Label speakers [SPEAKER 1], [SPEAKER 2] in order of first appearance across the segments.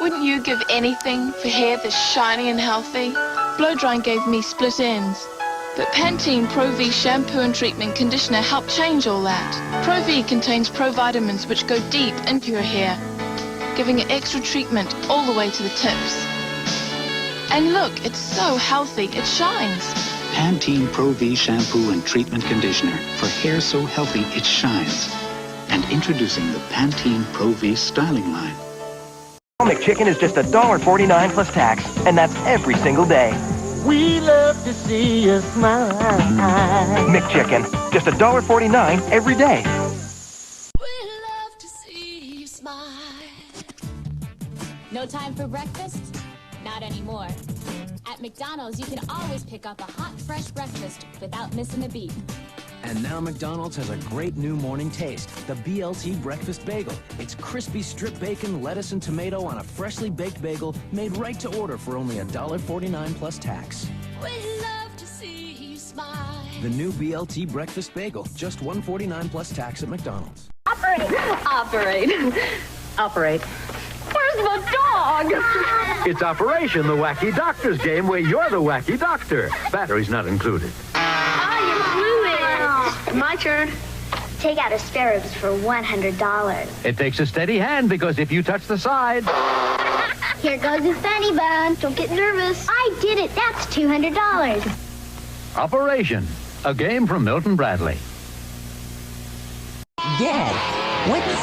[SPEAKER 1] Wouldn't you give anything for hair that's shiny and healthy? Blow drying gave me split ends. But Pantene Pro V shampoo and treatment conditioner helped change all that. Pro V contains provitamins which go deep into your hair, giving it extra treatment all the way to the tips. And look, it's so healthy, it shines.
[SPEAKER 2] Pantene Pro V shampoo and treatment conditioner for hair so healthy it shines. And introducing the Pantene Pro V styling line.
[SPEAKER 3] McChicken is just $1.49 plus tax, and that's every single day.
[SPEAKER 4] We love to see you smile.
[SPEAKER 3] McChicken, just $1.49 every day.
[SPEAKER 5] We love to see you smile. No time for breakfast? Not anymore. At McDonald's, you can always pick up a hot, fresh breakfast without missing a beat.
[SPEAKER 6] And now McDonald's has a great new morning taste, the BLT Breakfast Bagel. It's crispy strip bacon, lettuce, and tomato on a freshly baked bagel made right to order for only $1.49 plus tax.
[SPEAKER 5] We love to see you smile.
[SPEAKER 6] The new BLT Breakfast Bagel, just $1.49 plus tax at McDonald's.
[SPEAKER 7] Operate. Where's the dog?
[SPEAKER 8] It's Operation the Wacky Doctor's game where you're the wacky doctor. Batteries not included.
[SPEAKER 7] My turn. Take out a spare ribs for $100.
[SPEAKER 8] It takes a steady hand because if you touch the side...
[SPEAKER 7] Here goes the funny bone. Don't get nervous. I did it. That's $200.
[SPEAKER 8] Operation, a game from Milton Bradley.
[SPEAKER 4] Dad, what's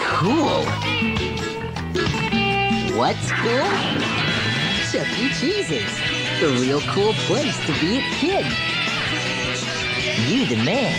[SPEAKER 4] cool? What's cool? Chuck E. Cheese's. The real cool place to be a kid. You the man.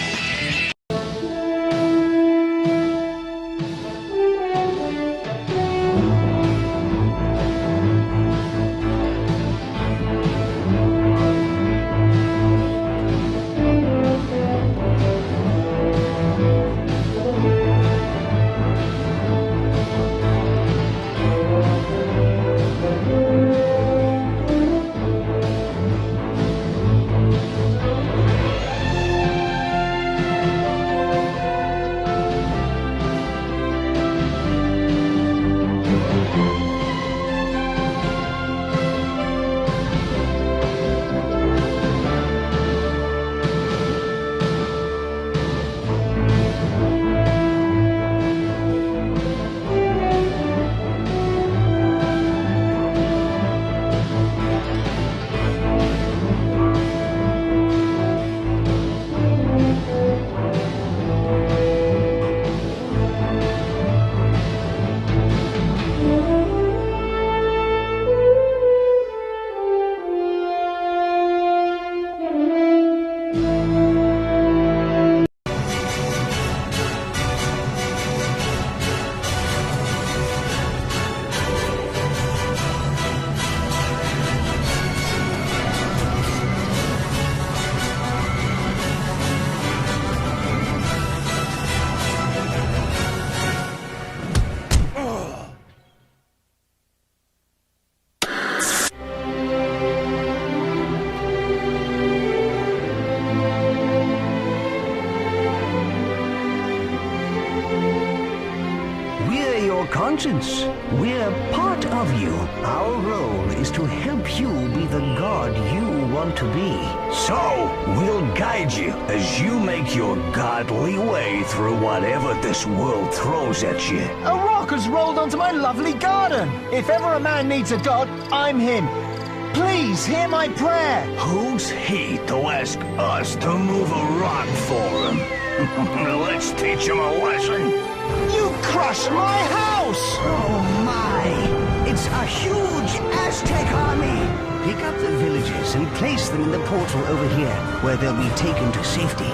[SPEAKER 9] Conscience. We're part of you. Our role is to help you be the god you want to be. So, we'll guide you as you make your godly way through whatever this world throws at you.
[SPEAKER 10] A rock has rolled onto my lovely garden. If ever a man needs a god, I'm him. Please hear my prayer.
[SPEAKER 9] Who's he to ask us to move a rock for him? Let's teach him a lesson.
[SPEAKER 10] You crushed my house!
[SPEAKER 9] Oh my! It's a huge Aztec army!
[SPEAKER 11] Pick up the villagers and place them in the portal over here, where they'll be taken to safety.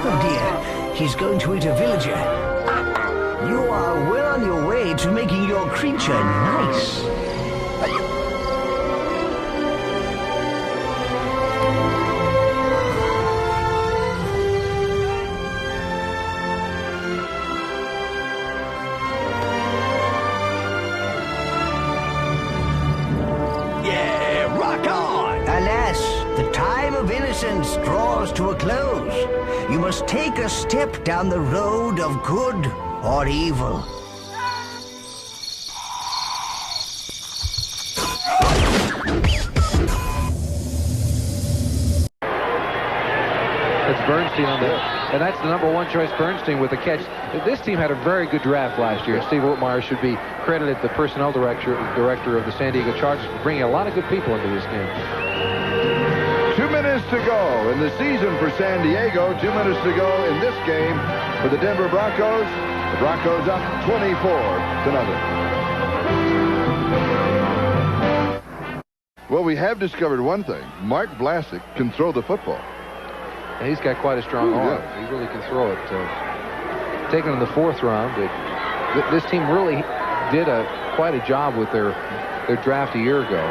[SPEAKER 11] Oh dear, he's going to eat a villager. You are well on your way to making your creature nice.
[SPEAKER 9] Yeah, rock on!
[SPEAKER 11] Alas,
[SPEAKER 9] effervescence draws to a close. You must take a step down the road of good or evil.
[SPEAKER 12] It's Bernstein on the, and that's the #1 choice, Bernstein, with the catch. This team had a very good draft last year. Steve Whitmire should be credited, the personnel director of the San Diego Chargers, for bringing a lot of good people into this game.
[SPEAKER 13] 2 minutes to go in the season for San Diego. 2 minutes to go in this game for the Denver Broncos. The Broncos up 24-0. Well, we have discovered one thing. Mark Vlasic can throw the football.
[SPEAKER 12] And he's got quite a strong arm.
[SPEAKER 13] Yeah.
[SPEAKER 12] He really can throw it. Taken in the 4th round, this team really did quite a job with their draft a year ago.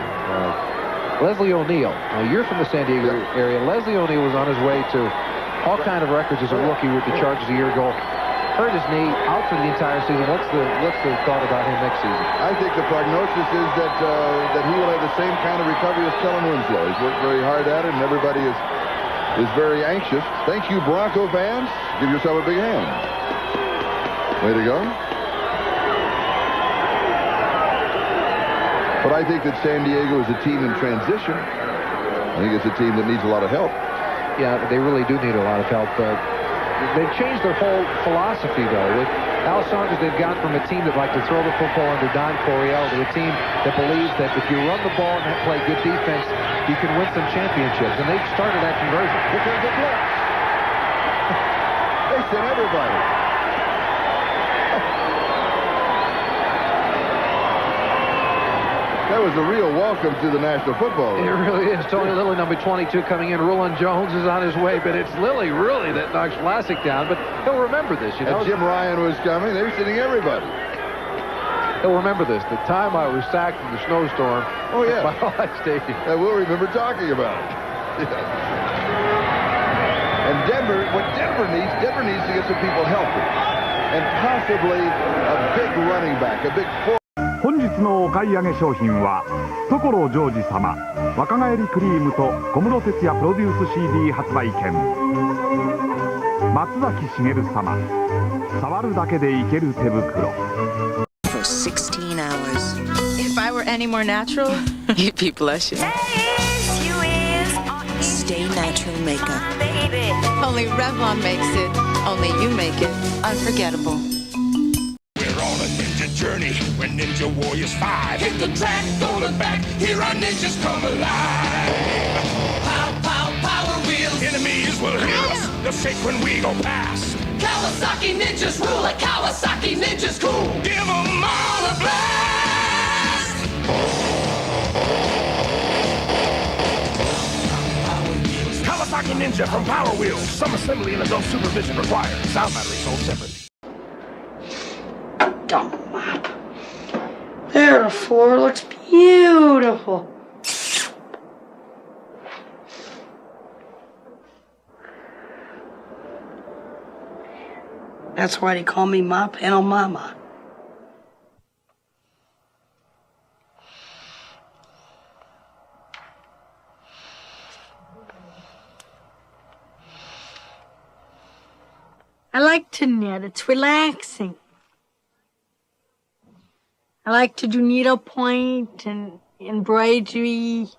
[SPEAKER 12] Leslie O'Neal. You're from the San Diego area. Leslie O'Neal was on his way to all kind of records as a rookie with the Chargers a year ago. Hurt his knee, out for the entire season. What's the thought about him next season?
[SPEAKER 13] I think the prognosis is that he will have the same kind of recovery as Kellen Winslow. He's worked very hard at it, and everybody is very anxious. Thank you, Bronco fans. Give yourself a big hand. Way to go. But I think that San Diego is a team in transition. I think it's a team that needs a lot of help.
[SPEAKER 12] Yeah, they really do need a lot of help. They've changed their whole philosophy, though. With Al Saunders, they've gone from a team that liked to throw the football under Don Coryell to a team that believes that if you run the ball and play good defense, you can win some championships. And they've started that conversion.
[SPEAKER 13] Because the blitz. They sent everybody. That was a real welcome to the National Football League.
[SPEAKER 12] It really is. Tony Lilly, number 22, coming in. Roland Jones is on his way, but it's Lilly, really, that knocks Vlasic down. But he'll remember this, you know.
[SPEAKER 13] And Jim Ryan was coming. They were sitting everybody.
[SPEAKER 12] He'll remember this. The time I was sacked in the snowstorm.
[SPEAKER 13] Oh, yeah.
[SPEAKER 12] By High Stadium.
[SPEAKER 13] And we'll remember talking about it. Yeah. And what Denver needs to get some people healthy. And possibly a big running back, a big four.
[SPEAKER 14] 本日のお買い上げ商品は所ジョージ様若返りクリームと小室哲哉プロデュース CD 発売券松崎しげる様触るだけでいける手袋
[SPEAKER 15] For 16 hours. If I were any more natural, you'd be blushing. Stay natural makeup. Only Revlon makes it. Only you make it unforgettable.
[SPEAKER 16] Journey when Ninja Warriors 5 hit the track, go to back, here our ninjas come alive. Pow, pow, power wheels. Enemies will hear us, they'll shake when we go past. Kawasaki ninjas rule like Kawasaki ninjas cool. Give them all a blast. Kawasaki Ninja from Power Wheels. Some assembly and adult supervision required. Sound battery sold separately.
[SPEAKER 17] There, the floor looks beautiful. That's why they call me Ma Panel Mama. I like to knit. It's relaxing. I like to do needlepoint and embroidery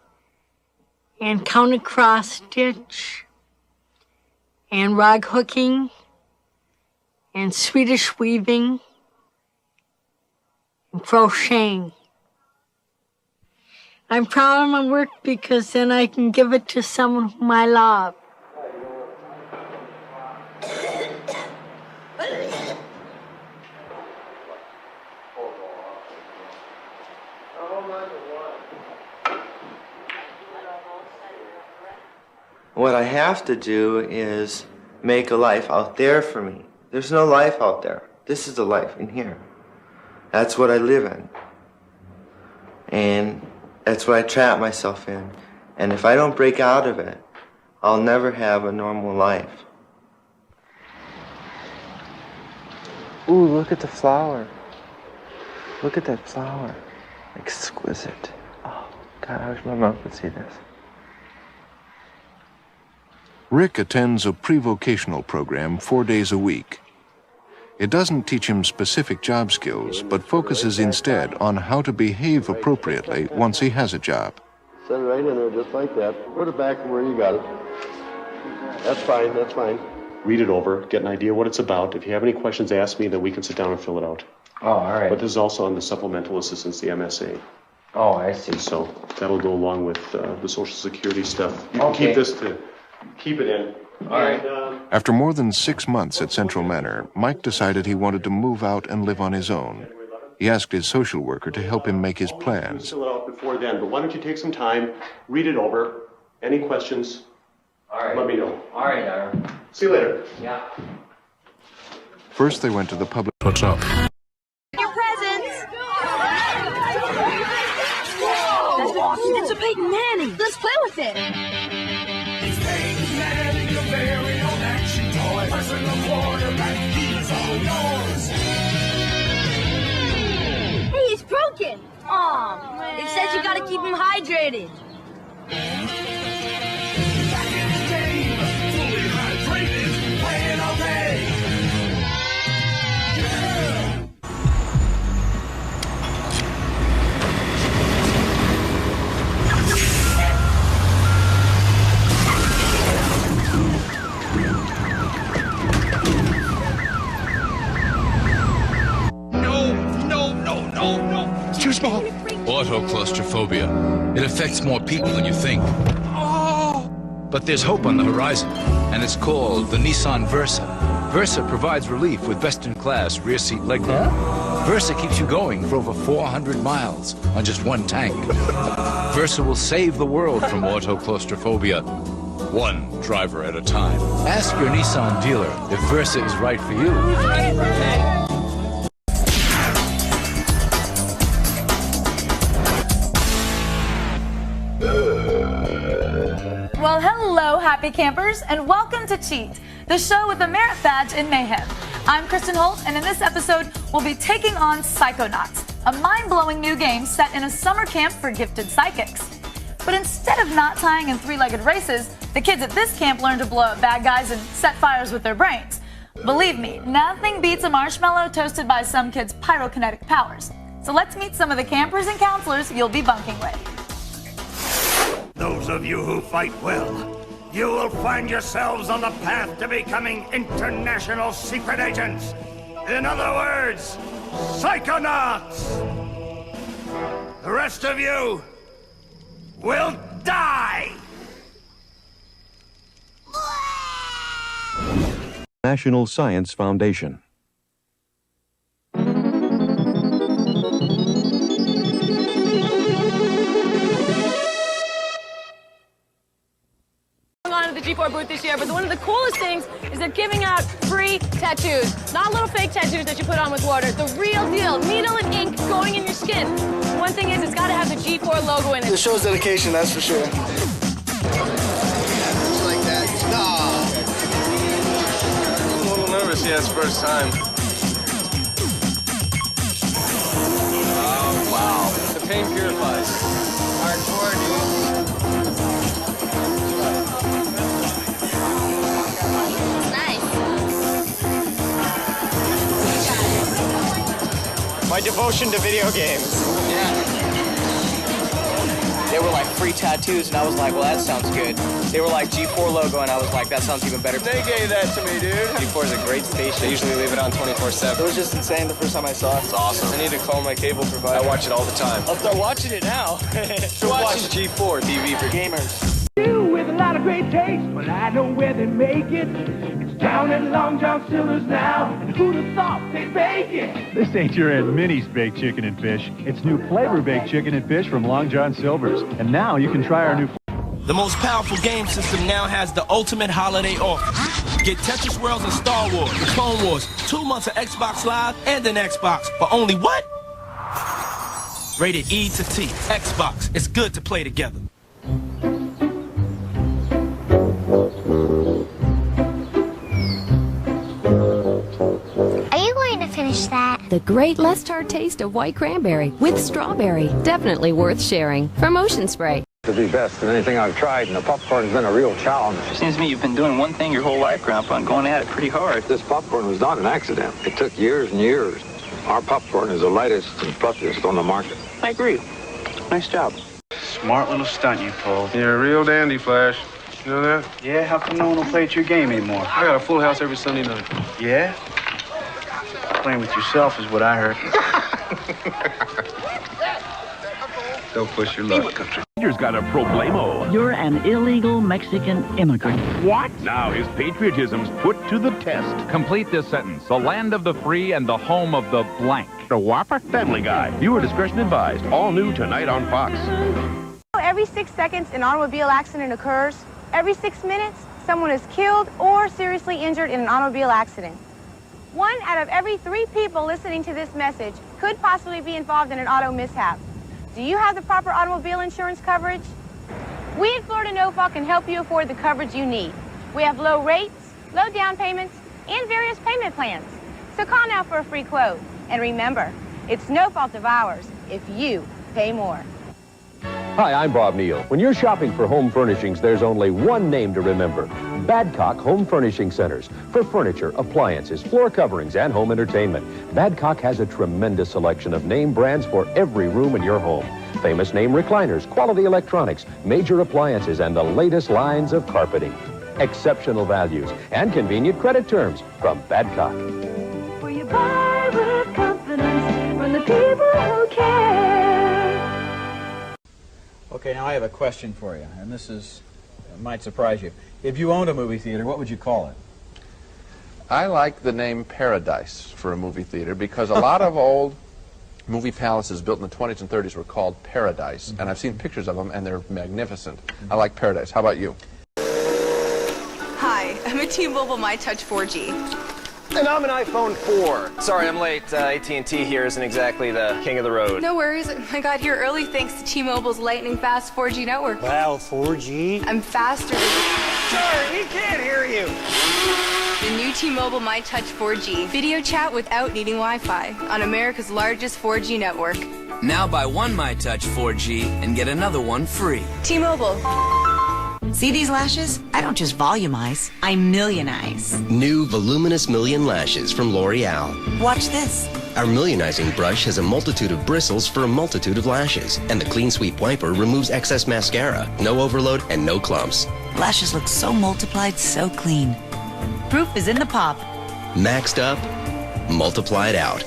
[SPEAKER 17] and counter cross stitch and rug hooking and Swedish weaving and crocheting. I'm proud of my work because then I can give it to someone whom I love.
[SPEAKER 18] What I have to do is make a life out there for me. There's no life out there. This is the life in here. That's what I live in. And that's what I trap myself in. And if I don't break out of it, I'll never have a normal life. Ooh, look at the flower. Look at that flower. Exquisite. Oh, God, I wish my mom could see this.
[SPEAKER 19] Rick attends a pre-vocational program 4 days a week. It doesn't teach him specific job skills, but focuses instead on how to behave appropriately once he has a job.
[SPEAKER 20] Set it right in there just like that. Put it back where you got it. That's fine, that's fine.
[SPEAKER 21] Read it over, get an idea what it's about. If you have any questions, ask me, then we can sit down and fill it out.
[SPEAKER 22] Oh, all right.
[SPEAKER 21] But this is also on the supplemental assistance, the MSA.
[SPEAKER 22] Oh, I see.
[SPEAKER 21] So that'll go along with the Social Security stuff. You can keep this to keep it in.
[SPEAKER 22] All right.
[SPEAKER 19] After more than 6 months at Central Manor, Mike decided he wanted to move out and live on his own. He asked his social worker to help him make his plans.
[SPEAKER 21] Fill it out before then, but why don't you take some time, read it over. Any questions?
[SPEAKER 22] All right.
[SPEAKER 21] Let me know.
[SPEAKER 22] All right, Ira.
[SPEAKER 21] See you later.
[SPEAKER 22] Yeah.
[SPEAKER 19] First, they went to the public.
[SPEAKER 23] What's up?
[SPEAKER 24] Your presents! That's awesome. It's a Peyton Manning. Let's play with it.
[SPEAKER 16] It's Peyton Manning, your very own action toy. Personal quarterback, he's all yours.
[SPEAKER 24] Hey, it's broken. Aw, it says you gotta keep him hydrated.
[SPEAKER 16] Back in the game, fully hydrated, playing all day.
[SPEAKER 23] No. It's too small. Autoclaustrophobia. It affects more people than you think. But there's hope on the horizon, and it's called the Nissan Versa. Versa provides relief with best-in-class rear seat legroom. Versa keeps you going for over 400 miles on just one tank. Versa will save the world from autoclaustrophobia, one driver at a time. Ask your Nissan dealer if Versa is right for you.
[SPEAKER 25] Well, hello, happy campers, and welcome to Cheat, the show with a merit badge in mayhem. I'm Kristen Holt, and in this episode, we'll be taking on Psychonauts, a mind-blowing new game set in a summer camp for gifted psychics. But instead of knot tying and three-legged races, the kids at this camp learn to blow up bad guys and set fires with their brains. Believe me, nothing beats a marshmallow toasted by some kids' pyrokinetic powers. So let's meet some of the campers and counselors you'll be bunking with.
[SPEAKER 26] Those of you who fight well, you will find yourselves on the path to becoming international secret agents. In other words, Psychonauts! The rest of you will die!
[SPEAKER 27] National Science Foundation.
[SPEAKER 28] On at the G4 booth this year, but one of the coolest things is they're giving out free tattoos. Not little fake tattoos that you put on with water. The real deal. Needle and ink going in your skin. One thing is, it's got to have the G4 logo in it.
[SPEAKER 29] It shows dedication, that's for sure.
[SPEAKER 30] Just like that. I'm a little nervous. Yeah, it's first time. Oh, wow. The pain purifies. Hardcore, dude.
[SPEAKER 29] My devotion to video games.
[SPEAKER 30] Yeah.
[SPEAKER 29] They were like free tattoos, and I was like, well, that sounds good. They were like G4 logo, and I was like, that sounds even better.
[SPEAKER 30] They gave that to me, dude.
[SPEAKER 29] G4 is a great station.
[SPEAKER 30] They usually leave it on 24/7.
[SPEAKER 29] It was just insane the first time I saw it.
[SPEAKER 30] It's awesome. I need to call my cable provider. I watch it all the time.
[SPEAKER 29] I'll start watching it now.
[SPEAKER 30] So watch G4 TV for
[SPEAKER 29] gamers.
[SPEAKER 31] With a lot of great taste, but I know where they make it. It's down at Long John Silver's now, and who'd have thought they'd make it?
[SPEAKER 14] This ain't your Aunt Minnie's baked chicken and fish. It's new flavor baked chicken and fish from Long John Silver's. And now you can try our new...
[SPEAKER 32] The most powerful game system now has the ultimate holiday offer. Get Tetris Worlds and Star Wars, Clone Wars, 2 months of Xbox Live and an Xbox for only what? Rated E to T. Xbox. It's good to play together.
[SPEAKER 7] Are you going to finish that?
[SPEAKER 33] The great less tart taste of white cranberry with strawberry. Definitely worth sharing. From Ocean Spray.
[SPEAKER 1] To be best in anything I've tried, and the popcorn's been a real challenge.
[SPEAKER 2] It seems to me you've been doing one thing your whole life, Grandpa, and going at it pretty hard.
[SPEAKER 1] This popcorn was not an accident. It took years and years. Our popcorn is the lightest and fluffiest on the market.
[SPEAKER 2] I agree. Nice job.
[SPEAKER 3] Smart little stunt you pulled. You're a real dandy, Flash. You know that? Yeah, how come no one will play at your game anymore? I got a full house every Sunday night. Yeah? Playing with yourself is what I heard. Don't push your luck, country.
[SPEAKER 14] Peter's got a problemo.
[SPEAKER 4] You're an illegal Mexican immigrant.
[SPEAKER 14] What? Now his patriotism's put to the test. Complete this sentence. The land of the free and the home of the blank. The Whopper Family Guy. Viewer discretion advised. All new tonight on Fox.
[SPEAKER 24] Every 6 seconds, an automobile accident occurs. Every 6 minutes, someone is killed or seriously injured in an automobile accident. 1 out of every 3 people listening to this message could possibly be involved in an auto mishap. Do you have the proper automobile insurance coverage? We at Florida No-Fault can help you afford the coverage you need. We have low rates, low down payments, and various payment plans. So call now for a free quote. And remember, it's no fault of ours if you pay more.
[SPEAKER 5] Hi, I'm Bob Neal. When you're shopping for home furnishings, there's only one name to remember. Badcock Home Furnishing Centers. For furniture, appliances, floor coverings, and home entertainment. Badcock has a tremendous selection of name brands for every room in your home. Famous name recliners, quality electronics, major appliances, and the latest lines of carpeting. Exceptional values and convenient credit terms from Badcock.
[SPEAKER 6] Where you buy with confidence from the people who care.
[SPEAKER 8] Okay, now I have a question for you, and this might surprise you. If you owned a movie theater, what would you call it?
[SPEAKER 9] I like the name Paradise for a movie theater because a lot of old movie palaces built in the 20s and 30s were called Paradise, and I've seen pictures of them, and they're magnificent. I like Paradise. How about you?
[SPEAKER 10] Hi, I'm a T-Mobile MyTouch 4G.
[SPEAKER 11] And I'm an iPhone 4. Sorry, I'm late. AT&T here isn't exactly the king of the road.
[SPEAKER 10] No worries. I got here early thanks to T-Mobile's lightning fast 4G network.
[SPEAKER 11] Wow, 4G?
[SPEAKER 10] I'm faster than...
[SPEAKER 11] Sorry, he can't hear you.
[SPEAKER 10] The new T-Mobile MyTouch 4G. Video chat without needing Wi-Fi on America's largest 4G network.
[SPEAKER 12] Now buy one MyTouch 4G and get another one free.
[SPEAKER 10] T-Mobile.
[SPEAKER 13] See these lashes? I don't just volumize, I millionize.
[SPEAKER 33] New Voluminous Million Lashes from L'Oreal.
[SPEAKER 13] Watch this.
[SPEAKER 33] Our millionizing brush has a multitude of bristles for a multitude of lashes, and the Clean Sweep Wiper removes excess mascara, no overload, and no clumps.
[SPEAKER 13] Lashes look so multiplied, so clean. Proof is in the pop.
[SPEAKER 33] Maxed up, multiplied out.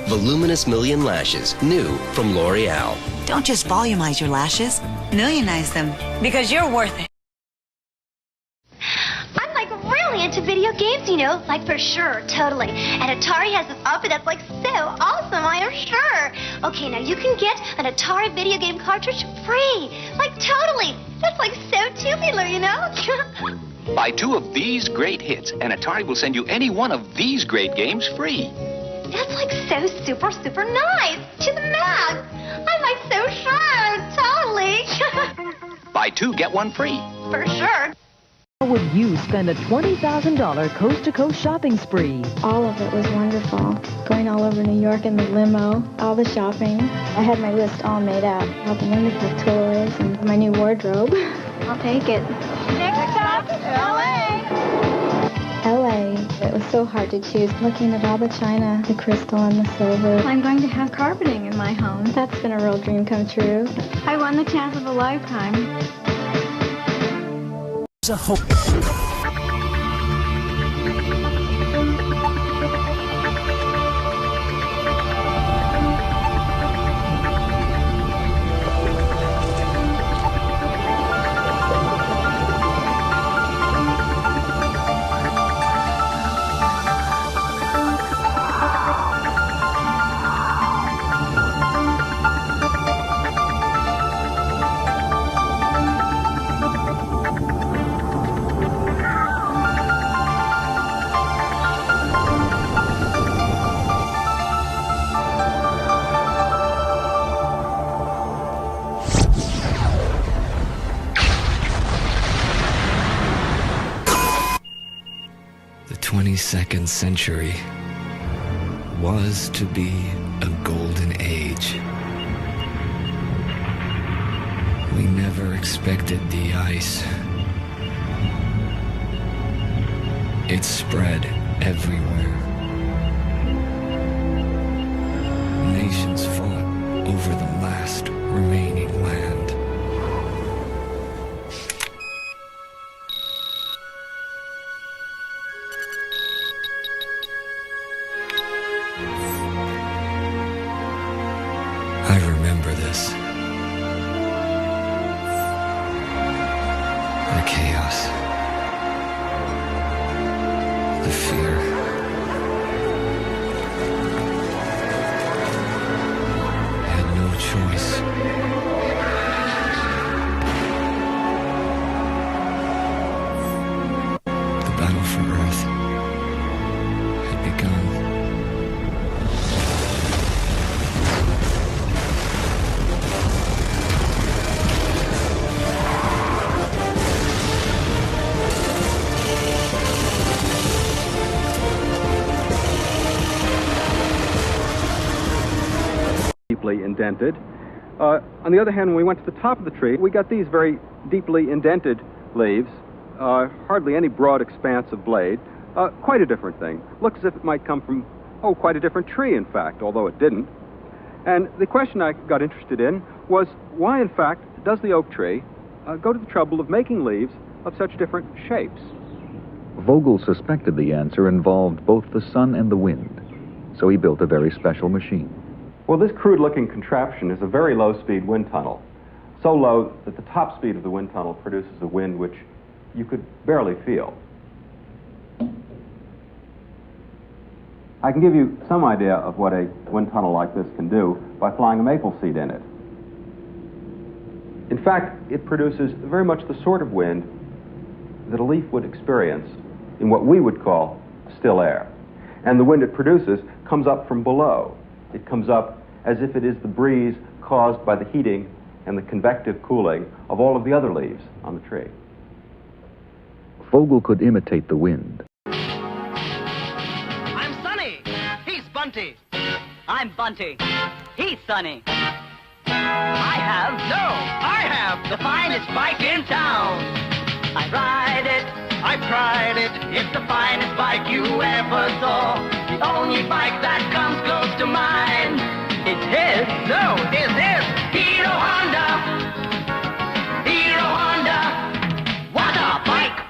[SPEAKER 33] Voluminous Million Lashes, new from L'Oreal.
[SPEAKER 13] Don't just volumize your lashes, millionize them, because you're worth it.
[SPEAKER 7] I'm like really into video games, you know, like for sure, totally. And Atari has this outfit that's like so awesome, I am sure. Okay, now you can get an Atari video game cartridge free. Like totally. That's like so tubular, you know?
[SPEAKER 34] Buy 2 of these great hits, and Atari will send you any one of these great games free.
[SPEAKER 7] That's like so super, super nice. To the max. I'm like so sure, totally.
[SPEAKER 34] Buy 2, get 1 free.
[SPEAKER 7] For sure.
[SPEAKER 35] How would you spend a $20,000 coast-to-coast shopping spree?
[SPEAKER 36] All of it was wonderful. Going all over New York in the limo, all the shopping. I had my list all made out. All the wonderful toys and my new wardrobe. I'll take it.
[SPEAKER 7] Next stop, L.A.
[SPEAKER 36] L.A. It was so hard to choose. Looking at all the china, the crystal and the silver. I'm going to have carpeting in my home. That's been a real dream come true. I won the chance of a lifetime.
[SPEAKER 37] A hope.
[SPEAKER 38] The 22nd century was to be a golden age. We never expected the ice. It spread everywhere. Nations fought over the last remaining land. I remember this. The chaos. The fear. Had no choice. The battle for Earth had begun.
[SPEAKER 15] Deeply indented. On the other hand, when we went to the top of the tree, we got these very deeply indented leaves, hardly any broad expanse of blade. Quite a different thing. Looks as if it might come from, quite a different tree, in fact, although it didn't. And the question I got interested in was, why, in fact, does the oak tree go to the trouble of making leaves of such different shapes?
[SPEAKER 16] Vogel suspected the answer involved both the sun and the wind, so he built a very special machine.
[SPEAKER 15] Well, this crude-looking contraption is a very low-speed wind tunnel, so low that the top speed of the wind tunnel produces a wind which you could barely feel. I can give you some idea of what a wind tunnel like this can do by flying a maple seed in it. In fact, it produces very much the sort of wind that a leaf would experience in what we would call still air. And the wind it produces comes up from below. It comes up as if it is the breeze caused by the heating and the convective cooling of all of the other leaves on the tree.
[SPEAKER 16] Vogel could imitate the wind.
[SPEAKER 17] I'm Sunny. He's Bunty. I'm Bunty. He's Sunny. I have the finest bike in town. I ride it. I've tried it. It's the finest bike you ever saw. The only bike that comes close to mine. It's his. No, it's his. Hero Honda. Hero Honda. What a bike!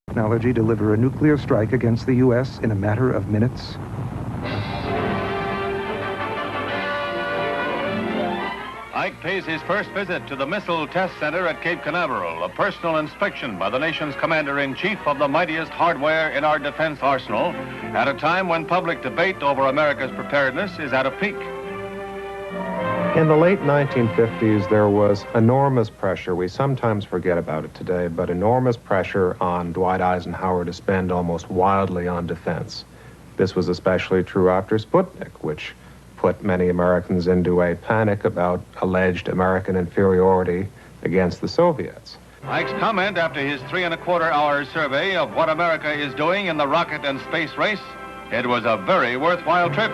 [SPEAKER 18] Technology deliver a nuclear strike against the U.S. in a matter of minutes?
[SPEAKER 19] Ike pays his first visit to the Missile Test Center at Cape Canaveral, a personal inspection by the nation's commander-in-chief of the mightiest hardware in our defense arsenal, at a time when public debate over America's preparedness is at a peak.
[SPEAKER 20] In the late 1950s, there was enormous pressure. We sometimes forget about it today, but enormous pressure on Dwight Eisenhower to spend almost wildly on defense. This was especially true after Sputnik, which put many Americans into a panic about alleged American inferiority against the Soviets.
[SPEAKER 19] Ike's comment after his 3.25-hour survey of what America is doing in the rocket and space race, it was a very worthwhile trip.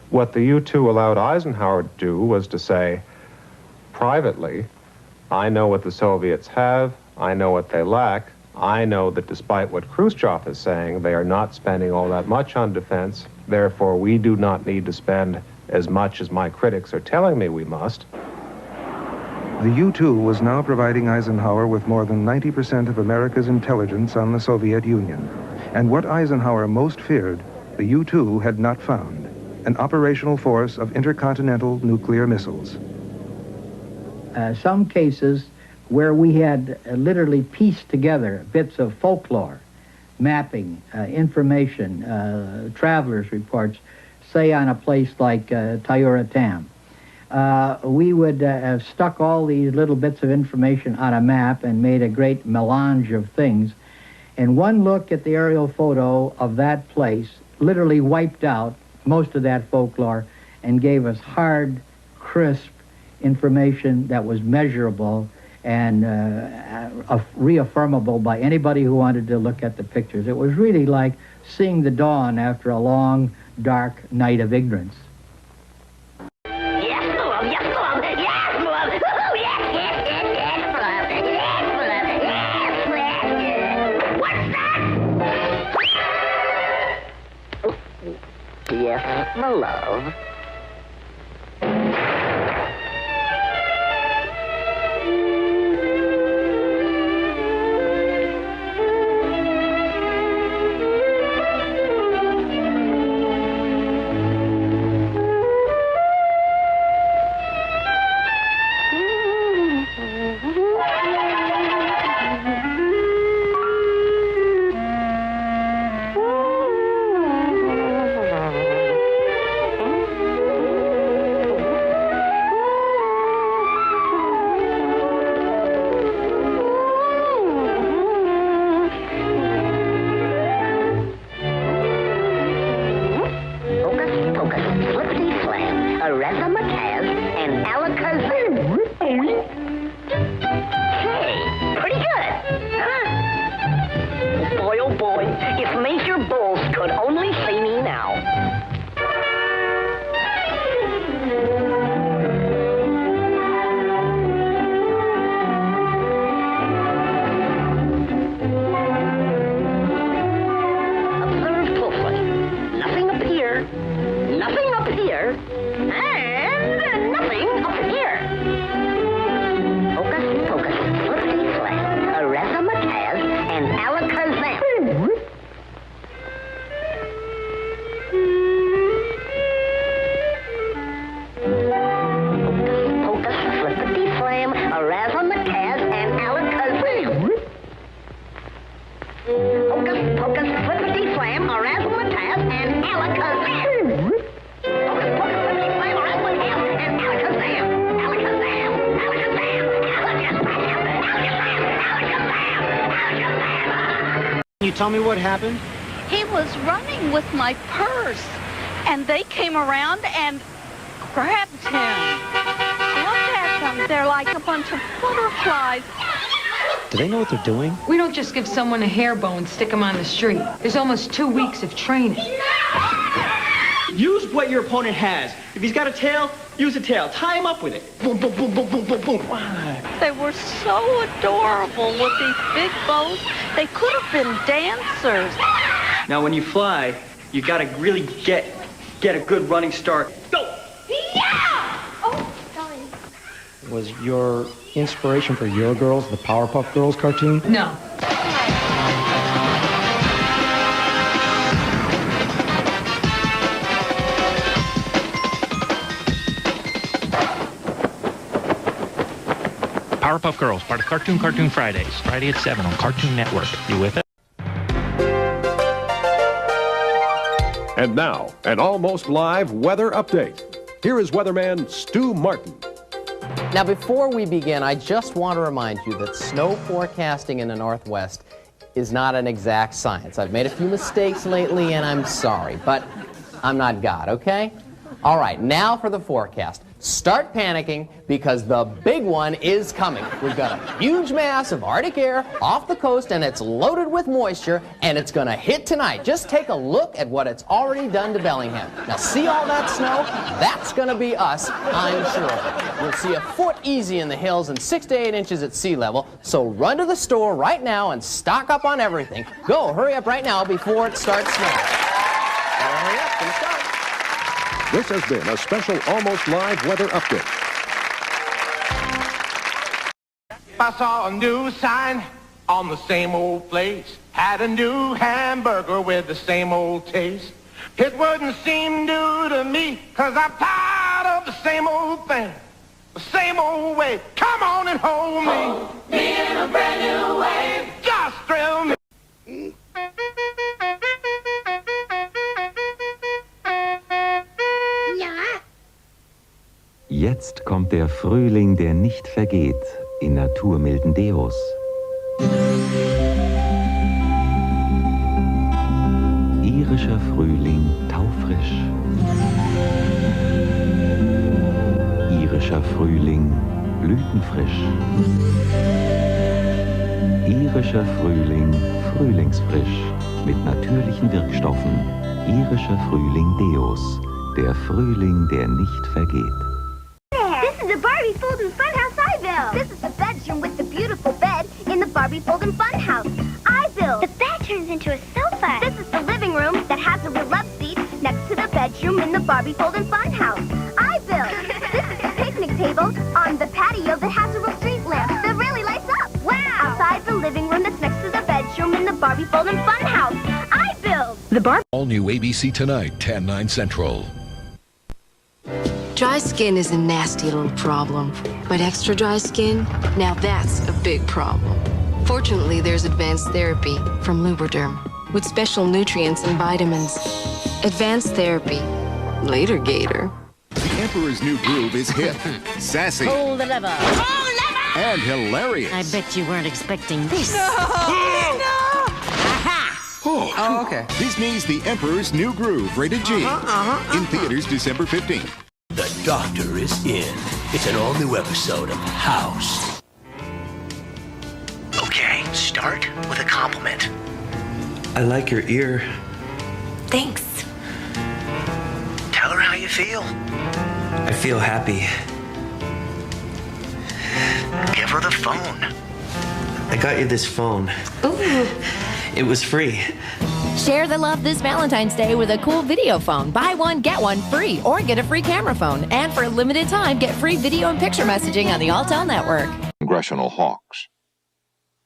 [SPEAKER 20] What the U-2 allowed Eisenhower to do was to say, privately, I know what the Soviets have, I know what they lack, I know that despite what Khrushchev is saying, they are not spending all that much on defense. Therefore, we do not need to spend as much as my critics are telling me we must.
[SPEAKER 18] The U-2 was now providing Eisenhower with more than 90% of America's intelligence on the Soviet Union. And what Eisenhower most feared, the U-2 had not found: an operational force of intercontinental nuclear missiles.
[SPEAKER 21] Some cases where we had literally pieced together bits of folklore, mapping, information, travelers' reports, say on a place like Tayura Tam. We would have stuck all these little bits of information on a map and made a great melange of things. And one look at the aerial photo of that place literally wiped out most of that folklore and gave us hard, crisp information that was measurable and reaffirmable by anybody who wanted to look at the pictures. It was really like seeing the dawn after a long, dark night of ignorance.
[SPEAKER 17] Yes,
[SPEAKER 1] Yes, my love. Tell me what happened?
[SPEAKER 2] He was running with my purse, and they came around and grabbed him. Look at them. They're like a bunch of butterflies.
[SPEAKER 1] Do they know what they're doing?
[SPEAKER 3] We don't just give someone a hair bone and stick them on the street. There's almost 2 weeks of training.
[SPEAKER 1] Use what your opponent has. If he's got a tail, use a tail. Tie him up with it. Boom, boom, boom, boom, boom, boom, boom.
[SPEAKER 2] They were so adorable with these big bows. They could have been dancers.
[SPEAKER 1] Now, when you fly, you got to really get a good running start. Go!
[SPEAKER 2] Yeah! Oh, sorry.
[SPEAKER 1] Was your inspiration for your girls the Powerpuff Girls cartoon?
[SPEAKER 3] No.
[SPEAKER 4] Powerpuff Girls, part of Cartoon Fridays. Friday at 7 on Cartoon Network. You with it?
[SPEAKER 5] And now, an almost live weather update. Here is weatherman Stu Martin.
[SPEAKER 14] Now, before we begin, I just want to remind you that snow forecasting in the Northwest is not an exact science. I've made a few mistakes lately, and I'm sorry, but I'm not God, okay? All right, now for the forecast. Start panicking because the big one is coming. We've got a huge mass of Arctic air off the coast, and it's loaded with moisture, and it's going to hit tonight. Just take a look at what it's already done to Bellingham. Now, see all that snow? That's going to be us, I'm sure of it. You'll see a foot easy in the hills and 6 to 8 inches at sea level, so run to the store right now and stock up on everything. Go, hurry up right now before it starts snowing. Hurry up and start.
[SPEAKER 5] This has been a special almost live weather update.
[SPEAKER 22] I saw a new sign on the same old place. Had a new hamburger with the same old taste. It wouldn't seem new to me, 'cause I'm tired of the same old thing, the same old way. Come on and hold me. Hold me in a brand new way. Just thrill me.
[SPEAKER 16] Jetzt kommt der Frühling, der nicht vergeht, in naturmilden Deos. Irischer Frühling, taufrisch. Irischer Frühling, blütenfrisch. Irischer Frühling, frühlingsfrisch, mit natürlichen Wirkstoffen. Irischer Frühling Deos, der Frühling, der nicht vergeht.
[SPEAKER 7] This is the Barbie Foldin' Funhouse I built. This is the bedroom with the beautiful bed in the Barbie Foldin' Funhouse I built. The bed turns into a sofa. This is the living room that has a real love seat next to the bed Barbie folding fun house. I built. This is the picnic table on the patio that has a little street lamp that really lights up. Wow! Outside the living room that's next to the bedroom in the Barbie folding fun house. I built. The Barbie.
[SPEAKER 6] All new ABC Tonight, 10/9 Central.
[SPEAKER 8] Dry skin is a nasty little problem, but extra dry skin, now that's a big problem. Fortunately, there's advanced therapy from Lubriderm with special nutrients and vitamins. Advanced therapy. Later, Gator.
[SPEAKER 9] The Emperor's New Groove is hip, sassy,
[SPEAKER 10] Pull the lever.
[SPEAKER 9] and hilarious.
[SPEAKER 10] I bet you weren't expecting this.
[SPEAKER 9] Oh, okay. Disney's The Emperor's New Groove, rated G. In theaters December 15th.
[SPEAKER 11] The Doctor is in. It's an all-new episode of House. Okay, start with a compliment.
[SPEAKER 12] I like your ear.
[SPEAKER 10] Thanks.
[SPEAKER 11] Tell her how you feel.
[SPEAKER 12] I feel happy.
[SPEAKER 11] Give her the phone.
[SPEAKER 12] I got you this phone.
[SPEAKER 10] Ooh.
[SPEAKER 12] It was free.
[SPEAKER 23] Share the love this Valentine's Day with a cool video phone. Buy one, get one free, or get a free camera phone. And for a limited time, get free video and picture messaging on the Alltel network.
[SPEAKER 24] Congressional hawks.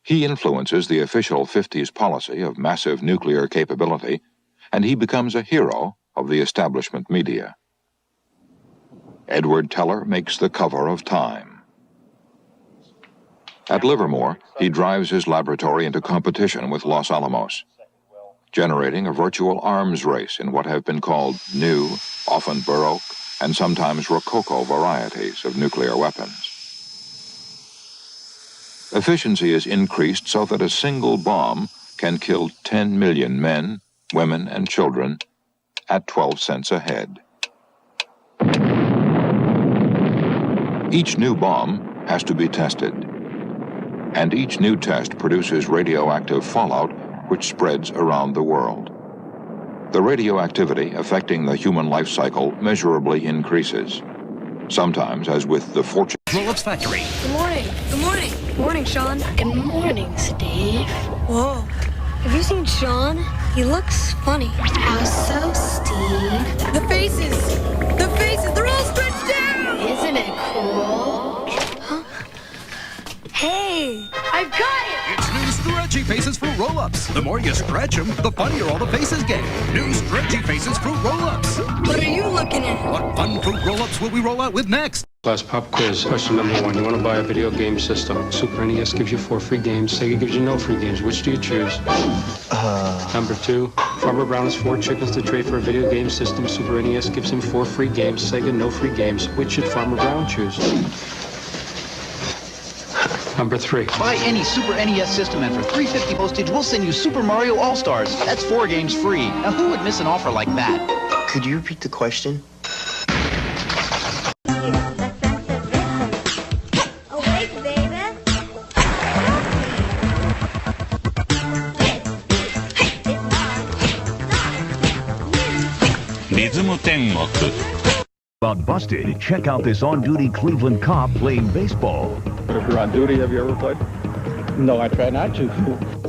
[SPEAKER 24] He influences the official 50s policy of massive nuclear capability, and he becomes a hero of the establishment media. Edward Teller makes the cover of Time. At Livermore, he drives his laboratory into competition with Los Alamos, generating a virtual arms race in what have been called new, often Baroque, and sometimes Rococo varieties of nuclear weapons. Efficiency is increased so that a single bomb can kill 10 million men, women, and children at 12 cents a head. Each new bomb has to be tested, and each new test produces radioactive fallout which spreads around the world. The radioactivity affecting the human life cycle measurably increases, sometimes as with the Fortune
[SPEAKER 11] Roll-Ups Factory.
[SPEAKER 25] Good morning. Good morning. Good morning, Sean.
[SPEAKER 10] Good morning, Steve.
[SPEAKER 25] Whoa. Have you seen Sean? He looks funny.
[SPEAKER 10] How so, Steve?
[SPEAKER 25] The faces! The faces! They're all stretched out!
[SPEAKER 10] Isn't it cool?
[SPEAKER 25] Huh? Hey! I've got it!
[SPEAKER 11] It's new Stretchy Faces Fruit Roll-Ups. The more you stretch them, the funnier all the faces get. New Stretchy Faces Fruit Roll-Ups.
[SPEAKER 25] What are you looking at?
[SPEAKER 11] What fun fruit roll-ups will we roll out with next?
[SPEAKER 26] Class pop quiz. Question number 1. You want to buy a video game system. Super NES gives you 4 free games. Sega gives you no free games. Which do you choose? Number 2. Farmer Brown has 4 chickens to trade for a video game system. Super NES gives him 4 free games. Sega, no free games. Which should Farmer Brown choose? Number 3.
[SPEAKER 27] Buy any Super NES system, and for $3.50 postage, we'll send you Super Mario All-Stars. That's 4 games free. Now, who would miss an offer like that?
[SPEAKER 12] Could you repeat the question?
[SPEAKER 28] About busted, check out this on-duty Cleveland cop playing baseball.
[SPEAKER 29] If you're on duty, have you ever played? No, I try not to.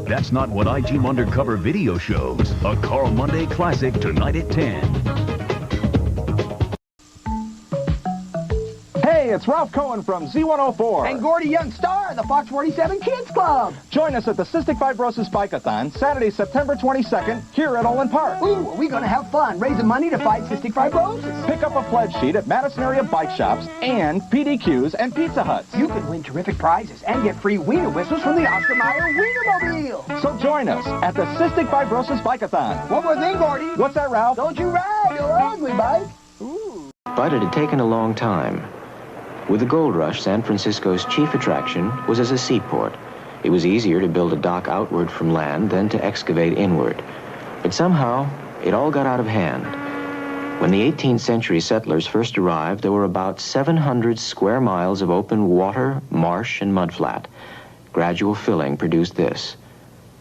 [SPEAKER 28] That's not what I-Team Undercover video shows. A Carl Monday classic tonight at 10.
[SPEAKER 30] Hey, it's Ralph Cohen from Z104.
[SPEAKER 31] And Gordy Youngstar, the Fox 47 Kids Club.
[SPEAKER 30] Join us at the Cystic Fibrosis Bike-a-thon, Saturday, September 22nd, here at Olin Park.
[SPEAKER 31] Ooh, are we going to have fun raising money to fight cystic fibrosis?
[SPEAKER 30] Pick up a pledge sheet at Madison area bike shops and PDQs and Pizza Huts.
[SPEAKER 31] You can win terrific prizes and get free wiener whistles from the Oscar Mayer Wienermobile.
[SPEAKER 30] So join us at the Cystic Fibrosis Bike-a-thon.
[SPEAKER 31] One more thing, Gordy.
[SPEAKER 30] What's that, Ralph?
[SPEAKER 31] Don't you ride your ugly bike. Ooh.
[SPEAKER 32] But it had taken a long time. With the gold rush, San Francisco's chief attraction was as a seaport. It was easier to build a dock outward from land than to excavate inward. But somehow, it all got out of hand. When the 18th century settlers first arrived, there were about 700 square miles of open water, marsh, and mudflat. Gradual filling produced this.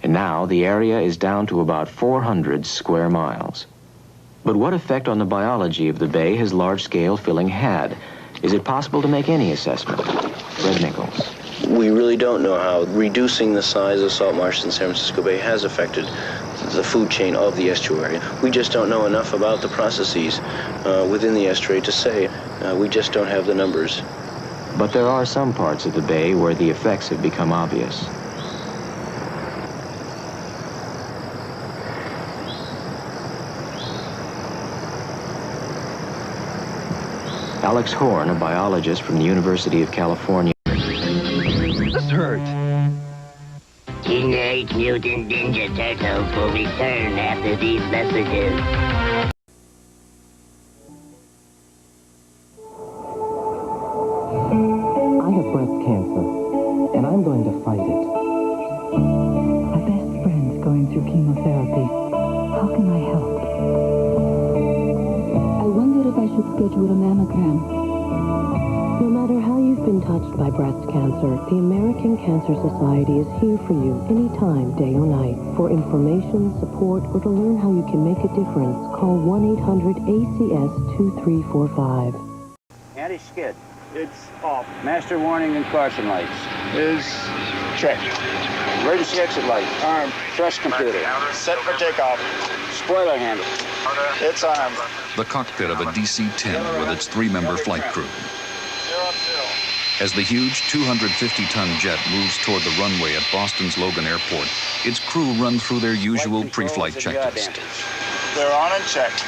[SPEAKER 32] And now the area is down to about 400 square miles. But what effect on the biology of the bay has large-scale filling had? Is it possible to make any assessment? Red Nichols.
[SPEAKER 12] We really don't know how reducing the size of salt marshes in San Francisco Bay has affected
[SPEAKER 1] the food chain of the estuary. We just don't know enough about the processes within the estuary to say. We just don't have the numbers.
[SPEAKER 32] But there are some parts of the bay where the effects have become obvious. Alex Horn, a biologist from the University of California.
[SPEAKER 2] This hurt.
[SPEAKER 3] Teenage Mutant Ninja Turtles will return after these messages.
[SPEAKER 4] I have breast cancer, and I'm going to fight it.
[SPEAKER 13] My best friend's going through chemotherapy. How can I help? I wonder if I should schedule a mammogram.
[SPEAKER 14] No matter how you've been touched by breast cancer, the American Cancer Society is here for you anytime, day or night. For information, support, or to learn how you can make a difference, call 1-800-ACS-2345.
[SPEAKER 15] Anti-skid. It's off. Master warning and caution lights. Is checked. Emergency exit light. Armed. Thrust computer. Set for takeoff. Spoiler handle. It's armed.
[SPEAKER 17] The cockpit of a DC-10 with its 3-member flight crew. As the huge 250-ton jet moves toward the runway at Boston's Logan Airport, its crew run through their usual pre-flight checklist.
[SPEAKER 15] They're on and checked.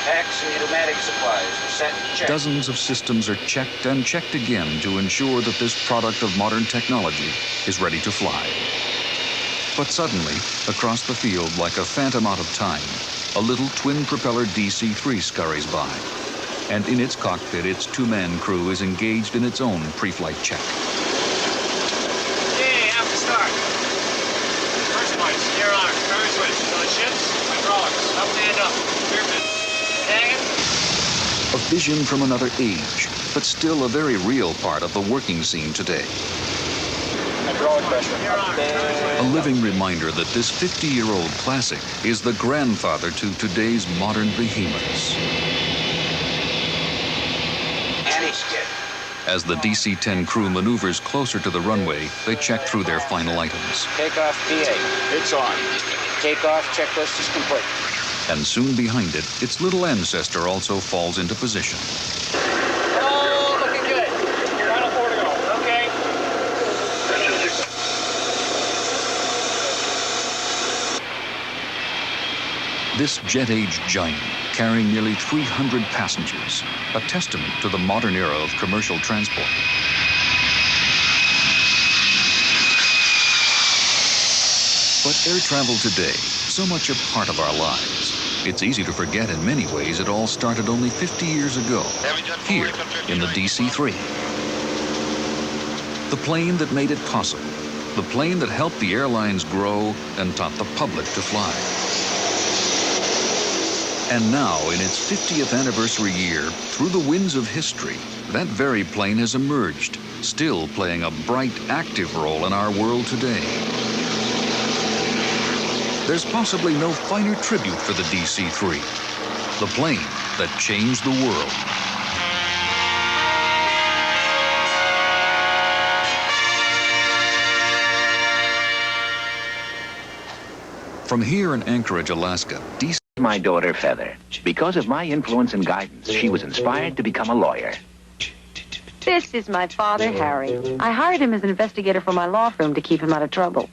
[SPEAKER 15] Packs and pneumatic supplies. Set and checked.
[SPEAKER 17] Dozens of systems are checked and checked again to ensure that this product of modern technology is ready to fly. But suddenly, across the field like a phantom out of time, a little twin-propeller DC-3 scurries by. And in its cockpit, its 2-man crew is engaged in its own pre-flight check.
[SPEAKER 15] Okay, after start. First lights, steer arc, power switch, on ships, hydraulics, up and up, pyramid, hanging.
[SPEAKER 17] A vision from another age, but still a very real part of the working scene today.
[SPEAKER 15] Hydraulic pressure, up
[SPEAKER 17] A living reminder that this 50-year-old classic is the grandfather to today's modern behemoths. As the DC-10 crew maneuvers closer to the runway, they check through their final items.
[SPEAKER 15] Takeoff PA. It's on. Takeoff checklist is complete.
[SPEAKER 17] And soon behind it, its little ancestor also falls into position.
[SPEAKER 15] Oh, looking good. Final 4 to go. Okay.
[SPEAKER 17] This jet-age giant, carrying nearly 300 passengers, a testament to the modern era of commercial transport. But air travel today, so much a part of our lives. It's easy to forget in many ways it all started only 50 years ago, here in the DC-3. The plane that made it possible, the plane that helped the airlines grow and taught the public to fly. And now, in its 50th anniversary year, through the winds of history, that very plane has emerged, still playing a bright, active role in our world today. There's possibly no finer tribute for the DC-3, the plane that changed the world. From here in Anchorage, Alaska, DC...
[SPEAKER 18] My daughter, Feather. Because of my influence and guidance, she was inspired to become a lawyer.
[SPEAKER 19] This is my father, Harry. I hired him as an investigator for my law firm to keep him out of trouble.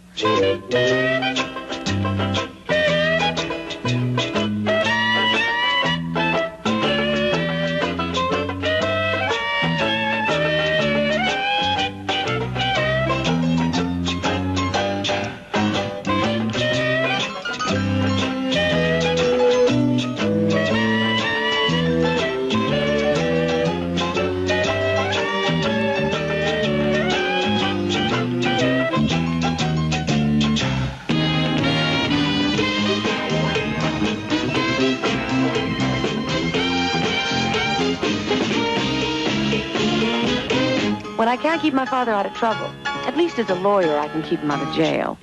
[SPEAKER 19] When I can't keep my father out of trouble, at least as a lawyer, I can keep him out of jail.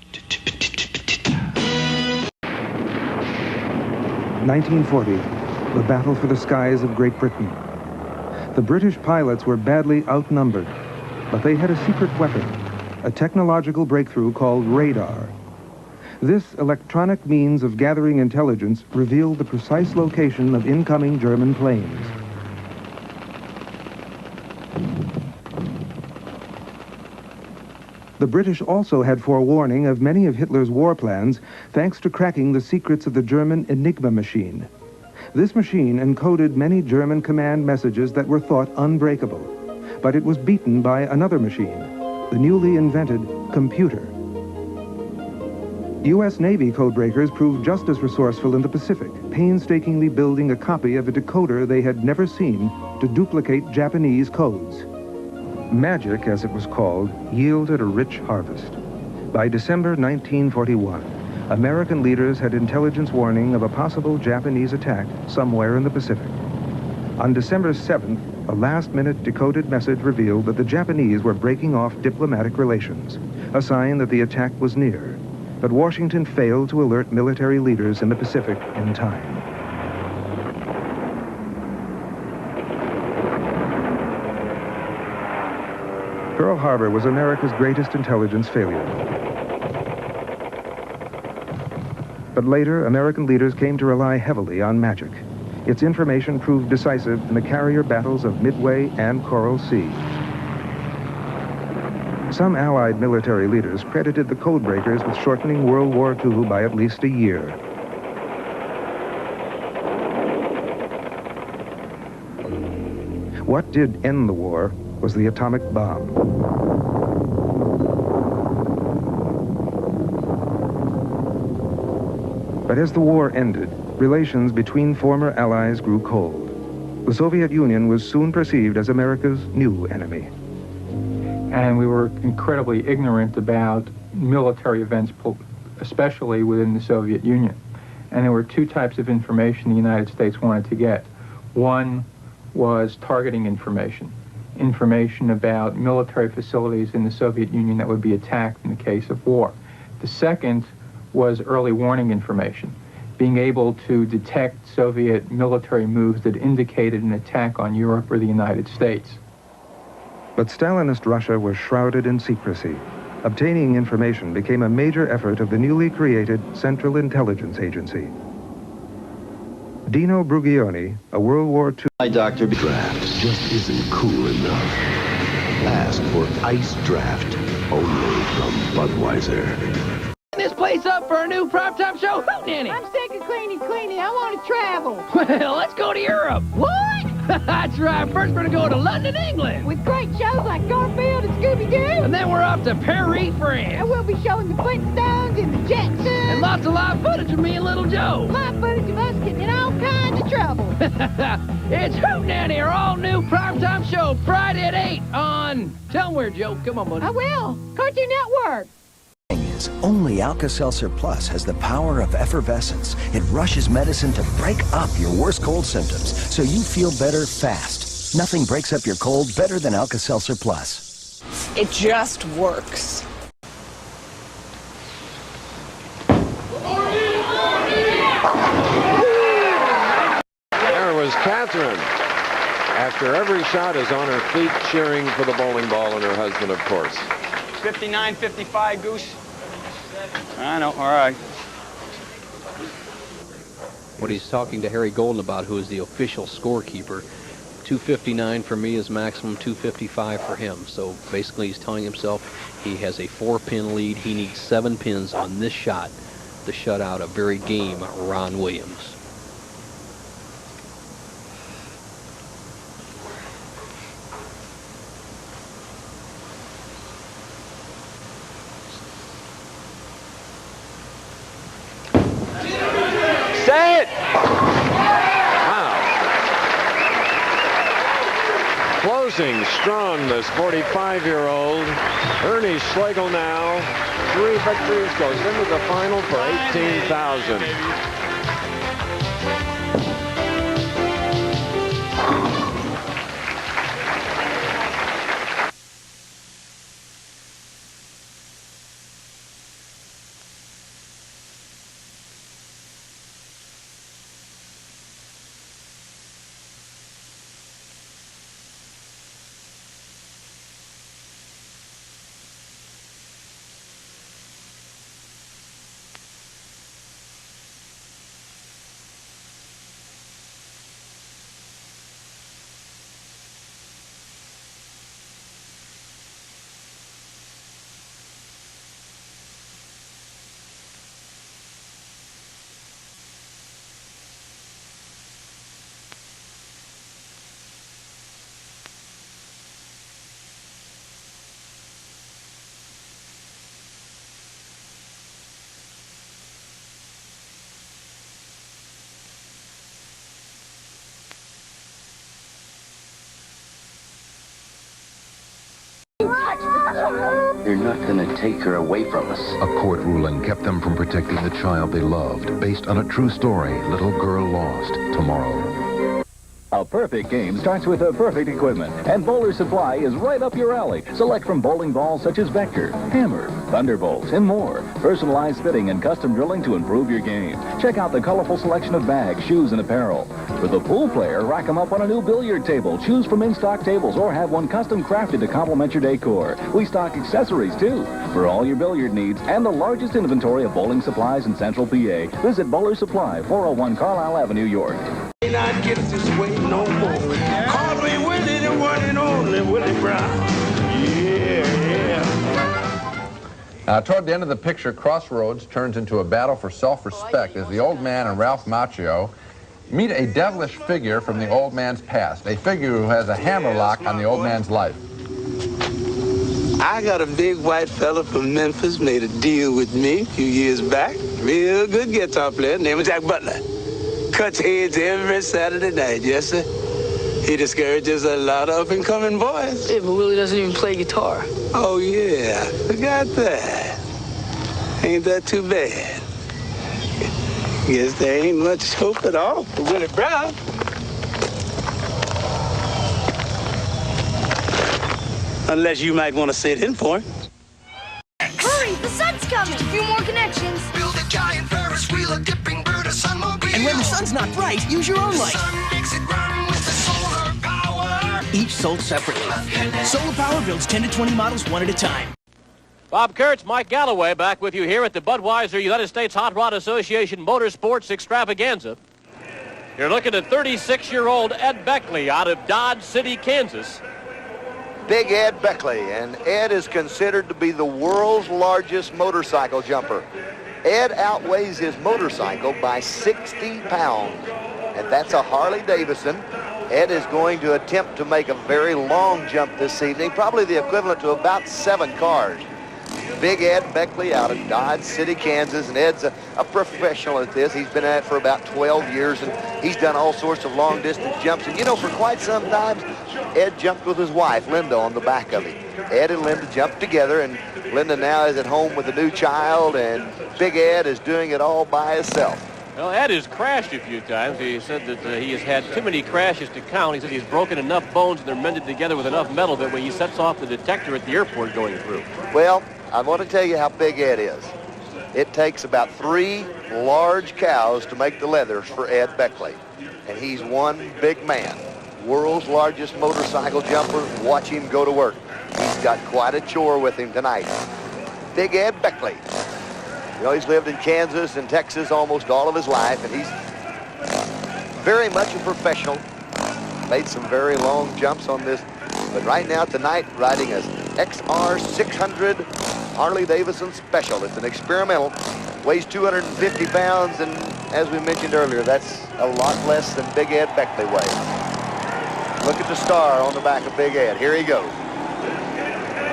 [SPEAKER 20] 1940, the battle for the skies of Great Britain. The British pilots were badly outnumbered, but they had a secret weapon, a technological breakthrough called radar. This electronic means of gathering intelligence revealed the precise location of incoming German planes. The British also had forewarning of many of Hitler's war plans thanks to cracking the secrets of the German Enigma machine. This machine encoded many German command messages that were thought unbreakable, but it was beaten by another machine, the newly invented computer. U.S. Navy codebreakers proved just as resourceful in the Pacific, painstakingly building a copy of a decoder they had never seen to duplicate Japanese codes. Magic, as it was called, yielded a rich harvest. By December 1941, American leaders had intelligence warning of a possible Japanese attack somewhere in the Pacific. On December 7th, a last-minute decoded message revealed that the Japanese were breaking off diplomatic relations, a sign that the attack was near. But Washington failed to alert military leaders in the Pacific in time. Pearl Harbor was America's greatest intelligence failure. But later, American leaders came to rely heavily on magic. Its information proved decisive in the carrier battles of Midway and Coral Sea. Some Allied military leaders credited the codebreakers with shortening World War II by at least a year. What did end the war was the atomic bomb. But as the war ended, relations between former allies grew cold. The Soviet Union was soon perceived as America's new enemy.
[SPEAKER 5] And we were incredibly ignorant about military events, especially within the Soviet Union. And there were two types of information the United States wanted to get. One was targeting information, information about military facilities in the Soviet Union that would be attacked in the case of war. The second was early warning information, being able to detect Soviet military moves that indicated an attack on Europe or the United States.
[SPEAKER 20] But Stalinist Russia was shrouded in secrecy. Obtaining information became a major effort of the newly created Central Intelligence Agency. Dino Brugioni, a World War II...
[SPEAKER 6] My Dr. Draft just isn't cool enough. Ask for Ice Draft, only from Budweiser.
[SPEAKER 7] This place up for a new primetime show, Hootenanny.
[SPEAKER 8] I'm sick of cleaning. I want to travel.
[SPEAKER 7] Well, let's go to Europe.
[SPEAKER 8] What?
[SPEAKER 7] That's right. First, we're going to go to London, England.
[SPEAKER 8] With great shows like Garfield and Scooby-Doo.
[SPEAKER 7] And then we're off to Paris, France.
[SPEAKER 8] And we'll be showing the Flintstones and the Jetsons.
[SPEAKER 7] And lots of live footage of me and Little Joe.
[SPEAKER 8] Live footage of us getting in all kinds of trouble.
[SPEAKER 7] It's Hootenanny, our all-new primetime show, Friday at 8 on... Tell them where, Joe. Come on, buddy.
[SPEAKER 8] I will. Cartoon Network.
[SPEAKER 9] Only Alka-Seltzer Plus has the power of effervescence. It rushes medicine to break up your worst cold symptoms, so you feel better fast. Nothing breaks up your cold better than Alka-Seltzer Plus.
[SPEAKER 10] It just works.
[SPEAKER 16] There was Catherine. After every shot is on her feet, cheering for the bowling ball and her husband, of course.
[SPEAKER 27] 59-55, Goose. I know, all right.
[SPEAKER 21] What he's talking to Harry Golden about, who is the official scorekeeper, 259 for me is maximum, 255 for him. So basically he's telling himself he has a 4-pin lead. He needs 7 pins on this shot to shut out a very game Ron Williams.
[SPEAKER 16] Set! Wow. Closing strong, this 45-year-old. Ernie Schlegel now, 3 victories, goes into the final for $18,000.
[SPEAKER 18] You're not going to take her away from us.
[SPEAKER 1] A court ruling kept them from protecting the child they loved, based on a true story, Little Girl Lost, tomorrow.
[SPEAKER 11] A perfect game starts with the perfect equipment, and Bowler Supply is right up your alley. Select from bowling balls such as Vector, Hammer, Thunderbolt, and more. Personalized fitting and custom drilling to improve your game. Check out the colorful selection of bags, shoes, and apparel. For the pool player, rack them up on a new billiard table. Choose from in-stock tables or have one custom crafted to complement your decor. We stock accessories, too, for all your billiard needs and the largest inventory of bowling supplies in Central PA. Visit Bowler Supply, 401 Carlisle Avenue, York.
[SPEAKER 12] Not get this way no more. Call me Willie, the one and only Willie Brown. Yeah.
[SPEAKER 22] Now, toward the end of the picture, Crossroads turns into a battle for self-respect as the old man and Ralph Macchio meet a devilish figure from the old man's past, a figure who has a hammerlock on the old man's life.
[SPEAKER 12] I got a big white fella from Memphis made a deal with me a few years back. Real good guitar player, name was Jack Butler. Cuts heads every Saturday night, yes, sir. He discourages a lot of up-and-coming boys.
[SPEAKER 23] Yeah, but Willie doesn't even play guitar.
[SPEAKER 12] Oh, yeah. Forgot that. Ain't that too bad? Guess there ain't much hope at all for Willie Brown. Unless you might want to sit in for him.
[SPEAKER 24] Hurry, the sun's coming. A few more connections. Build a giant Ferris wheel, a dipping bird, a sunmobile.
[SPEAKER 25] And when the sun's not bright, use your own light.
[SPEAKER 24] The sun makes it run with the solar power.
[SPEAKER 25] Each sold separately. Solar Power builds 10 to 20 models one at a time.
[SPEAKER 26] Bob Kurtz, Mike Galloway, back with you here at the Budweiser United States Hot Rod Association Motorsports Extravaganza. You're looking at 36-year-old Ed Beckley out of Dodge City, Kansas.
[SPEAKER 28] Big Ed Beckley, and Ed is considered to be the world's largest motorcycle jumper. Ed outweighs his motorcycle by 60 pounds, and that's a Harley Davidson. Ed is going to attempt to make a very long jump this evening, probably the equivalent to about 7 cars. Big Ed Beckley out of Dodge City, Kansas, and Ed's a professional at this. He's been at it for about 12 years, and he's done all sorts of long-distance jumps. And, you know, for quite some time, Ed jumped with his wife, Linda, on the back of him. Ed and Linda jumped together, and Linda now is at home with a new child, and Big Ed is doing it all by himself.
[SPEAKER 26] Well, Ed has crashed a few times. He said that he has had too many crashes to count. He said he's broken enough bones and they're mended together with enough metal that when he sets off the detector at the airport going through.
[SPEAKER 28] Well, I want to tell you how big Ed is. It takes about 3 large cows to make the leathers for Ed Beckley. And he's one big man, world's largest motorcycle jumper. Watch him go to work. He's got quite a chore with him tonight. Big Ed Beckley. You know, he's lived in Kansas and Texas almost all of his life, and he's very much a professional. Made some very long jumps on this. But right now, tonight, riding a XR 600 Harley Davidson Special. It's an experimental, weighs 250 pounds, and as we mentioned earlier, that's a lot less than Big Ed Beckley weighs. Look at the star on the back of Big Ed. Here he goes.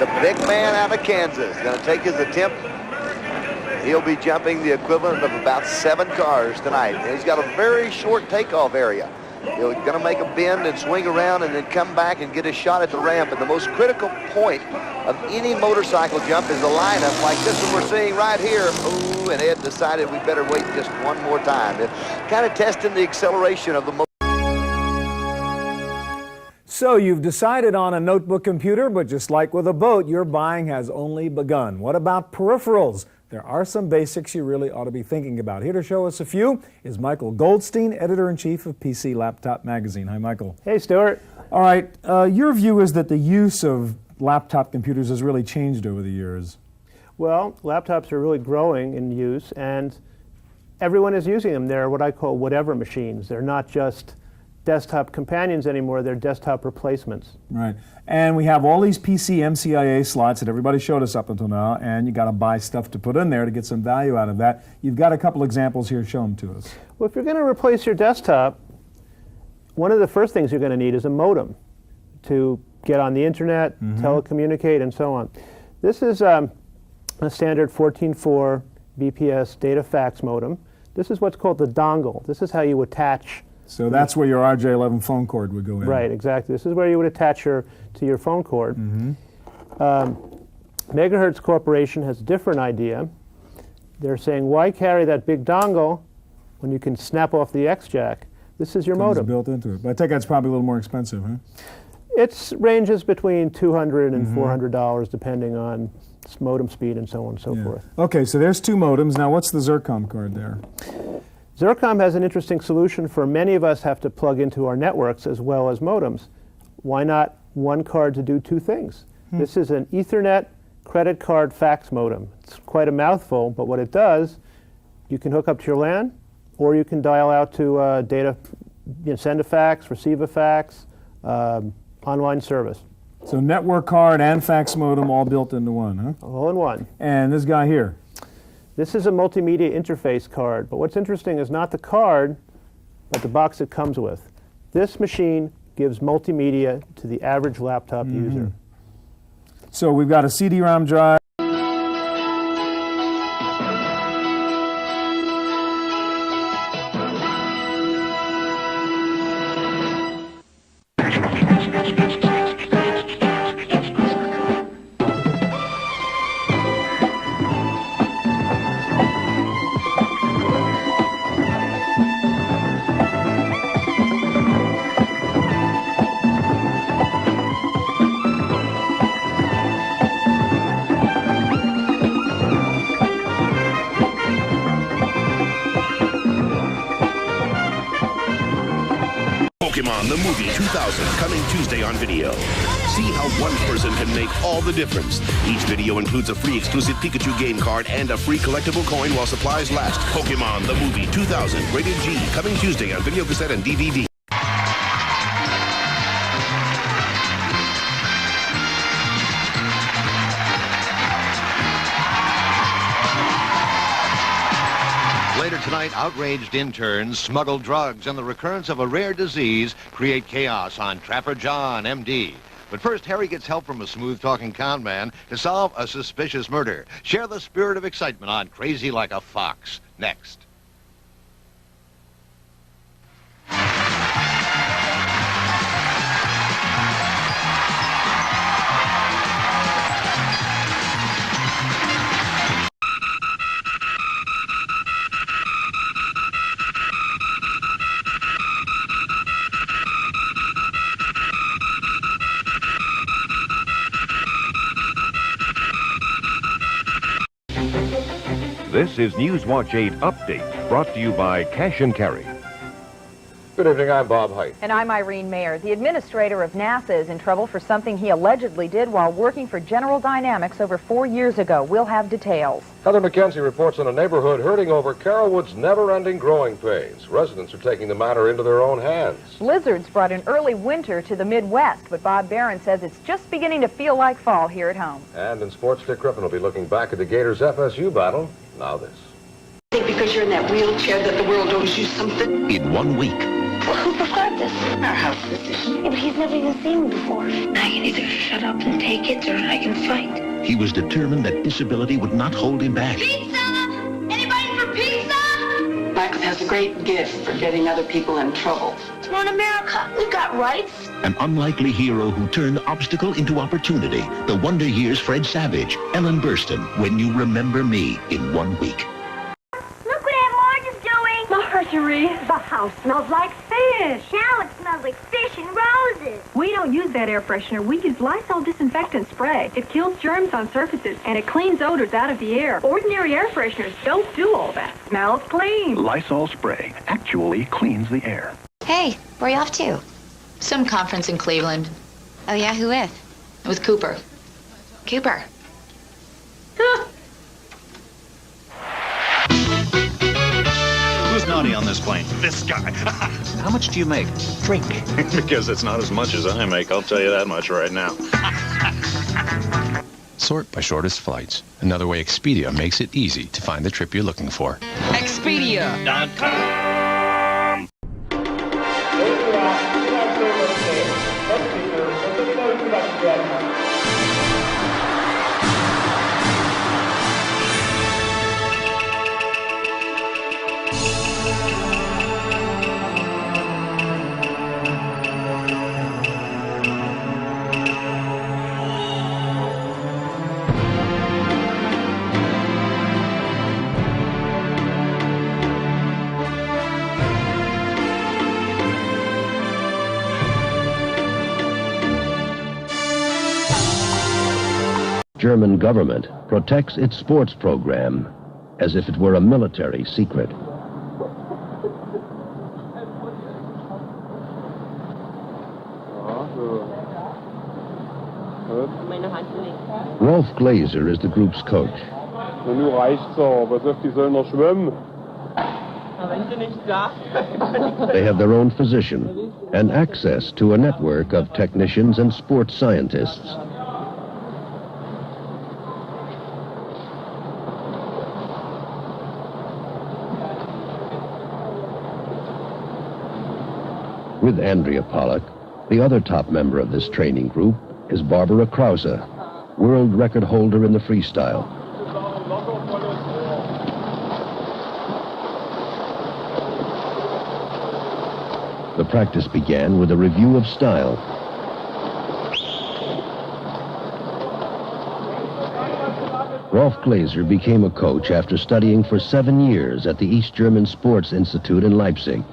[SPEAKER 28] The big man out of Kansas going to take his attempt. He'll be jumping the equivalent of about 7 cars tonight. And he's got a very short takeoff area. He's going to make a bend and swing around and then come back and get a shot at the ramp. And the most critical point of any motorcycle jump is the lineup like this one we're seeing right here. Ooh, and Ed decided we better wait just one more time. Kind of testing the acceleration of the motor.
[SPEAKER 2] So you've decided on a notebook computer, but just like with a boat, your buying has only begun. What about peripherals? There are some basics you really ought to be thinking about. Here to show us a few is Michael Goldstein, editor-in-chief of PC Laptop Magazine. Hi, Michael.
[SPEAKER 29] Hey, Stuart.
[SPEAKER 2] All right, your view is that the use of laptop computers has really changed over the years.
[SPEAKER 29] Well, laptops are really growing in use, and everyone is using them. They're what I call whatever machines. They're not just desktop companions anymore, they're desktop replacements.
[SPEAKER 2] Right. And we have all these PC MCIA slots that everybody showed us up until now, and you got to buy stuff to put in there to get some value out of that. You've got a couple examples here, show them to us.
[SPEAKER 29] Well, if you're going to replace your desktop, one of the first things you're going to need is a modem to get on the internet, telecommunicate, and so on. This is a standard 14.4 BPS data fax modem. This is what's called the dongle. This is how you attach.
[SPEAKER 2] So that's where your RJ11 phone cord would go in.
[SPEAKER 29] Right, exactly. This is where you would attach to your phone cord. Megahertz Corporation has a different idea. They're saying, why carry that big dongle when you can snap off the X-jack? This is your modem.
[SPEAKER 2] Built into it. But I think that's probably a little more expensive, huh?
[SPEAKER 29] It ranges between $200 and $400 depending on modem speed and so on and so forth.
[SPEAKER 2] Okay, so there's two modems. Now what's the Zircom card there?
[SPEAKER 29] Zircom has an interesting solution for many of us have to plug into our networks as well as modems. Why not one card to do two things? This is an Ethernet credit card fax modem. It's quite a mouthful, but what it does, you can hook up to your LAN, or you can dial out to data, send a fax, receive a fax, online service.
[SPEAKER 2] So network card and fax modem all built into one, huh?
[SPEAKER 29] All in one.
[SPEAKER 2] And this guy here?
[SPEAKER 29] This is a multimedia interface card, but what's interesting is not the card, but the box it comes with. This machine gives multimedia to the average laptop user.
[SPEAKER 2] So we've got a CD-ROM drive.
[SPEAKER 3] Pokemon the Movie 2000, coming Tuesday on video. See how one person can make all the difference. Each video includes a free exclusive Pikachu game card and a free collectible coin while supplies last. Pokemon the Movie 2000, rated G, coming Tuesday on video cassette and DVD.
[SPEAKER 4] Later tonight, outraged interns smuggle drugs, and the recurrence of a rare disease create chaos on Trapper John, MD. But first, Harry gets help from a smooth-talking con man to solve a suspicious murder. Share the spirit of excitement on Crazy Like a Fox. Next.
[SPEAKER 5] This is Newswatch 8 Update, brought to you by Cash and Carry.
[SPEAKER 16] Good evening, I'm Bob Height.
[SPEAKER 13] And I'm Irene Mayer. The administrator of NASA is in trouble for something he allegedly did while working for General Dynamics over 4 years ago. We'll have details.
[SPEAKER 16] Heather McKenzie reports on a neighborhood hurting over Carrollwood's never-ending growing pains. Residents are taking the matter into their own hands.
[SPEAKER 13] Blizzards brought an early winter to the Midwest, but Bob Barron says it's just beginning to feel like fall here at home.
[SPEAKER 16] And in sports, Dick Griffin will be looking back at the Gators' FSU battle. Now this.
[SPEAKER 14] I think because you're in that wheelchair that the world owes you something.
[SPEAKER 3] In 1 week.
[SPEAKER 14] Well, who prepared this? Our house physician. Yeah, but he's never even seen me before. I can either shut up and take it, or I can fight.
[SPEAKER 3] He was determined that disability would not hold him back.
[SPEAKER 14] Pizza! Anybody for pizza? Max has a great gift for getting other people in trouble. We're in America. We've got rights.
[SPEAKER 3] An unlikely hero who turned obstacle into opportunity. The Wonder Years' Fred Savage, Ellen Burstyn, When You Remember Me, in 1 week.
[SPEAKER 14] Look what Aunt Marge is doing.
[SPEAKER 8] Marjorie, the house smells like fish.
[SPEAKER 14] Now it smells like fish and roses.
[SPEAKER 8] We don't use that air freshener. We use Lysol disinfectant spray. It kills germs on surfaces, and it cleans odors out of the air. Ordinary air fresheners don't do all that. Smells clean.
[SPEAKER 15] Lysol spray actually cleans the air.
[SPEAKER 17] Hey, where are you off to? Some conference in Cleveland. Oh, yeah, who with? With Cooper. Cooper.
[SPEAKER 27] Who's naughty on this plane?
[SPEAKER 15] This guy.
[SPEAKER 27] How much do you make?
[SPEAKER 15] Drink. Because it's not as much as I make, I'll tell you that much right now.
[SPEAKER 19] Sort by shortest flights. Another way Expedia makes it easy to find the trip you're looking for.
[SPEAKER 15] Expedia.com.
[SPEAKER 1] German government protects its sports program as if it were a military secret. Rolf Glaser is the group's coach.
[SPEAKER 6] Nu reicht's aber, die sollen noch schwimmen.
[SPEAKER 1] They have their own physician and access to a network of technicians and sports scientists. With Andrea Pollack, the other top member of this training group is Barbara Krause, world record holder in the freestyle. The practice began with a review of style. Rolf Glaser became a coach after studying for 7 years at the East German Sports Institute in Leipzig.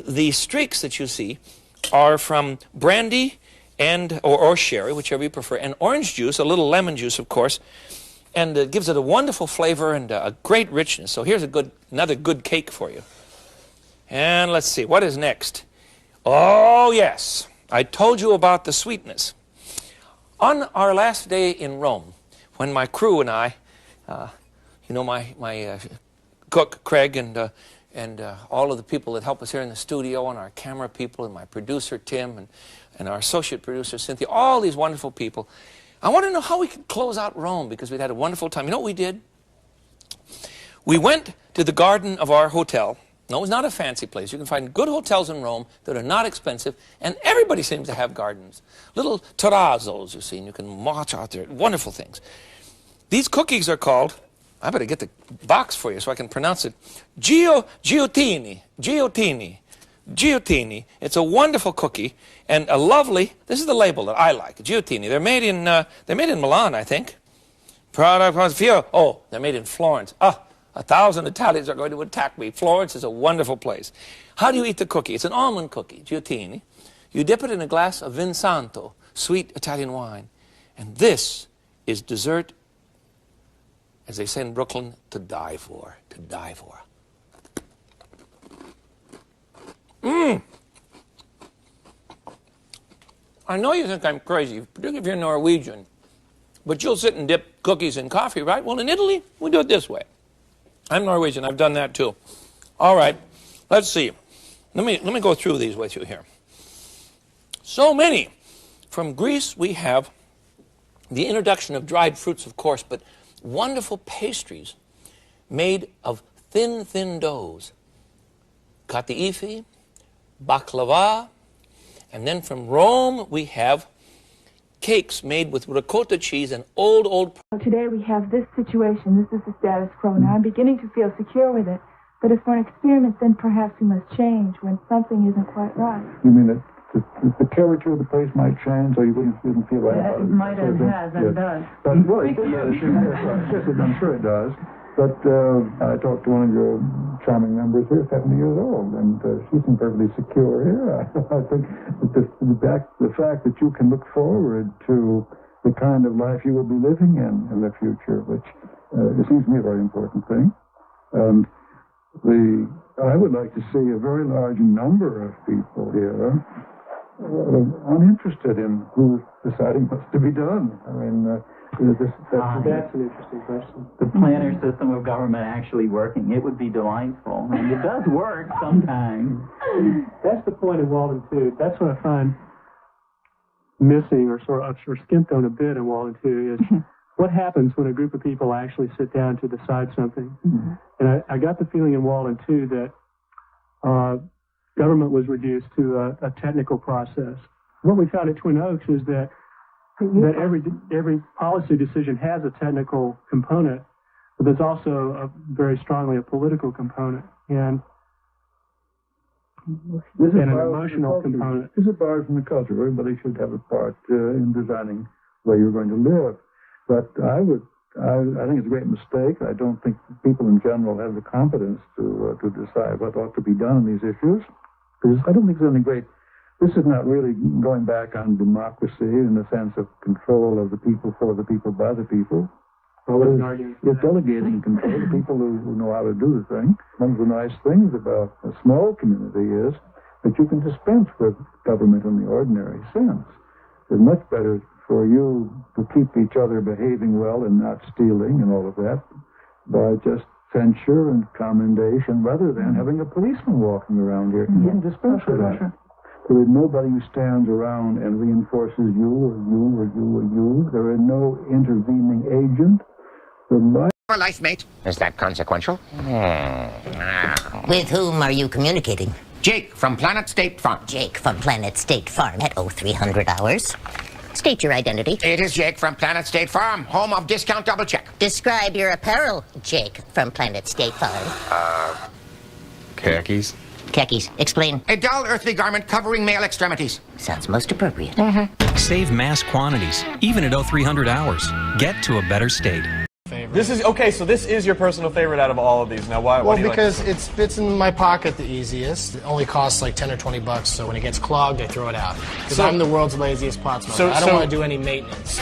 [SPEAKER 7] The streaks that you see are from brandy and or sherry, whichever you prefer, and orange juice, a little lemon juice, of course, and it gives it a wonderful flavor and a great richness. So here's another good cake for you. And let's see, what is next? Oh, yes, I told you about the sweetness. On our last day in Rome, when my crew and I, my cook, Craig, and all of the people that help us here in the studio, and our camera people, and my producer, Tim, and our associate producer, Cynthia, all these wonderful people, I want to know how we could close out Rome, because we'd had a wonderful time. You know what we did? We went to the garden of our hotel. No, it's not a fancy place. You can find good hotels in Rome that are not expensive, and everybody seems to have gardens. Little terrazzos, you see, and you can watch out there. Wonderful things. These cookies are called, I better get the box for you so I can pronounce it, Giottini. It's a wonderful cookie and a lovely, this is the label that I like, Giottini. They're made in Milan, I think. Oh, they're made in Florence. 1,000 Italians are going to attack me. Florence is a wonderful place. How do you eat the cookie? It's an almond cookie, Giottini. You dip it in a glass of Vin Santo, sweet Italian wine. And this is dessert, as they say in Brooklyn, to die for, to die for. I know you think I'm crazy, particularly if you're Norwegian, but you'll sit and dip cookies in coffee, right? Well, in Italy, we do it this way. I'm Norwegian. I've done that too. All right, let's see. Let me go through these with you here. So many. From Greece, we have the introduction of dried fruits, of course, but wonderful pastries made of thin doughs. Katiifi, baklava, and then from Rome, we have cakes made with ricotta cheese and old...
[SPEAKER 9] Today we have this situation. This is the status quo. Now I'm beginning to feel secure with it. But if we're an experiment, then perhaps we must change when something isn't quite right.
[SPEAKER 10] You mean that the character of the place might change, or you wouldn't feel right about it?
[SPEAKER 9] It might and has and does.
[SPEAKER 10] But, well, it does. Yes, I'm sure it does. But I talked to one of your charming members here, 70 years old, and she seemed perfectly secure here. I think that the fact that you can look forward to the kind of life you will be living in the future, which it seems to me a very important thing. And I would like to see a very large number of people here uninterested in who's deciding what's to be done. I mean,
[SPEAKER 11] that's an interesting question. The planner system of government actually working, it would be delightful. And it does work sometimes.
[SPEAKER 29] That's the point of Walden 2. That's what I find missing or sort of skimped on a bit in Walden 2 is what happens when a group of people actually sit down to decide something. Mm-hmm. And I got the feeling in Walden 2 that government was reduced to a technical process. What we found at Twin Oaks is that every policy decision has a technical component, but there's also very strongly a political component and an emotional component.
[SPEAKER 10] This is borrowed from the culture. Everybody should have a part in designing where you're going to live. But I think it's a great mistake. I don't think people in general have the competence to decide what ought to be done on these issues. Because I don't think there's any great This is not really going back on democracy in the sense of control of the people, for the people, by the people. It's delegating control to people who know how to do the thing. One of the nice things about a small community is that you can dispense with government in the ordinary sense. It's much better for you to keep each other behaving well and not stealing and all of that by just censure and commendation rather than having a policeman walking around here. You can dispense with that. There is nobody who stands around and reinforces you or you or you or you. There is no intervening agent.
[SPEAKER 12] My life, mate. Is that consequential?
[SPEAKER 18] With whom are you communicating?
[SPEAKER 12] Jake from Planet State Farm.
[SPEAKER 18] Jake from Planet State Farm at 0300 hours. State your identity.
[SPEAKER 12] It is Jake from Planet State Farm, home of Discount Double Check.
[SPEAKER 18] Describe your apparel, Jake from Planet State Farm.
[SPEAKER 19] Khakis.
[SPEAKER 18] Khakis. Explain.
[SPEAKER 12] A dull earthly garment covering male extremities.
[SPEAKER 18] Sounds most appropriate.
[SPEAKER 20] Save mass quantities, even at 0300 hours. Get to a better state.
[SPEAKER 21] This is okay. So this is your personal favorite out of all of these. Now, why?
[SPEAKER 22] Well,
[SPEAKER 21] do you
[SPEAKER 22] because
[SPEAKER 21] like
[SPEAKER 22] it fits in my pocket the easiest. It only costs like 10 or 20 bucks. So when it gets clogged, I throw it out. Because I'm the world's laziest pot smoker. I don't want to do any maintenance.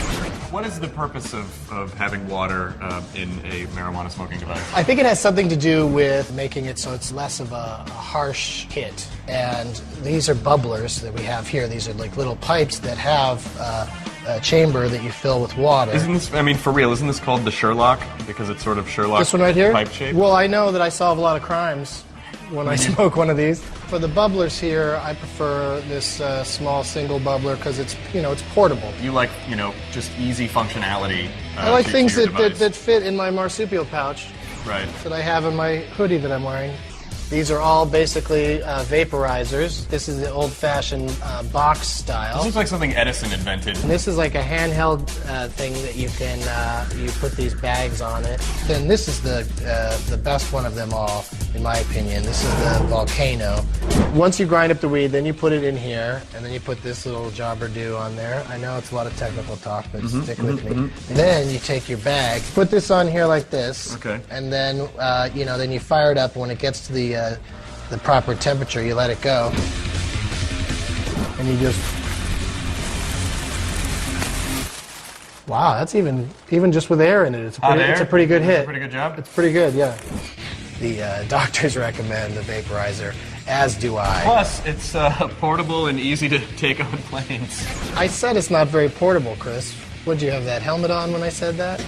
[SPEAKER 21] What is the purpose of having water in a marijuana smoking device?
[SPEAKER 22] I think it has something to do with making it so it's less of a harsh hit. And these are bubblers that we have here. These are like little pipes that have a chamber that you fill with water.
[SPEAKER 21] Isn't this, I mean, for real, isn't this called the Sherlock? Because it's sort of Sherlock.
[SPEAKER 22] This one right here?
[SPEAKER 21] Pipe shape?
[SPEAKER 22] Well, I know that I solve a lot of crimes when I smoke one of these. For the bubblers here, I prefer this small single bubbler because it's, it's portable.
[SPEAKER 21] You like, just easy functionality.
[SPEAKER 22] I like things that fit in my marsupial pouch.
[SPEAKER 21] Right.
[SPEAKER 22] That I have in my hoodie that I'm wearing. These are all basically vaporizers. This is the old-fashioned box style.
[SPEAKER 21] This looks like something Edison invented.
[SPEAKER 22] And this is like a handheld thing that you can you put these bags on it. Then this is the best one of them all, in my opinion. This is the Volcano. Once you grind up the weed, then you put it in here, and then you put this little jobber-do on there. I know it's a lot of technical talk, but stick with me. Then you take your bag, put this on here like this, and then then you fire it up. When it gets to the proper temperature, you let it go, and you just, wow, that's even just with air in it, it's a pretty good hit.
[SPEAKER 21] It's a pretty good job?
[SPEAKER 22] It's pretty good, yeah. The doctors recommend the vaporizer, as do I.
[SPEAKER 21] Plus, it's portable and easy to take on planes.
[SPEAKER 22] I said it's not very portable, Chris. Would you have that helmet on when I said that?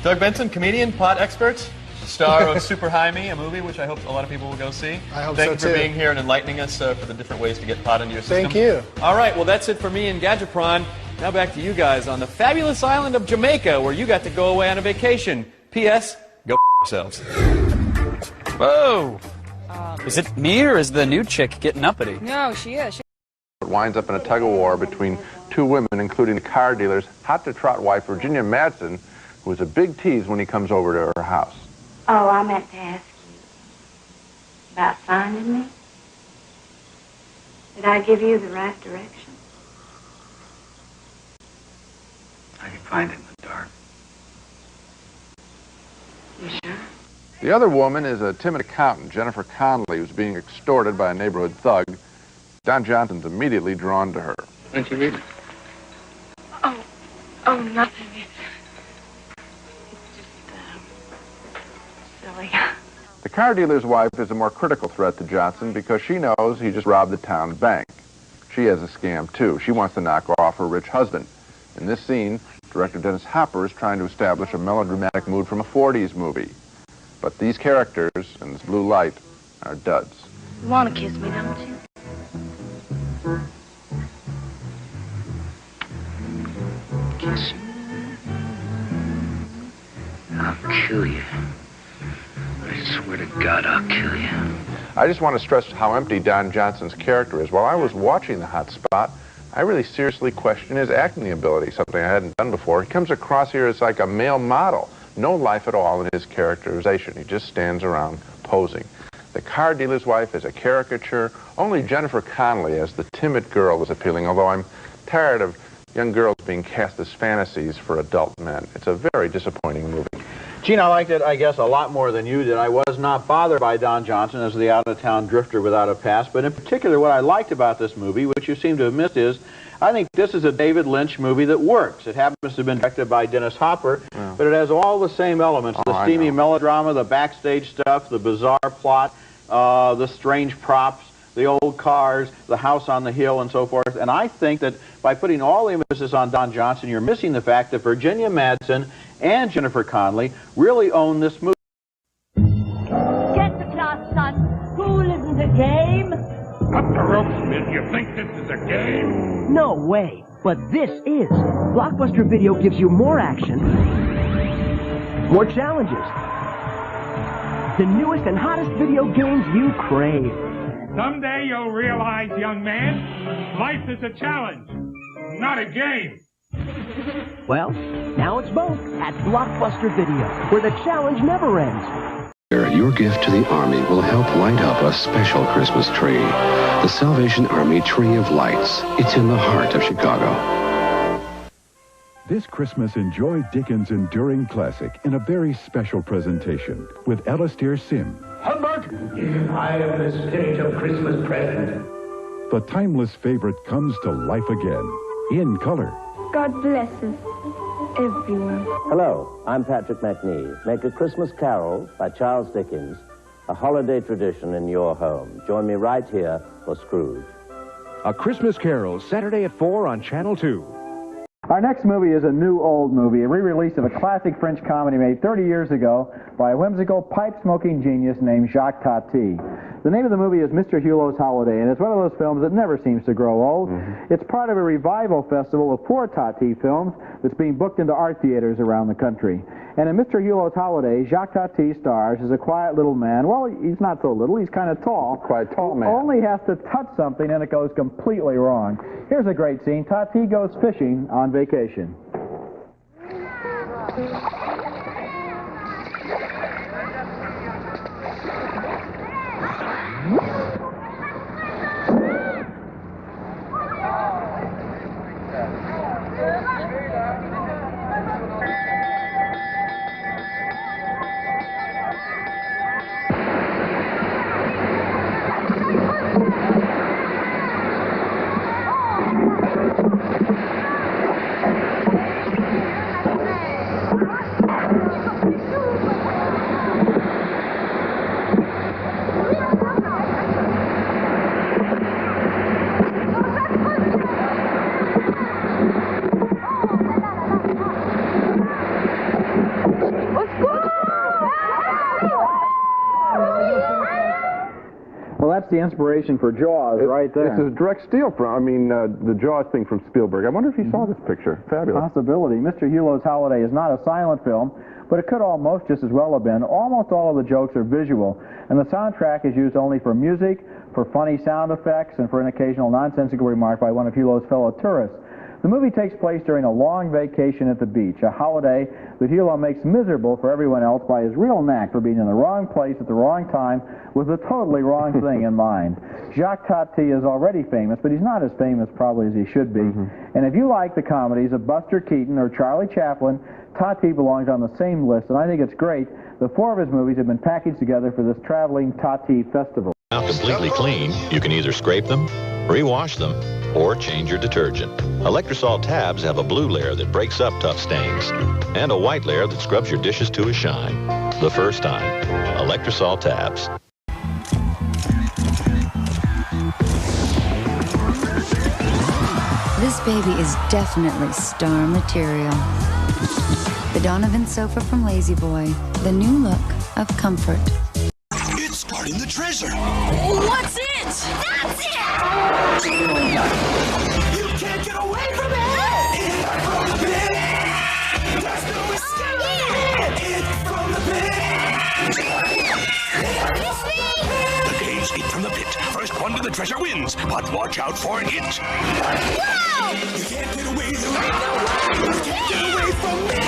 [SPEAKER 21] Doug Benson, comedian, pot expert, star of Super High Me, a movie which I hope a lot of people will go see.
[SPEAKER 22] I hope
[SPEAKER 21] Thank
[SPEAKER 22] so,
[SPEAKER 21] you for
[SPEAKER 22] too.
[SPEAKER 21] being here and enlightening us for the different ways to get pot into your system.
[SPEAKER 22] Thank you.
[SPEAKER 21] All right, well, that's it for me and Gadgetron. Now back to you guys on the fabulous island of Jamaica, where you got to go away on a vacation. P.S. Go yourselves.
[SPEAKER 23] Whoa! Is it me or is the new chick getting uppity?
[SPEAKER 24] No, she is.
[SPEAKER 25] It winds up in a tug-of-war between two women, including the car dealer's hot-to-trot wife, Virginia Madsen, who is a big tease when he comes over to her house.
[SPEAKER 26] Oh, I meant to ask you about finding me. Did I give you the right direction?
[SPEAKER 30] I can find it in the dark.
[SPEAKER 26] You sure?
[SPEAKER 25] The other woman is a timid accountant, Jennifer Connelly, who's being extorted by a neighborhood thug. Don Johnson's immediately drawn to her.
[SPEAKER 30] Why don't you read it?
[SPEAKER 26] Oh, nothing. It's just, silly.
[SPEAKER 25] The car dealer's wife is a more critical threat to Johnson because she knows he just robbed the town bank. She has a scam, too. She wants to knock off her rich husband. In this scene, director Dennis Hopper is trying to establish a melodramatic mood from a 40s movie. But these characters in this blue light are duds.
[SPEAKER 26] You want to kiss me, don't you?
[SPEAKER 30] Kiss you. I'll kill you. I swear to God, I'll kill you.
[SPEAKER 25] I just want to stress how empty Don Johnson's character is. While I was watching The Hot Spot, I really seriously questioned his acting ability, something I hadn't done before. He comes across here as like a male model. No life at all in his characterization. He just stands around posing. The car dealer's wife is a caricature. Only Jennifer Connelly as the timid girl is appealing, although I'm tired of young girls being cast as fantasies for adult men. It's a very disappointing movie.
[SPEAKER 2] Gene, I liked it, I guess, a lot more than you did. I was not bothered by Don Johnson as the out-of-town drifter without a past, but in particular what I liked about this movie, which you seem to have missed, is I think this is a David Lynch movie that works. It happens to have been directed by Dennis Hopper, but it has all the same elements, the steamy melodrama, the backstage stuff, the bizarre plot, the strange props, the old cars, the house on the hill, and so forth. And I think that by putting all the emphasis on Don Johnson, you're missing the fact that Virginia Madsen and Jennifer Connelly really own this movie.
[SPEAKER 3] Get the class, son. School isn't a game.
[SPEAKER 4] Up the ropes, Smith. You think this is a game?
[SPEAKER 5] No way. But this is. Blockbuster Video gives you more action, more challenges, the newest and hottest video games you crave.
[SPEAKER 4] Someday you'll realize, young man, life is a challenge, not a game.
[SPEAKER 5] Well, now it's both at Blockbuster Video, where the challenge never ends.
[SPEAKER 8] Your gift to the Army will help light up a special Christmas tree. The Salvation Army Tree of Lights. It's in the heart of Chicago.
[SPEAKER 13] This Christmas, enjoy Dickens' enduring classic in a very special presentation with Alistair Sim.
[SPEAKER 4] Humbug!
[SPEAKER 5] I am the spirit of Christmas present.
[SPEAKER 13] The timeless favorite comes to life again, in color.
[SPEAKER 9] God blesses everyone.
[SPEAKER 14] Hello, I'm Patrick McNee. Make A Christmas Carol by Charles Dickens a holiday tradition in your home. Join me right here for Scrooge.
[SPEAKER 16] A Christmas Carol, Saturday at 4 on Channel 2.
[SPEAKER 24] Our next movie is a new old movie, a re-release of a classic French comedy made 30 years ago by a whimsical, pipe-smoking genius named Jacques Tati. The name of the movie is Mr. Hulot's Holiday, and it's one of those films that never seems to grow old. It's part of a revival festival of poor Tati films that's being booked into art theaters around the country. And in Mr. Hulot's Holiday, Jacques Tati stars as a quiet little man. Well, he's not so little, he's kind of tall.
[SPEAKER 25] Quite tall man.
[SPEAKER 24] Only has to touch something and it goes completely wrong. Here's a great scene. Tati goes fishing on vacation. That's the inspiration for Jaws right there.
[SPEAKER 25] It's a direct steal from, the Jaws thing from Spielberg. I wonder if you saw this picture. Fabulous.
[SPEAKER 24] Possibility. Mr. Hulot's Holiday is not a silent film, but it could almost just as well have been. Almost all of the jokes are visual, and the soundtrack is used only for music, for funny sound effects, and for an occasional nonsensical remark by one of Hulot's fellow tourists. The movie takes place during a long vacation at the beach, a holiday that Hulot makes miserable for everyone else by his real knack for being in the wrong place at the wrong time with the totally wrong thing in mind. Jacques Tati is already famous, but he's not as famous probably as he should be. And if you like the comedies of Buster Keaton or Charlie Chaplin, Tati belongs on the same list, and I think it's great. The four of his movies have been packaged together for this traveling Tati festival.
[SPEAKER 15] Now completely clean, you can either scrape them, rewash them, or change your detergent. Electrosol tabs have a blue layer that breaks up tough stains and a white layer that scrubs your dishes to a shine. The first time. Electrosol tabs.
[SPEAKER 28] This baby is definitely star material. The Donovan sofa from Lazy Boy, the new look of comfort.
[SPEAKER 31] It's guarding the treasure.
[SPEAKER 3] What's it? That's it!
[SPEAKER 31] You can't get away from it! It's from the pit! There's no escape! It's from the pit! The game's it from the pit. First one to the treasure wins, but watch out for it.
[SPEAKER 3] Wow!
[SPEAKER 31] You can't get away from me! You can't get away from me!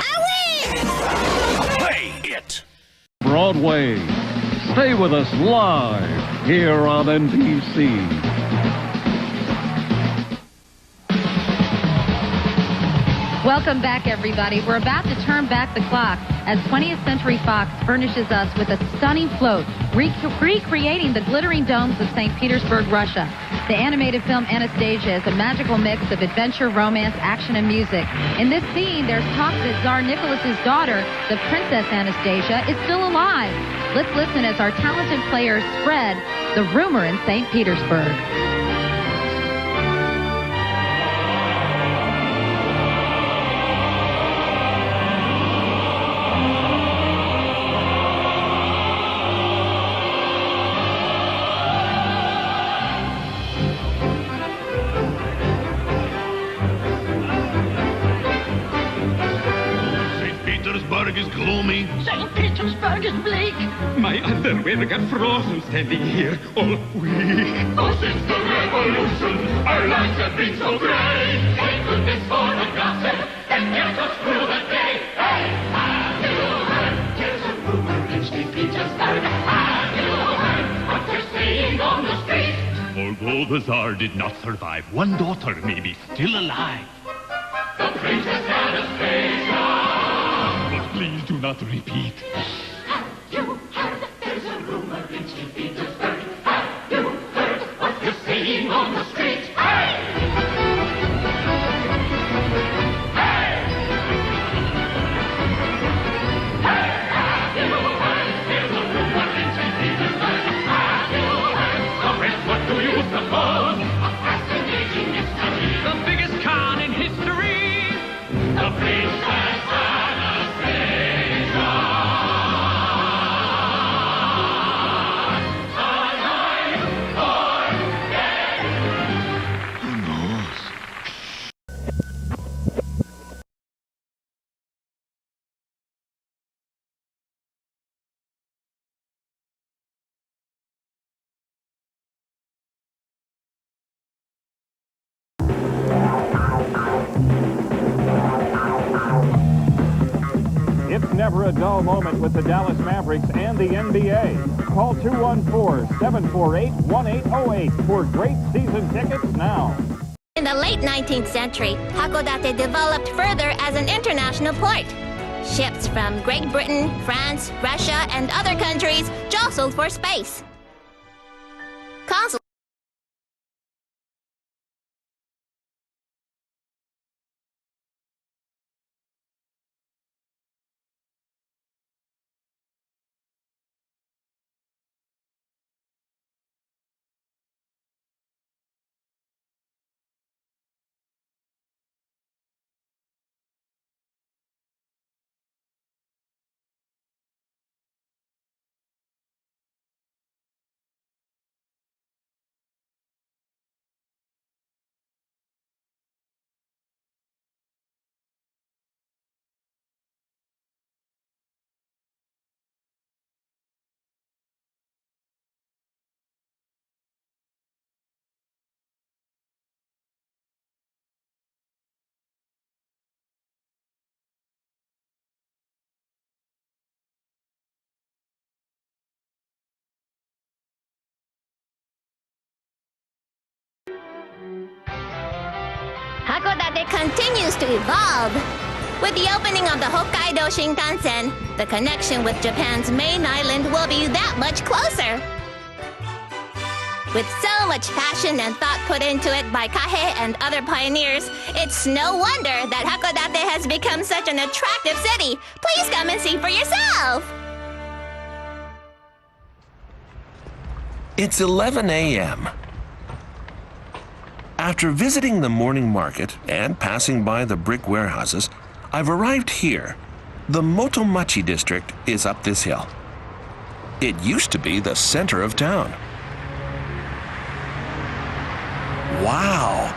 [SPEAKER 3] I win!
[SPEAKER 31] Play it!
[SPEAKER 32] Broadway. Stay with us live here on NBC.
[SPEAKER 1] Welcome back, everybody. We're about to turn back the clock as 20th Century Fox furnishes us with a stunning float, recreating the glittering domes of St. Petersburg, Russia. The animated film Anastasia is a magical mix of adventure, romance, action, and music. In this scene, there's talk that Tsar Nicholas's daughter, the Princess Anastasia, is still alive. Let's listen as our talented players spread the rumor in St. Petersburg.
[SPEAKER 31] Is gloomy.
[SPEAKER 3] St. Petersburg is bleak.
[SPEAKER 31] My underwear got frozen standing here all week. Oh, since the revolution, our lives have been so great. Thank goodness for the gossip that gets us through the day. Hey, have you heard? There's a rumor in St. Petersburg. Have you heard what they're saying on the street?
[SPEAKER 6] Although the Tsar did not survive, one daughter may be still alive.
[SPEAKER 31] The Princess Anastasia.
[SPEAKER 6] Please do not repeat.
[SPEAKER 31] Have you heard? There's a rumor in St. Petersburg. Have you heard what they're saying on the street? Hey! Hey! Hey! Have you heard? There's a rumor in St. Petersburg. Have you heard? So friends, what do you suppose? A fascinating mystery. The biggest con in history. The Princess
[SPEAKER 7] It's never a dull moment with the Dallas Mavericks and the NBA. Call 214-748-1808 for great season tickets now.
[SPEAKER 10] In the late 19th century, Hakodate developed further as an international port. Ships from Great Britain, France, Russia, and other countries jostled for space. Hakodate continues to evolve. With the opening of the Hokkaido Shinkansen, the connection with Japan's main island will be that much closer. With so much passion and thought put into it by Kahe and other pioneers, it's no wonder that Hakodate has become such an attractive city. Please come and see for yourself.
[SPEAKER 11] It's 11 a.m. After visiting the morning market and passing by the brick warehouses, I've arrived here. The Motomachi district is up this hill. It used to be the center of town. Wow!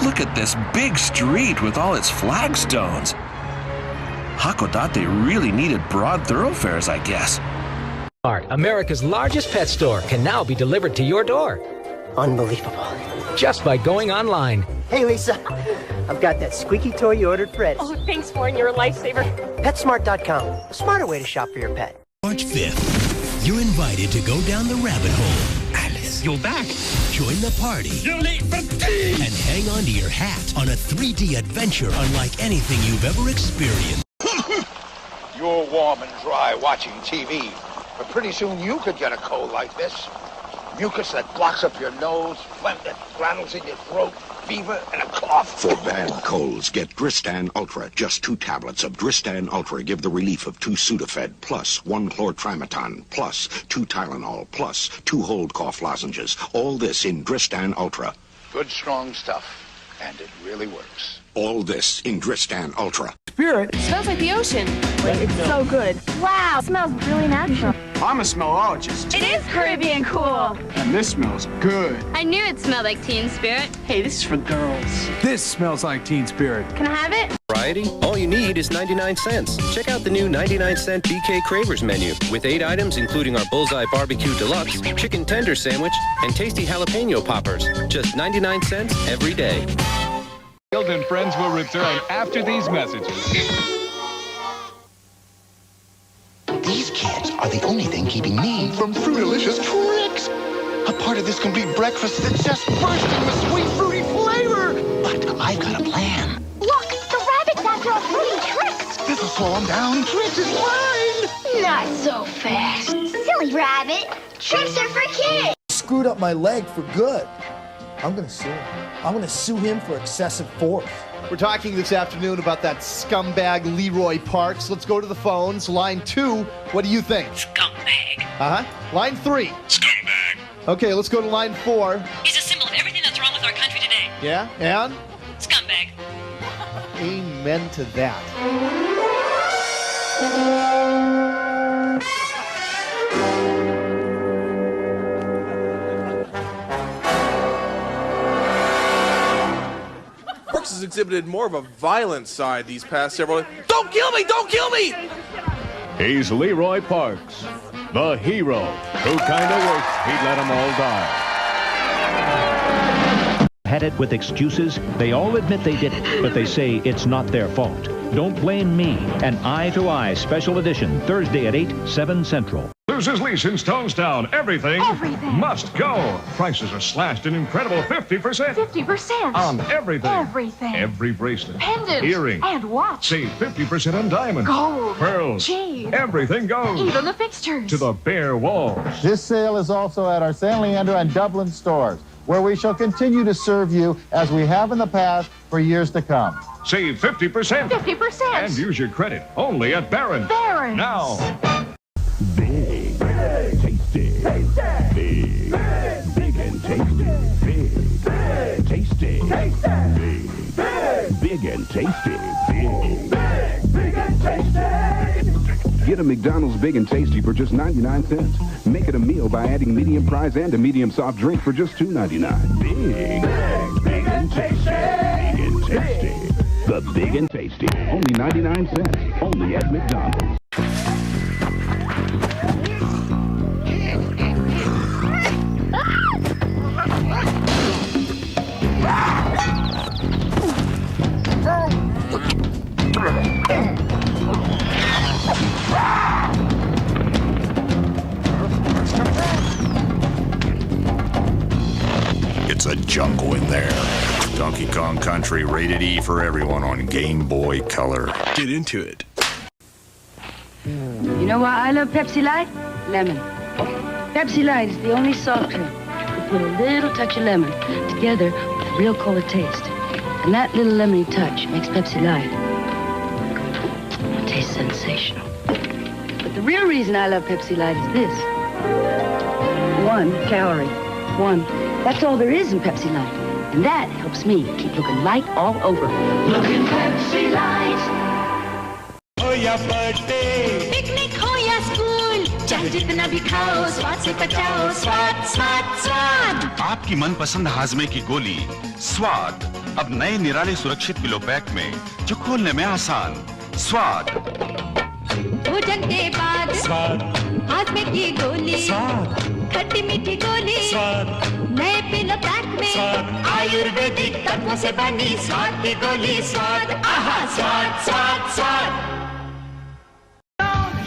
[SPEAKER 11] Look at this big street with all its flagstones. Hakodate really needed broad thoroughfares, I guess.
[SPEAKER 12] America's largest pet store can now be delivered to your door.
[SPEAKER 17] Unbelievable.
[SPEAKER 12] Just by going online.
[SPEAKER 17] Hey, Lisa. I've got that squeaky toy you ordered for Ed.
[SPEAKER 18] Oh, thanks, Warren. You're a lifesaver.
[SPEAKER 17] PetSmart.com. A smarter way to shop for your pet.
[SPEAKER 19] March 5th, you're invited to go down the rabbit hole. Alice.
[SPEAKER 2] You're back.
[SPEAKER 4] Join the party.
[SPEAKER 2] You're late for tea.
[SPEAKER 4] And hang on to your hat on a 3D adventure unlike anything you've ever experienced.
[SPEAKER 8] You're warm and dry watching TV, but pretty soon you could get a cold like this. Mucus that blocks up your nose, phlegm that rattles in your throat, fever, and a cough.
[SPEAKER 19] For bad colds, get Dristan Ultra. Just 2 tablets of Dristan Ultra give the relief of 2 Sudafed, plus 1 chlortrimeton, plus 2 Tylenol, plus 2 hold cough lozenges. All this in Dristan Ultra.
[SPEAKER 8] Good, strong stuff, and it really works.
[SPEAKER 19] All this in Dristan Ultra.
[SPEAKER 4] Spirit.
[SPEAKER 18] It smells like the ocean.
[SPEAKER 9] It's so good.
[SPEAKER 18] Wow, it smells really natural.
[SPEAKER 8] I'm a smellologist.
[SPEAKER 18] It is Caribbean cool.
[SPEAKER 8] And this smells good.
[SPEAKER 18] I knew it smelled like Teen Spirit.
[SPEAKER 8] Hey, this is for girls.
[SPEAKER 16] This smells like Teen Spirit.
[SPEAKER 18] Can I have it?
[SPEAKER 4] Variety? All you need is 99 cents. Check out the new 99-cent BK Cravers menu with 8 items including our Bullseye Barbecue Deluxe, Chicken Tender Sandwich, and tasty jalapeno poppers. Just 99 cents every day.
[SPEAKER 7] And friends will return after these messages.
[SPEAKER 20] These kids are the only thing keeping me from Fruitalicious tricks. A part of this complete breakfast that's just bursting with sweet, fruity flavor. But I've got a plan.
[SPEAKER 3] Look, the rabbit's after our fruity tricks.
[SPEAKER 20] This'll slow them down. Tricks is mine.
[SPEAKER 3] Not so fast. Silly rabbit. Tricks are for kids.
[SPEAKER 21] Screwed up my leg for good. I'm gonna sue him. I'm gonna sue him for excessive force.
[SPEAKER 22] We're talking this afternoon about that scumbag Leroy Parks. Let's go to the phones. Line 2, what do you think?
[SPEAKER 23] Scumbag.
[SPEAKER 22] Uh-huh. Line 3.
[SPEAKER 23] Scumbag.
[SPEAKER 22] Okay, let's go to line 4.
[SPEAKER 23] He's a symbol of everything that's wrong with our country today.
[SPEAKER 22] Yeah, and?
[SPEAKER 23] Scumbag.
[SPEAKER 22] Amen to that.
[SPEAKER 26] Has exhibited more of a violent side these past several. Don't kill me! Don't kill me!
[SPEAKER 7] He's Leroy Parks, the hero who kinda wished he'd let them all die.
[SPEAKER 27] Had it with excuses. They all admit they did it, but they say it's not their fault. Don't blame me. An Eye to Eye special edition, Thursday at 8, 7 Central.
[SPEAKER 7] Loses lease in Stonestown. Everything must go. Prices are slashed an incredible 50%.
[SPEAKER 18] 50%.
[SPEAKER 7] On everything.
[SPEAKER 18] Everything.
[SPEAKER 7] Every bracelet.
[SPEAKER 18] Pendant.
[SPEAKER 7] Earring.
[SPEAKER 18] And watch.
[SPEAKER 7] Save 50% on diamonds.
[SPEAKER 18] Gold.
[SPEAKER 7] Pearls.
[SPEAKER 18] Jade.
[SPEAKER 7] Everything goes.
[SPEAKER 18] Even the fixtures.
[SPEAKER 7] To the bare walls.
[SPEAKER 29] This sale is also at our San Leandro and Dublin stores, where we shall continue to serve you as we have in the past for years to come.
[SPEAKER 7] Save 50%.
[SPEAKER 18] 50%.
[SPEAKER 7] And use your credit only at Barron's.
[SPEAKER 18] Barron's.
[SPEAKER 7] Now.
[SPEAKER 13] Big, tasty, big, big and tasty, big, tasty, big and tasty, big and tasty. Get a McDonald's Big and Tasty for just 99 cents. Make it a meal by adding medium fries and a medium soft drink for just $2.99. Big and tasty, big and tasty. The Big and Tasty, only 99 cents, only at McDonald's.
[SPEAKER 30] It's a jungle in there. Donkey Kong Country, rated E for everyone on Game Boy Color. Get into it.
[SPEAKER 33] You know why I love Pepsi Light? Lemon. Pepsi Light is the only soft drink that put a little touch of lemon together with a real cola taste. And that little lemony touch makes Pepsi Light taste sensational. But the real reason I love Pepsi Light is this. 1 calorie. 1. That's all there is in Pepsi Light. And that helps me keep looking light all over.
[SPEAKER 3] Looking Pepsi Light.
[SPEAKER 26] Hoya birthday.
[SPEAKER 3] Picnic hoya school. चाहे जितना भी खाओ स्वाद से पचाओ स्वाद स्वाद स्वाद.
[SPEAKER 34] आपकी मनपसंद हाजमे की गोली स्वाद अब नए निराले सुरक्षित किलो पैक में जो खोलने में आसान. स्वाद.
[SPEAKER 3] भोजन के बाद
[SPEAKER 26] स्वाद.
[SPEAKER 3] हाजमे की गोली
[SPEAKER 26] स्वाद.
[SPEAKER 3] खट्टी मीठी गोली
[SPEAKER 26] स्वाद.
[SPEAKER 3] नए पिलो पैक में
[SPEAKER 26] स्वाद.
[SPEAKER 3] आयुर्वेदिक तत्वों से बनी स्वाद की गोली स्वाद. आहा स्वाद स्वाद स्वाद.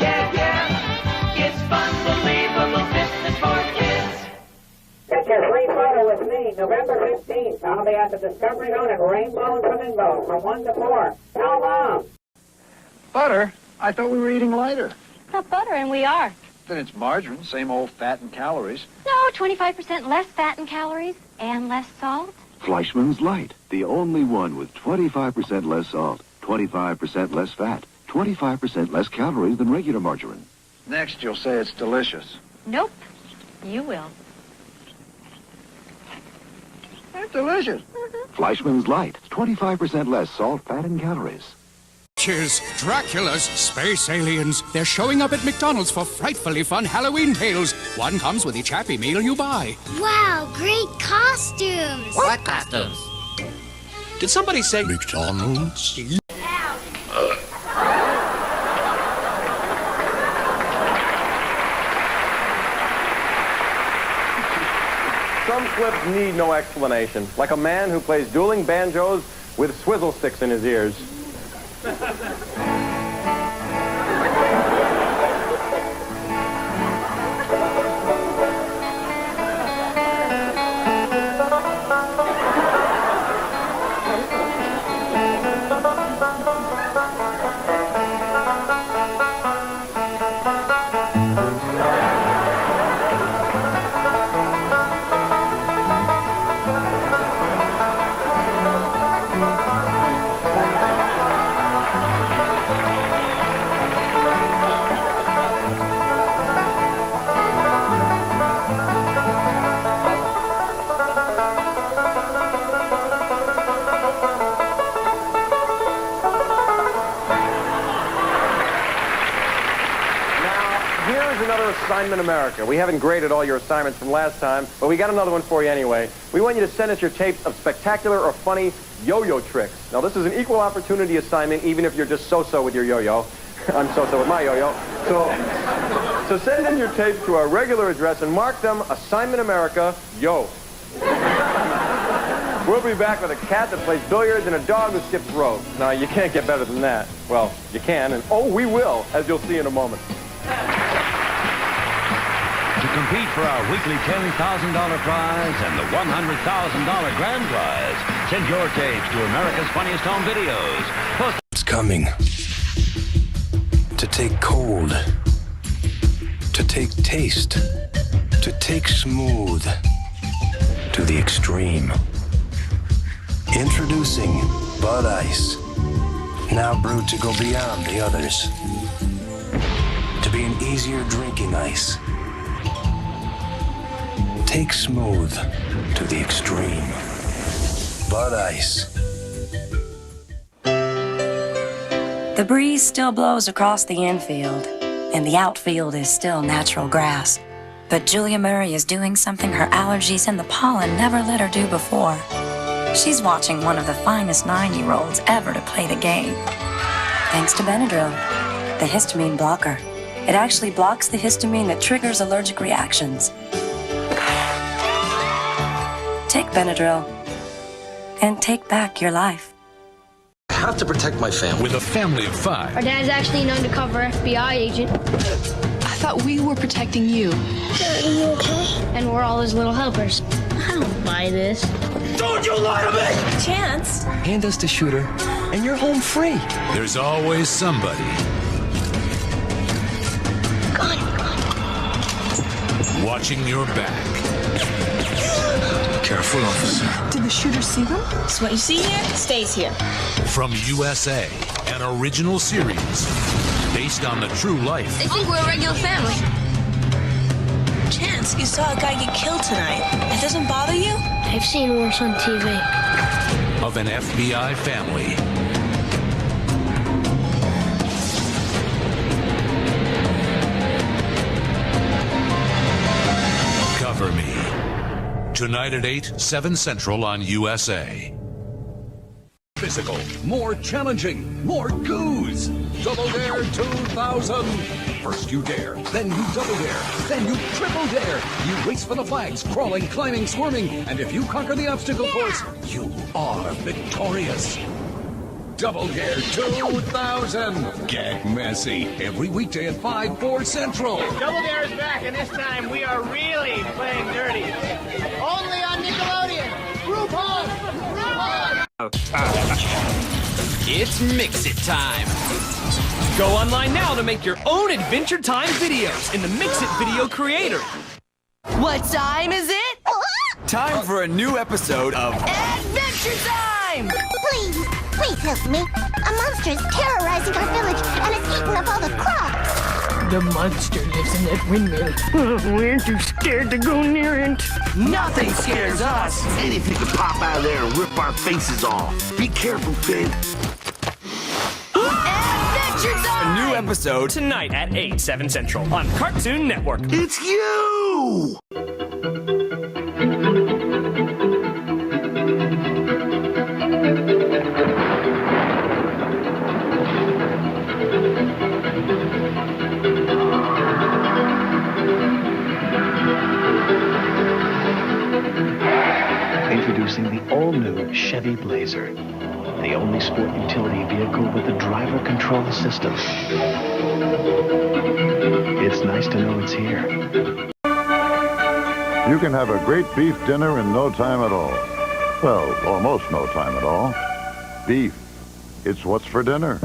[SPEAKER 26] Yeah, yeah, it's unbelievable business for kids.
[SPEAKER 1] your free photo with me, November 15th. I'll be at the Discovery Zone at Rainbow Swimming Boat from 1 to 4. How long?
[SPEAKER 2] Butter? I thought we were eating lighter.
[SPEAKER 18] Not butter, and we are.
[SPEAKER 2] Then it's margarine, same old fat and calories.
[SPEAKER 18] No, 25% less fat and calories and less salt.
[SPEAKER 13] Fleischmann's Light, the only one with 25% less salt, 25% less fat, 25% less calories than regular margarine.
[SPEAKER 2] Next, you'll say it's delicious.
[SPEAKER 18] Nope. You will.
[SPEAKER 2] It's delicious.
[SPEAKER 13] Fleischmann's Light, 25% less salt, fat, and calories.
[SPEAKER 5] Dracula's space aliens. They're showing up at McDonald's for frightfully fun Halloween meals. One comes with each Happy Meal you buy.
[SPEAKER 6] Wow, great costumes.
[SPEAKER 10] What costumes? Did somebody say McDonald's?
[SPEAKER 11] Some slips need no explanation, like a man who plays dueling banjos with swizzle sticks in his ears. Assignment America. We haven't graded all your assignments from last time, but we got another one for you anyway. We want you to send us your tapes of spectacular or funny yo-yo tricks. Now, this is an equal opportunity assignment, even if you're just so-so with your yo-yo. I'm so-so with my yo-yo. So send in your tapes to our regular address and mark them Assignment America, yo. We'll be back with a cat that plays billiards and a dog who skips rope. Now, you can't get better than that. Well, you can, and oh, we will, as you'll see in a moment.
[SPEAKER 27] To compete for our weekly $10,000 prize and the $100,000 grand prize, send your tapes to America's Funniest Home Videos.
[SPEAKER 12] It's coming. To take cold. To take taste. To take smooth. To the extreme. Introducing Bud Ice. Now brewed to go beyond the others. To be an easier drinking ice. Take smooth to the extreme. Bud Ice.
[SPEAKER 14] The breeze still blows across the infield, and the outfield is still natural grass. But Julia Murray is doing something her allergies and the pollen never let her do before. She's watching one of the finest 9-year-olds ever to play the game. Thanks to Benadryl, the histamine blocker. It actually blocks the histamine that triggers allergic reactions. Take Benadryl and take back your life.
[SPEAKER 12] I have to protect my family.
[SPEAKER 15] With a family of 5.
[SPEAKER 6] Our dad's actually an undercover FBI agent.
[SPEAKER 24] I thought we were protecting you.
[SPEAKER 6] Dad, are you okay? And we're all his little helpers. I don't buy this.
[SPEAKER 12] Don't you lie to me!
[SPEAKER 14] Chance.
[SPEAKER 12] Hand us the shooter, and you're home free.
[SPEAKER 15] There's always somebody. Watching your back.
[SPEAKER 12] Careful, officer.
[SPEAKER 24] Did the shooter see them?
[SPEAKER 6] So what you see here stays here.
[SPEAKER 15] From USA, an original series based on the true life.
[SPEAKER 6] They think we're a regular family.
[SPEAKER 24] Chance, you saw a guy get killed tonight. That doesn't bother you?
[SPEAKER 6] I've seen worse on TV.
[SPEAKER 15] Of an FBI family. Cover Me. Tonight at 8, 7 Central on USA.
[SPEAKER 27] Physical, more challenging, more goos. Double Dare 2000. First you dare, then you double dare, then you triple dare. You race for the flags, crawling, climbing, squirming, and if you conquer the obstacle course, you are victorious. Double Dare 2000. Get messy every weekday at 5, 4 Central.
[SPEAKER 4] Double Dare is back, and this time we are really playing dirty. Only on Nickelodeon. RuPaul!
[SPEAKER 10] It's Mix It time. Go online now to make your own Adventure Time videos in the Mix It Video Creator.
[SPEAKER 3] What time is it?
[SPEAKER 10] Time for a new episode of
[SPEAKER 3] Adventure Time!
[SPEAKER 8] Please help me. A monster is terrorizing our village and it's eating up all the crops.
[SPEAKER 6] The monster lives in that windmill. We're too scared to go near it.
[SPEAKER 3] Nothing scares us.
[SPEAKER 9] Anything could pop out of there and rip our faces off. Be careful, Finn.
[SPEAKER 3] Adventure Time!
[SPEAKER 10] a new episode tonight at 8, 7 Central on Cartoon Network.
[SPEAKER 9] It's you!
[SPEAKER 16] Introducing the all-new Chevy Blazer, the only sport utility vehicle with a driver control system. It's nice to know it's here.
[SPEAKER 17] You can have a great beef dinner in no time at all. Well, almost no time at all. Beef. It's what's for dinner.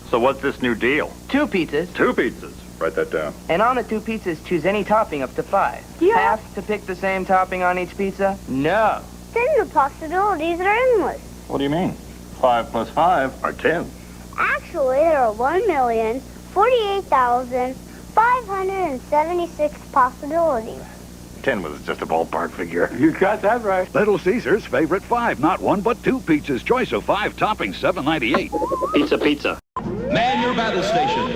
[SPEAKER 19] So what's this new deal?
[SPEAKER 20] 2 pizzas.
[SPEAKER 19] 2 pizzas. Write that down.
[SPEAKER 20] And on the 2 pizzas, choose any topping up to 5.
[SPEAKER 33] Yeah.
[SPEAKER 20] Have to pick the same topping on each pizza? No.
[SPEAKER 33] Then the possibilities are endless.
[SPEAKER 19] What do you mean? 5 plus 5 are 10.
[SPEAKER 33] Actually, there are 1,048,576 possibilities.
[SPEAKER 19] 10 was just a ballpark figure.
[SPEAKER 21] You got that right. Little Caesar's favorite 5, not 1 but 2 pizzas. Choice of 5 toppings, $7.98.
[SPEAKER 19] Pizza.
[SPEAKER 27] Man your battle stations.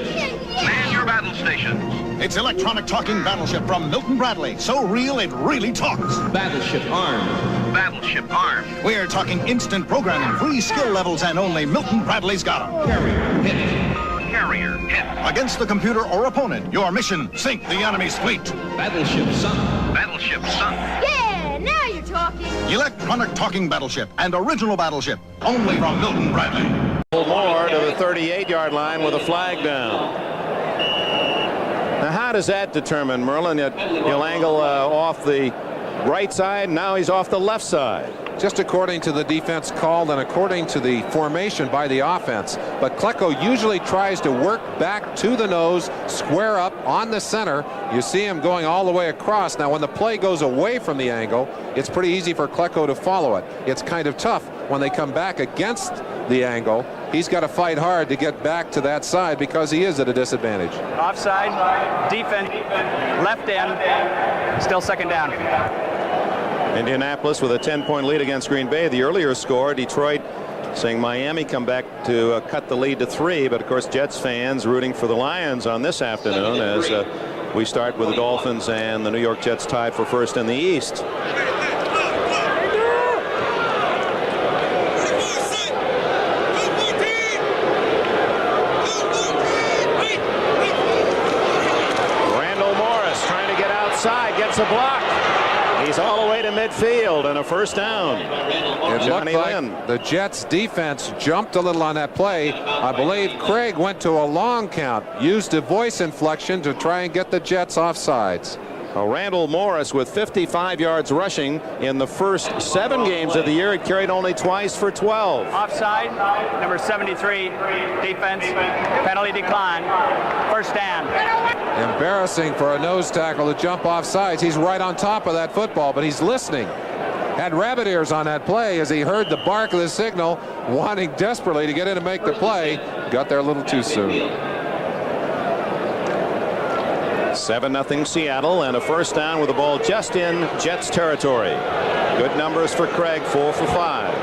[SPEAKER 22] Man your battle stations. It's electronic talking battleship from Milton Bradley. So real, it really talks.
[SPEAKER 27] Battleship armed.
[SPEAKER 22] Battleship armed. We're talking instant programming, free skill levels, and only Milton Bradley's got them.
[SPEAKER 27] Carrier hit.
[SPEAKER 22] Carrier hit. Against the computer or opponent, your mission, sink the enemy's fleet.
[SPEAKER 27] Battleship sunk.
[SPEAKER 22] Battleship sunk.
[SPEAKER 33] Yeah, now you're talking.
[SPEAKER 22] Electronic talking battleship and original battleship, only from Milton Bradley.
[SPEAKER 19] More to the 38-yard line with a flag down. Now, how does that determine, Merlin? He'll angle off the right side. Now he's off the left side.
[SPEAKER 23] Just according to the defense called and according to the formation by the offense. But Klecko usually tries to work back to the nose, square up on the center. You see him going all the way across. Now, when the play goes away from the angle, it's pretty easy for Klecko to follow it. It's kind of tough when they come back against the angle. He's got to fight hard to get back to that side because he is at a disadvantage.
[SPEAKER 20] Offside, defense, left end, still second down.
[SPEAKER 19] Indianapolis with a 10-point lead against Green Bay. The earlier score, Detroit saying Miami come back to cut the lead to 3. But, of course, Jets fans rooting for the Lions on this afternoon as we start with the Dolphins and the New York Jets tied for first in the East. Randall Morris trying to get outside, gets a block. He's all the way to midfield and a first down.
[SPEAKER 23] It looked like the Jets defense jumped a little on that play. I believe Craig went to a long count, used a voice inflection to try and get the Jets offsides.
[SPEAKER 19] Randall Morris with 55 yards rushing in the first 7 games of the year. It carried only twice for 12.
[SPEAKER 20] Offside, number 73, defense, penalty decline, first down.
[SPEAKER 23] Embarrassing for a nose tackle to jump off sides. He's right on top of that football, but he's listening. Had rabbit ears on that play as he heard the bark of the signal, wanting desperately to get in and make the play. Got there a little too soon.
[SPEAKER 19] 7-0 Seattle and a first down with the ball just in Jets territory. Good numbers for Craig, 4 for 5.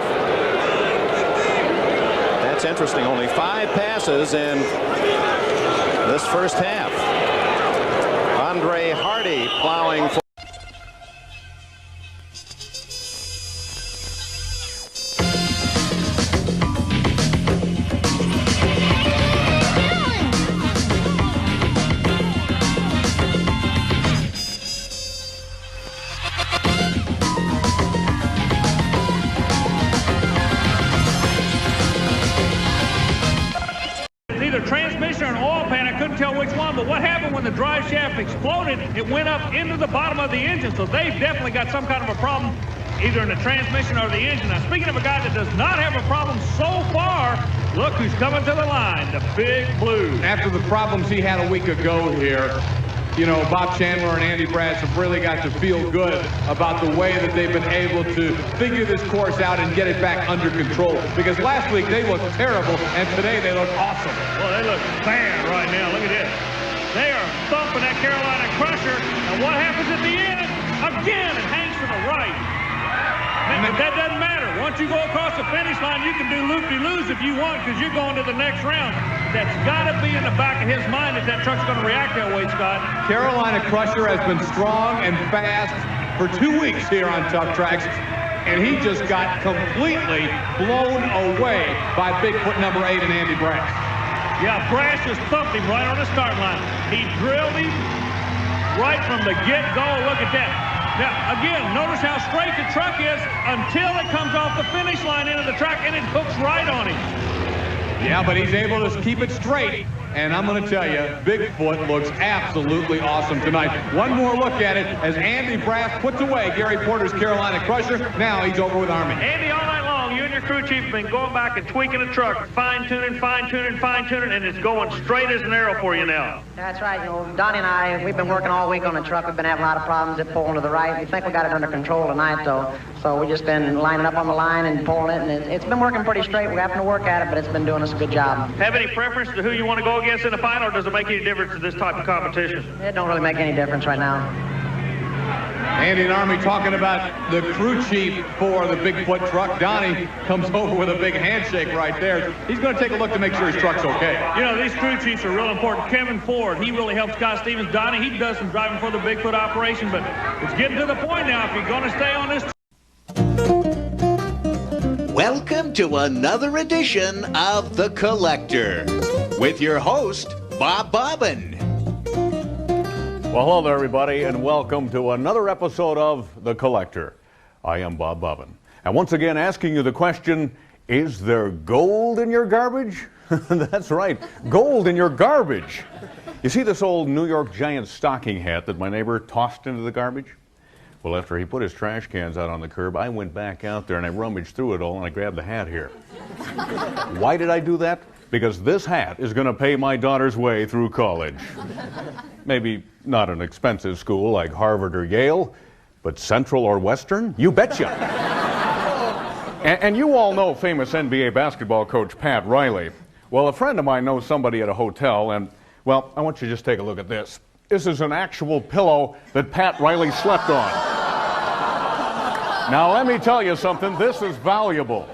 [SPEAKER 19] That's interesting. Only 5 passes in this first half. Andre Hardy plowing for.
[SPEAKER 1] drive shaft exploded, it went up into the bottom of the engine. So they've definitely got some kind of a problem, either in the transmission or the engine. Now, speaking of a guy that does not have a problem so far, look who's coming to the line, the Big Blue.
[SPEAKER 2] After the problems he had a week ago here, you know, Bob Chandler and Andy Brass have really got to feel good about the way that they've been able to figure this course out and get it back under control. Because last week they looked terrible, and today they look awesome.
[SPEAKER 1] Well, they look bad right now. Look at this. They are thumping that Carolina Crusher, and what happens at the end? Again, it hangs to the right. But that doesn't matter. Once you go across the finish line, you can do loop-de-loos if you want, because you're going to the next round. That's got to be in the back of his mind that that truck's going to react that way, Scott.
[SPEAKER 2] Carolina Crusher has been strong and fast for 2 weeks here on Tough Tracks, and he just got completely blown away by Bigfoot number 8 and Andy Brass.
[SPEAKER 1] Yeah, Brass just thumped him right on the start line. He drilled him right from the get-go. Look at that. Now, again, notice how straight the truck is until it comes off the finish line into the track, and it hooks right on him.
[SPEAKER 2] Yeah, but he's able to keep it straight, and I'm going to tell you, Bigfoot looks absolutely awesome tonight. One more look at it as Andy Brass puts away Gary Porter's Carolina Crusher. Now he's over with Army.
[SPEAKER 1] Andy, all night long, you and your crew chief have been going back and tweaking the truck, fine-tuning, and it's going straight as an arrow for you now.
[SPEAKER 5] That's right. You know, Donnie and I, we've been working all week on the truck. We've been having a lot of problems at pulling to the right. We think we got it under control tonight, though. So we've just been lining up on the line and pulling it, and it's been working pretty straight. We're having to work at it, but it's been doing us a good job.
[SPEAKER 1] Have any preference to who you want to go against in the final, or does it make any difference in this type of competition?
[SPEAKER 5] It don't really make any difference right now.
[SPEAKER 2] Andy and Army talking about the crew chief for the Bigfoot truck. Donnie comes over with a big handshake right there. He's going to take a look to make sure his truck's okay.
[SPEAKER 1] You know, these crew chiefs are real important. Kevin Ford, he really helps Scott Stevens. Donnie, he does some driving for the Bigfoot operation, but it's getting to the point now. If you're going to stay on this...
[SPEAKER 7] Welcome to another edition of The Collector with your host, Bob Bobbin.
[SPEAKER 13] Well, hello there, everybody, and welcome to another episode of The Collector. I am Bob Bobbin. And once again, asking you the question, is there gold in your garbage? That's right, gold in your garbage. You see this old New York Giants stocking hat that my neighbor tossed into the garbage? Well, after he put his trash cans out on the curb, I went back out there and I rummaged through it all and I grabbed the hat here. Why did I do that? Because this hat is going to pay my daughter's way through college. Maybe not an expensive school like Harvard or Yale, but Central or Western? You betcha. And you all know famous NBA basketball coach Pat Riley. Well, a friend of mine knows somebody at a hotel, and, well, I want you to just take a look at this. This is an actual pillow that Pat Riley slept on. Now, let me tell you something. This is valuable.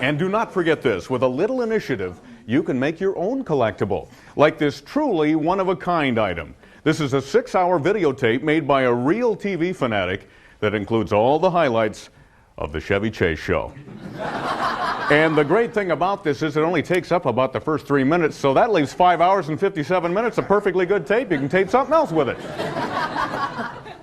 [SPEAKER 13] And do not forget this. With a little initiative, you can make your own collectible, like this truly one-of-a-kind item. This is a 6-hour videotape made by a real TV fanatic that includes all the highlights of the Chevy Chase show. And the great thing about this is it only takes up about the first 3 minutes, so that leaves 5 hours and 57 minutes, a perfectly good tape. You can tape something else with it.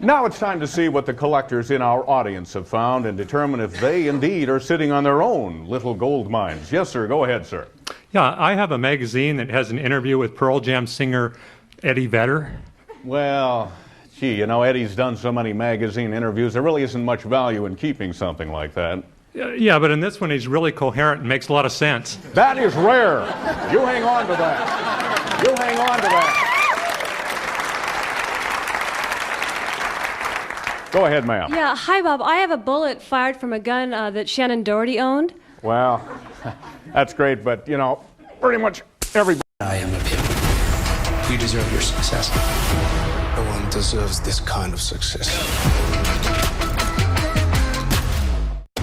[SPEAKER 13] Now it's time to see what the collectors in our audience have found and determine if they indeed are sitting on their own little gold mines. Yes, sir. Go ahead, sir.
[SPEAKER 18] Yeah, I have a magazine that has an interview with Pearl Jam singer Eddie Vedder.
[SPEAKER 13] Well, gee, you know, Eddie's done so many magazine interviews, there really isn't much value in keeping something like that.
[SPEAKER 18] Yeah, but in this one, he's really coherent and makes a lot of sense.
[SPEAKER 13] That is rare. You hang on to that. You hang on to that. Go ahead, ma'am.
[SPEAKER 25] Yeah, hi, Bob. I have a bullet fired from a gun that Shannon Doherty owned.
[SPEAKER 13] Well, that's great, but, you know, pretty much everybody...
[SPEAKER 12] I am of you. You deserve your success. No one deserves this kind of success.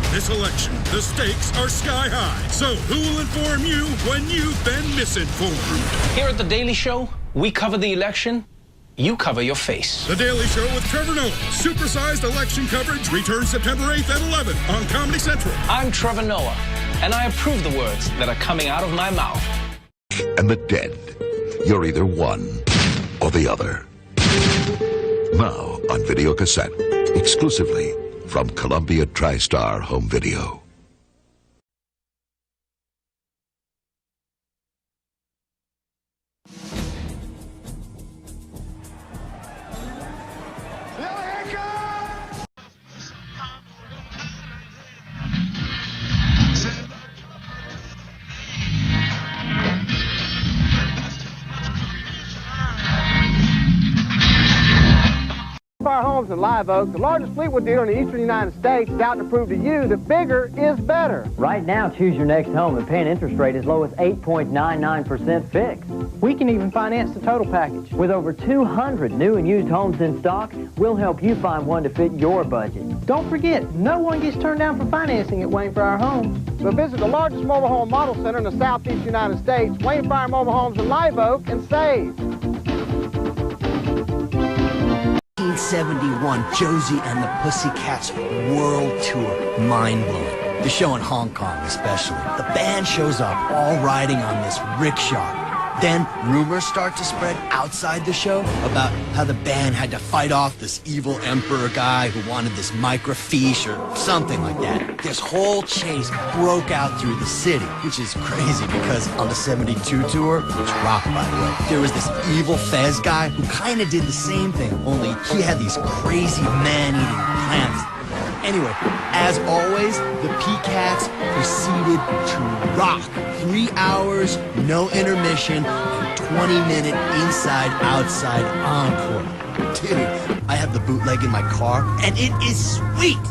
[SPEAKER 26] This election, the stakes are sky high. So who will inform you when you've been misinformed?
[SPEAKER 28] Here at The Daily Show, we cover the election. You cover your face.
[SPEAKER 26] The Daily Show with Trevor Noah. Supersized election coverage returns September 8th at 11 on Comedy Central.
[SPEAKER 28] I'm Trevor Noah, and I approve the words that are coming out of my mouth.
[SPEAKER 29] And the dead. You're either one or the other. Now on video cassette, exclusively from Columbia TriStar Home Video.
[SPEAKER 3] Homes in Live Oak, the largest Fleetwood dealer in the eastern United States, is out to prove to you that bigger is better.
[SPEAKER 4] Right now, choose your next home and pay an interest rate as low as 8.99% fixed.
[SPEAKER 3] We can even finance the total package.
[SPEAKER 4] With over 200 new and used homes in stock, we'll help you find one to fit your budget.
[SPEAKER 3] Don't forget, no one gets turned down for financing at Wayne Fire Homes. So visit the largest mobile home model center in the southeast United States, Wayne Fire Mobile Homes in Live Oak, and save.
[SPEAKER 6] 1971, Josie and the Pussycats World Tour. Mind-blowing. The show in Hong Kong, especially. The band shows up, all riding on this rickshaw. Then rumors start to spread outside the show about how the band had to fight off this evil emperor guy who wanted this microfiche or something like that. This whole chase broke out through the city, which is crazy because on the 72 tour, which rocked by the way, there was this evil Fez guy who kind of did the same thing, only he had these crazy man-eating plants. Anyway, as always, the P-Cats proceeded to rock. 3 hours, no intermission, and 20-minute inside-outside encore. Dude, I have the bootleg in my car, and it is sweet!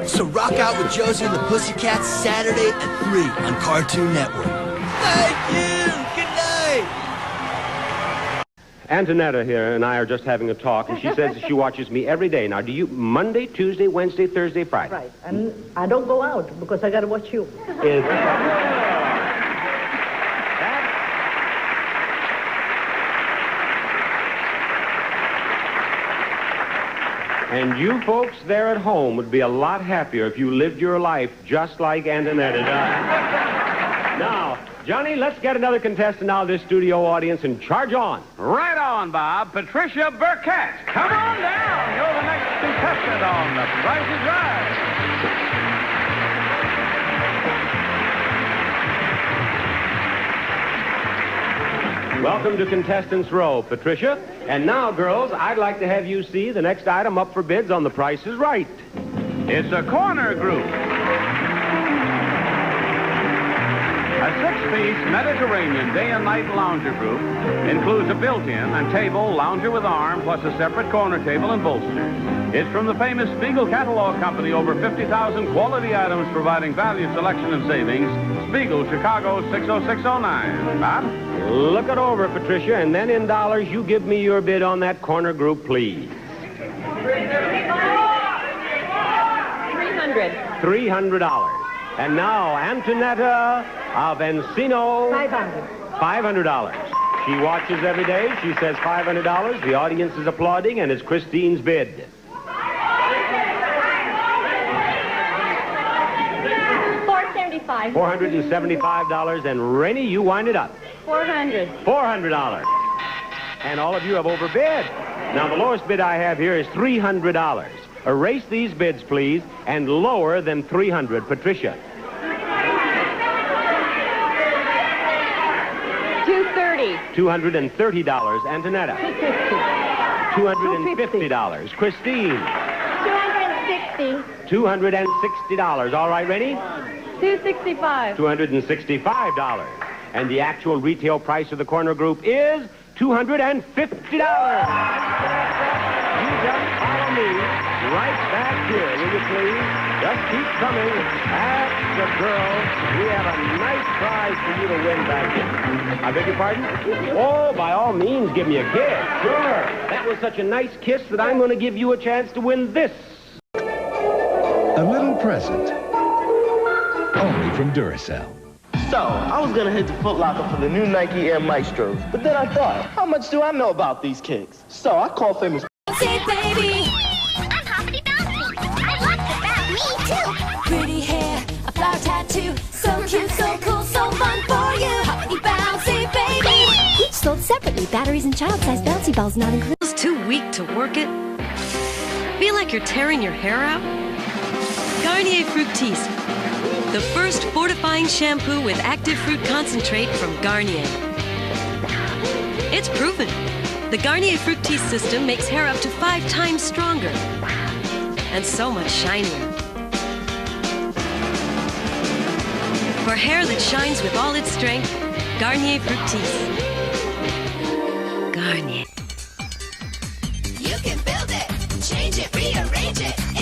[SPEAKER 6] So rock out with Josie and the Pussycats Saturday at 3 on Cartoon Network. Thank you! Good night!
[SPEAKER 8] Antonetta here and I are just having a talk, and she says that she watches me every day. Now, do you Monday, Tuesday, Wednesday, Thursday, Friday?
[SPEAKER 9] Right. And I don't go out because I got to watch you.
[SPEAKER 8] And you folks there at home would be a lot happier if you lived your life just like Antonetta does. Now, Johnny, let's get another contestant out of this studio audience and charge on.
[SPEAKER 21] Right on, Bob. Patricia Burkett. Come on down. You're the next contestant on The Price is Right.
[SPEAKER 8] Welcome to Contestants Row, Patricia. And now, girls, I'd like to have you see the next item up for bids on The Price is Right.
[SPEAKER 21] It's a corner group. A 6-piece Mediterranean day and night lounger group includes a built-in and table, lounger with arm, plus a separate corner table and bolster. It's from the famous Spiegel Catalog Company, over 50,000 quality items providing value, selection, and savings. Spiegel, Chicago, 60609. Bob?
[SPEAKER 8] Look it over, Patricia, and then in dollars, you give me your bid on that corner group, please.
[SPEAKER 9] $300.
[SPEAKER 8] $300. And now, Antonetta of Encino. $500. She watches every day. She says $500. The audience is applauding, and it's Christine's bid.
[SPEAKER 25] $475.
[SPEAKER 8] $475. And Rainey, you wind it up.
[SPEAKER 25] $400.
[SPEAKER 8] $400. And all of you have overbid. Now, the lowest bid I have here is $300. Erase these bids, please, and lower than $300. Patricia.
[SPEAKER 25] $230.
[SPEAKER 8] $230. Antonetta. $250. Christine.
[SPEAKER 25] $260.
[SPEAKER 8] $260. All right, ready?
[SPEAKER 25] $265.
[SPEAKER 8] $265. And the actual retail price of the corner group is $250. You just follow me right back here, will you please? Just keep coming. That's the girl. We have a nice prize for you to win back here. I beg your pardon? Oh, by all means, give me a kiss. Sure. That was such a nice kiss that I'm going to give you a chance to win this.
[SPEAKER 10] A little present. Only from Duracell.
[SPEAKER 11] So, I was gonna hit the Foot Locker for the new Nike Air Maestros, but then I thought, how much do I know about these kicks? So I called famous.
[SPEAKER 14] Say, baby, I'm hoppity bouncy. I love to bounce. Me too. Pretty hair, a flower tattoo, so cute, so cool, so fun for you. Hoppity bouncy, baby. Each sold separately. Batteries and child-sized bouncy balls not included.
[SPEAKER 15] Feels too weak to work it? Feel like you're tearing your hair out? Garnier Fructis. The first fortifying shampoo with active fruit concentrate from Garnier. It's proven. The Garnier Fructis system makes hair up to 5 times stronger and so much shinier. For hair that shines with all its strength, Garnier Fructis. Garnier.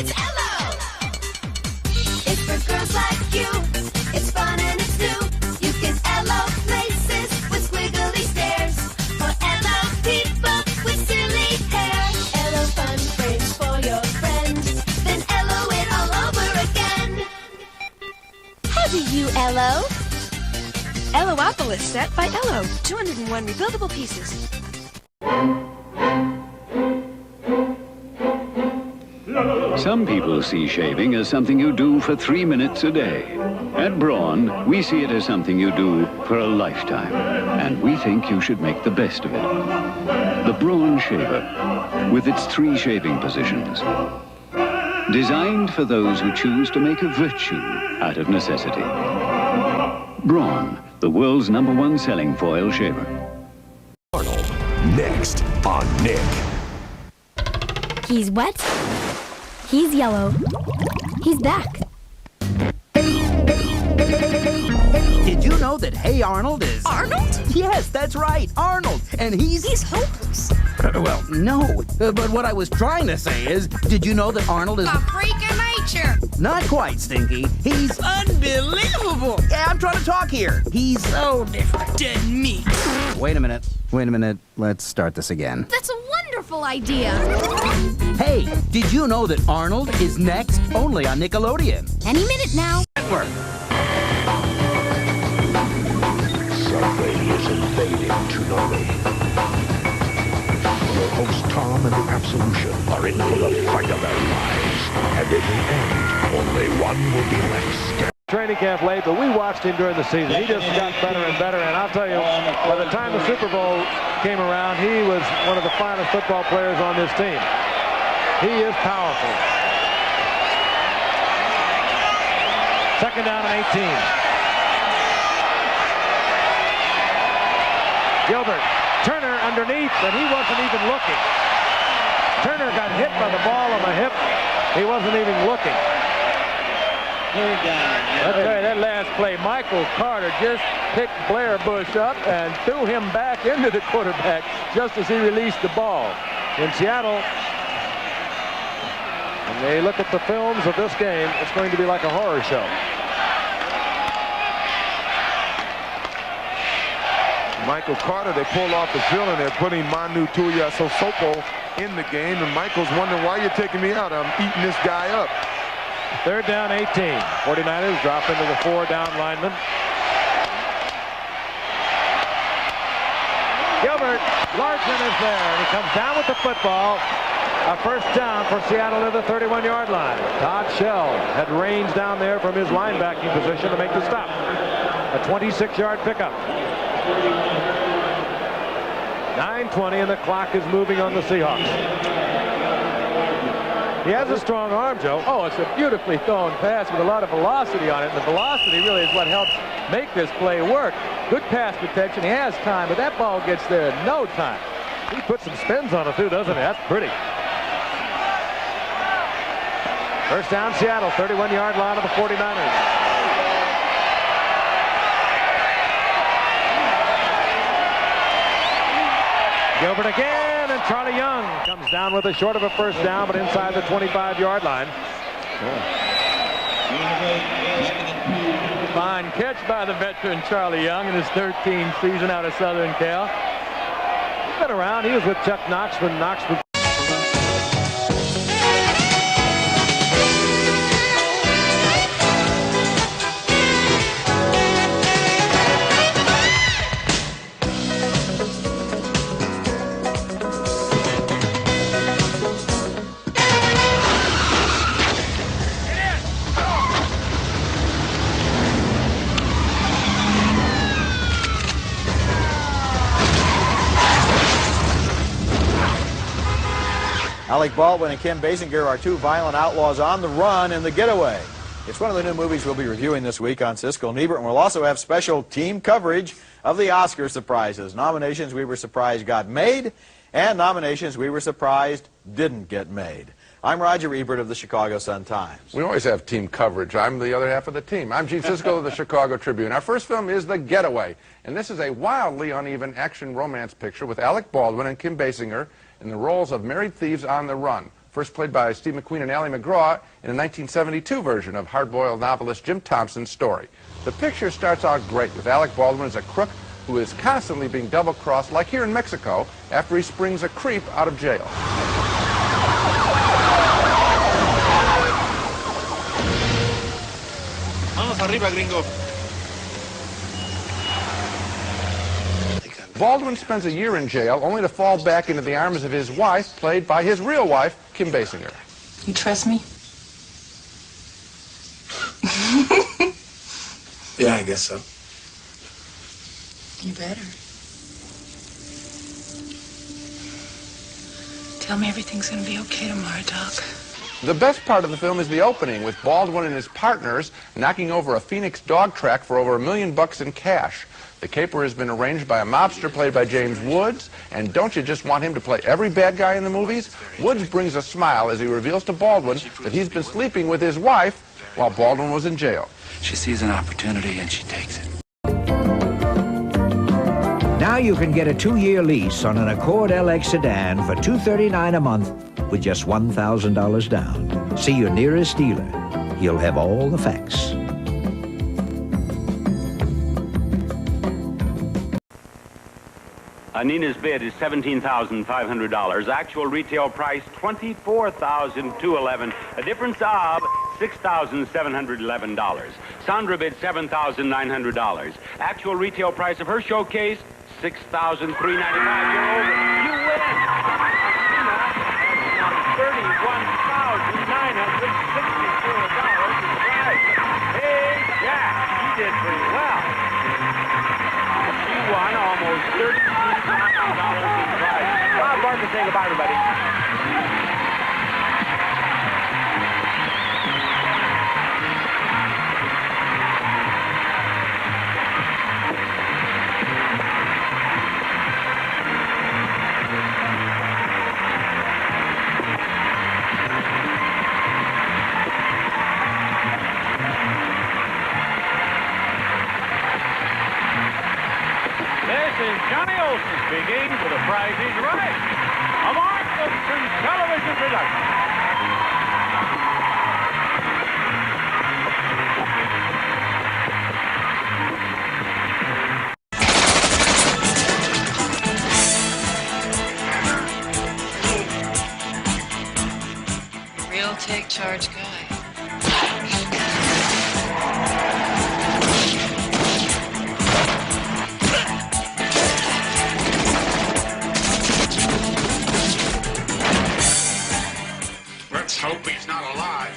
[SPEAKER 14] It's Ello. It's for girls like you. It's fun and it's new. You can Ello places with squiggly stairs. For Ello people with silly hair. Ello fun frames for your friends. Then Ello it all over again. How do you Ello?
[SPEAKER 15] Ello Apple is set by Ello. 201 rebuildable pieces.
[SPEAKER 5] Some people see shaving as something you do for 3 minutes a day. At Braun, we see it as something you do for a lifetime. And we think you should make the best of it. The Braun Shaver, with its 3 shaving positions. Designed for those who choose to make a virtue out of necessity. Braun, the world's #1 selling foil shaver.
[SPEAKER 16] Arnold, next on Nick.
[SPEAKER 17] He's wet. He's yellow. He's back.
[SPEAKER 6] Did you know that Hey Arnold is...
[SPEAKER 17] Arnold?
[SPEAKER 6] Yes, that's right, Arnold. And he's
[SPEAKER 17] hopeless.
[SPEAKER 6] Well, no. But what I was trying to say is, did you know that Arnold is...
[SPEAKER 17] A freak of nature.
[SPEAKER 6] Not quite, Stinky. He's unbelievable. Yeah, I'm trying to talk here. He's so different. Dead meat. Wait a minute. Let's start this again.
[SPEAKER 17] That's a wonderful idea.
[SPEAKER 6] Hey, did you know that Arnold is next only on Nickelodeon?
[SPEAKER 17] Any minute now.
[SPEAKER 6] Network.
[SPEAKER 16] Something is invading Tsunami. Your hosts Tom and the Absolution are in for the fight of their lives. And in the end, only one will be left standing.
[SPEAKER 8] Training camp late, but we watched him during the season. He just got better and better, and I'll tell you, by the time the Super Bowl came around, he was one of the finest football players on this team. He is powerful. Second down and 18. Gilbert, Turner underneath, and he wasn't even looking. Turner got hit by the ball on the hip. He wasn't even looking. I'll tell you, that last play, Michael Carter just picked Blair Bush up and threw him back into the quarterback just as he released the ball. In Seattle, when they look at the films of this game, it's going to be like a horror show.
[SPEAKER 19] Michael Carter, they pull off the field and they're putting Manu Tuiasosopo in the game, and Michael's wondering, why you're taking me out? I'm eating this guy up.
[SPEAKER 8] Third down, 18. 49ers drop into the 4-down lineman. Gilbert, Larson is there, and he comes down with the football. A first down for Seattle at the 31-yard line. Todd Shell had range down there from his linebacking position to make the stop. A 26-yard pickup. 9:20, and the clock is moving on the Seahawks. He has a strong arm, Joe. Oh, it's a beautifully thrown pass with a lot of velocity on it, and the velocity really is what helps make this play work. Good pass protection. He has time, but that ball gets there in no time. He puts some spins on it, too, doesn't he? That's pretty. First down, Seattle, 31-yard line of the 49ers. Gilbert again, and Charlie Young comes down with a short of a first down, but inside the 25-yard line. Fine catch by the veteran Charlie Young in his 13th season out of Southern Cal. He's been around. He was with Chuck Knox when Knox was...
[SPEAKER 20] Alec Baldwin and Kim Basinger are two violent outlaws on the run in The Getaway. It's one of the new movies we'll be reviewing this week on Siskel and Ebert, and we'll also have special team coverage of the Oscar surprises. Nominations we were surprised got made, and nominations we were surprised didn't get made. I'm Roger Ebert of the Chicago Sun-Times.
[SPEAKER 22] We always have team coverage. I'm the other half of the team. I'm Gene Siskel of the Chicago Tribune. Our first film is The Getaway, and this is a wildly uneven action romance picture with Alec Baldwin and Kim Basinger in the roles of married thieves on the run. first played by Steve McQueen and Ally McGraw in a 1972 version of hard-boiled novelist Jim Thompson's story. The picture starts out great with Alec Baldwin as a crook who is constantly being double-crossed, like here in Mexico, after he springs a creep out of jail.
[SPEAKER 1] Vamos arriba, gringo.
[SPEAKER 22] Baldwin spends a year in jail, only to fall back into the arms of his wife, played by his real wife, Kim Basinger.
[SPEAKER 2] You trust me?
[SPEAKER 1] Yeah, I guess so.
[SPEAKER 2] You better. Tell me everything's gonna be okay tomorrow, Doc.
[SPEAKER 22] The best part of the film is the opening, with Baldwin and his partners knocking over a Phoenix dog track for over $1 million in cash. The caper has been arranged by a mobster played by James Woods, and don't you just want him to play every bad guy in the movies? Woods brings a smile as he reveals to Baldwin that he's been sleeping with his wife while Baldwin was in jail.
[SPEAKER 1] She sees an opportunity and she takes it.
[SPEAKER 7] Now you can get a 2-year lease on an Accord LX sedan for $239 a month with just $1,000 down. See your nearest dealer. He'll have all the facts.
[SPEAKER 21] Nina's bid is $17,500. Actual retail price $24,211. A difference of $6,711. Sandra bid $7,900. Actual retail price of her showcase $6,395. You're over. You win. $31,964. Hey, Jack, you did pretty well. She won almost $33,000 in prize. Bob Barker saying goodbye, everybody. This is Johnny Olsen speaking for The Price is Right, a Mark Goodson television production.
[SPEAKER 2] Real take charge guy.
[SPEAKER 1] Let's hope he's not alive.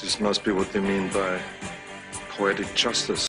[SPEAKER 12] This must be what they mean by poetic justice.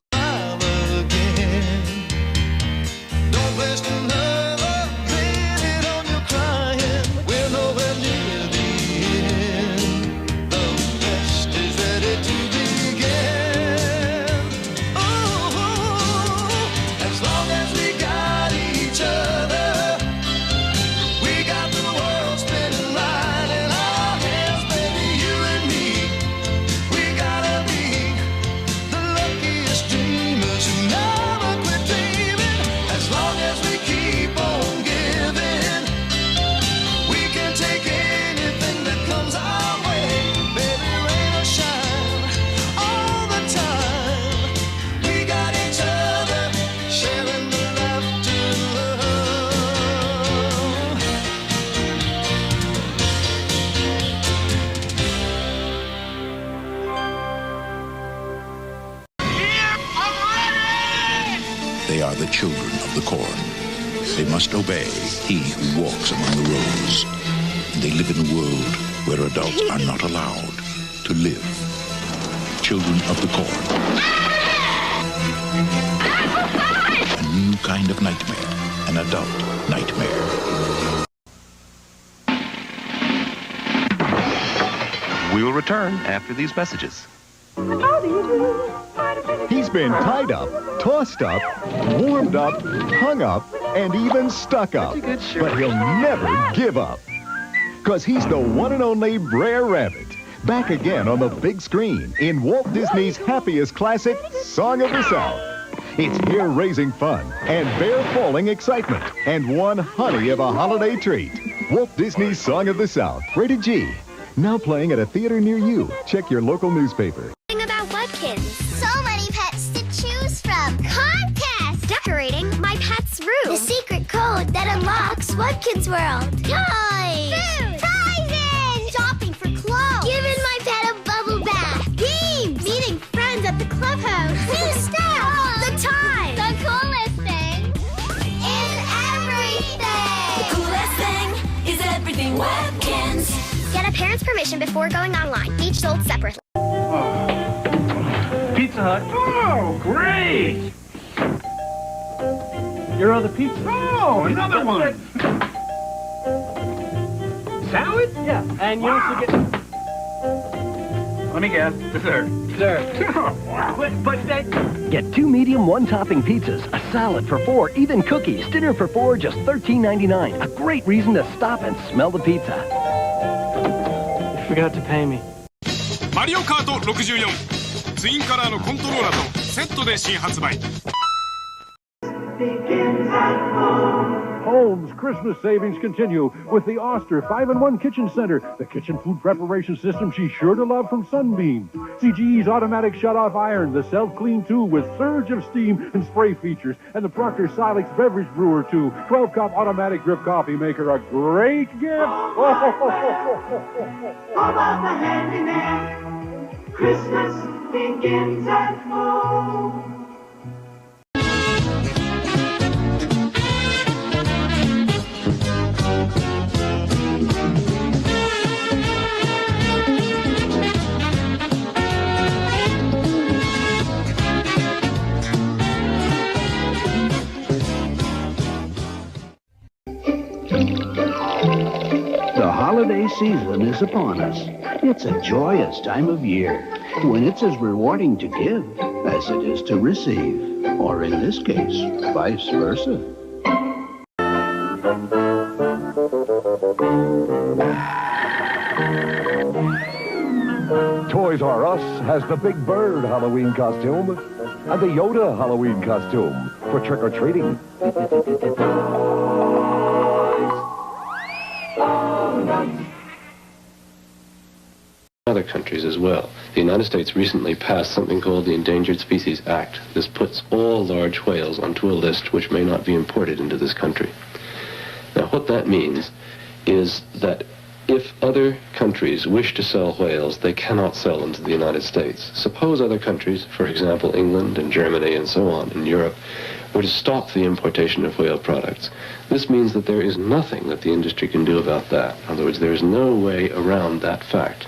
[SPEAKER 29] They are the children of the corn. They must obey he who walks among the rows. And they live in a world where adults are not allowed to live. Children of the corn. A new kind of nightmare. An adult nightmare.
[SPEAKER 13] We will return after these messages.
[SPEAKER 10] He's been tied up, tossed up, warmed up, hung up, and even stuck up. But he'll never give up. Because he's the one and only Brer Rabbit. Back again on the big screen in Walt Disney's happiest classic, Song of the South. It's hair-raising fun and bear-falling excitement and one honey of a holiday treat. Walt Disney's Song of the South, rated G. Now playing at a theater near you. Check your local newspaper.
[SPEAKER 14] About Webkins. So many pets to choose from. Contest! Decorating my pet's room. The secret code that unlocks Webkins World. Toys! Food! Prizes! Shopping for clothes. Giving my pet a bubble bath. Games! Meeting friends at the clubhouse. New stuff! The time! The coolest thing is everything! The coolest thing is everything Webkins. Get a parent's permission before going online. Each sold separately.
[SPEAKER 21] Pizza Hut. Oh, great! Your other pizza. Oh, another one. Salad? Yeah, and you also get... Let me guess. Dessert. But that...
[SPEAKER 3] Get 2 medium, 1-topping pizzas, a salad for 4, even cookies, dinner for 4, just $13.99. A great reason to stop and smell the pizza.
[SPEAKER 21] You forgot to pay me.
[SPEAKER 4] マリオカート64ツインカラーのコントローラーとセットで新発売。
[SPEAKER 9] Home's Christmas savings continue with the Oster 5-in-1 Kitchen Center, the kitchen food preparation system she's sure to love from Sunbeam. CGE's automatic shut-off iron, the self-clean 2 with surge of steam and spray features, and the Procter Silex beverage brewer 2, 12-cup automatic drip coffee maker, a great gift.
[SPEAKER 18] How about the handyman? Christmas begins at home.
[SPEAKER 7] The holiday season is upon us. It's a joyous time of year when it's as rewarding to give as it is to receive, or in this case, vice versa.
[SPEAKER 16] Toys R Us has the Big Bird Halloween costume and the Yoda Halloween costume for trick-or-treating.
[SPEAKER 23] Other countries as well. The United States recently passed something called the Endangered Species Act. This puts all large whales onto a list which may not be imported into this country. Now, what that means is that if other countries wish to sell whales, they cannot sell them to the United States. Suppose other countries, for example, England and Germany and so on in Europe, were to stop the importation of whale products. This means that there is nothing that the industry can do about that. In other words, there is no way around that fact.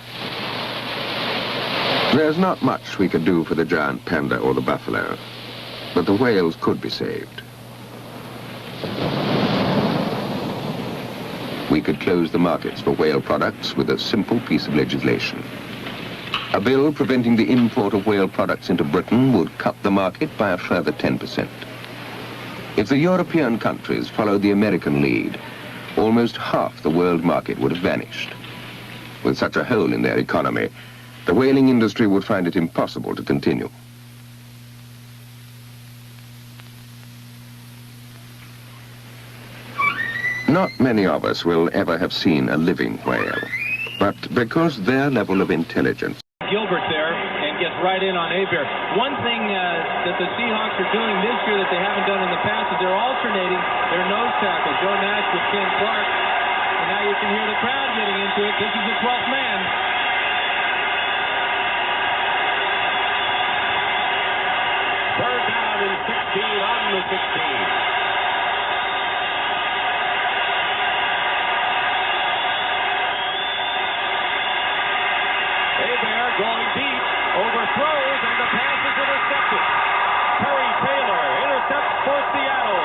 [SPEAKER 24] There's not much we could do for the giant panda or the buffalo, but the whales could be saved. We could close the markets for whale products with a simple piece of legislation. A bill preventing the import of whale products into Britain would cut the market by a further 10%. If the European countries followed the American lead, almost half the world market would have vanished. With such a hole in their economy, the whaling industry would find it impossible to continue. Not many of us will ever have seen a living whale, but because their level of intelligence...
[SPEAKER 26] Gilbert there and gets right in on Hebert. One thing that the Seahawks are doing this year that they haven't done in the past is they're alternating their nose tackle. Joe Nash with Ken Clark. And now you can hear the crowd getting into it. This is the 12th man.
[SPEAKER 8] Third down and 16 on the 16. Going deep, overthrows, and the pass is intercepted. Terry Taylor intercepts for Seattle.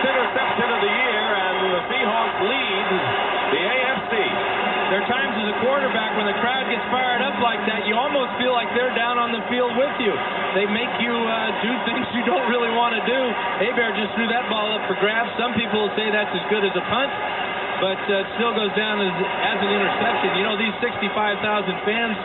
[SPEAKER 8] Interception of the year, and the Seahawks lead the AFC.
[SPEAKER 26] There are times as a quarterback when the crowd gets fired up like that, you almost feel like they're down on the field with you. They make you do things you don't really want to do. Hebert just threw that ball up for grabs. Some people will say that's as good as a punt. but it still goes down as an interception. You know, these 65,000 fans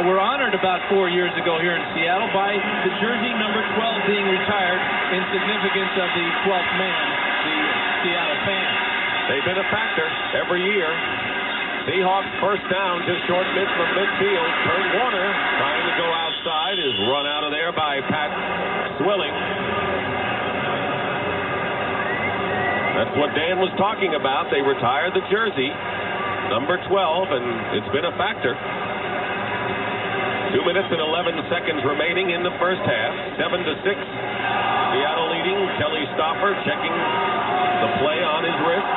[SPEAKER 26] were honored about 4 years ago here in Seattle by the jersey number 12 being retired in significance of the 12th man, the Seattle fan.
[SPEAKER 5] They've been a factor every year. Seahawks first down just short mid from midfield. Kurt Warner trying to go outside is run out of there by Pat Swilling. That's what Dan was talking about. They retired the jersey, number 12, and it's been a factor. 2 minutes and 11 seconds remaining in the first half. 7-6. Seattle leading. Kelly Stoffer checking the play on his wrist.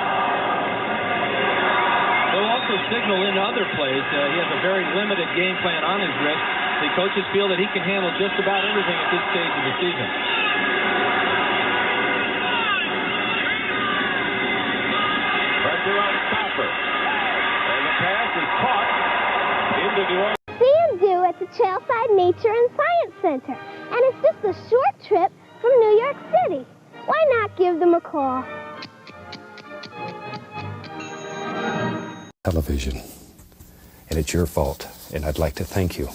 [SPEAKER 26] They'll also signal in other plays. He has a very limited game plan on his wrist. The coaches feel that he can handle just about everything at this stage of the season.
[SPEAKER 5] Pressure on Stoffer. And the pass is caught into New Orleans.
[SPEAKER 14] See and do at the Trailside Nature and Science Center. And it's just a short trip from New York City. Why not give them a call?
[SPEAKER 6] Television, and it's your fault, and I'd like to thank you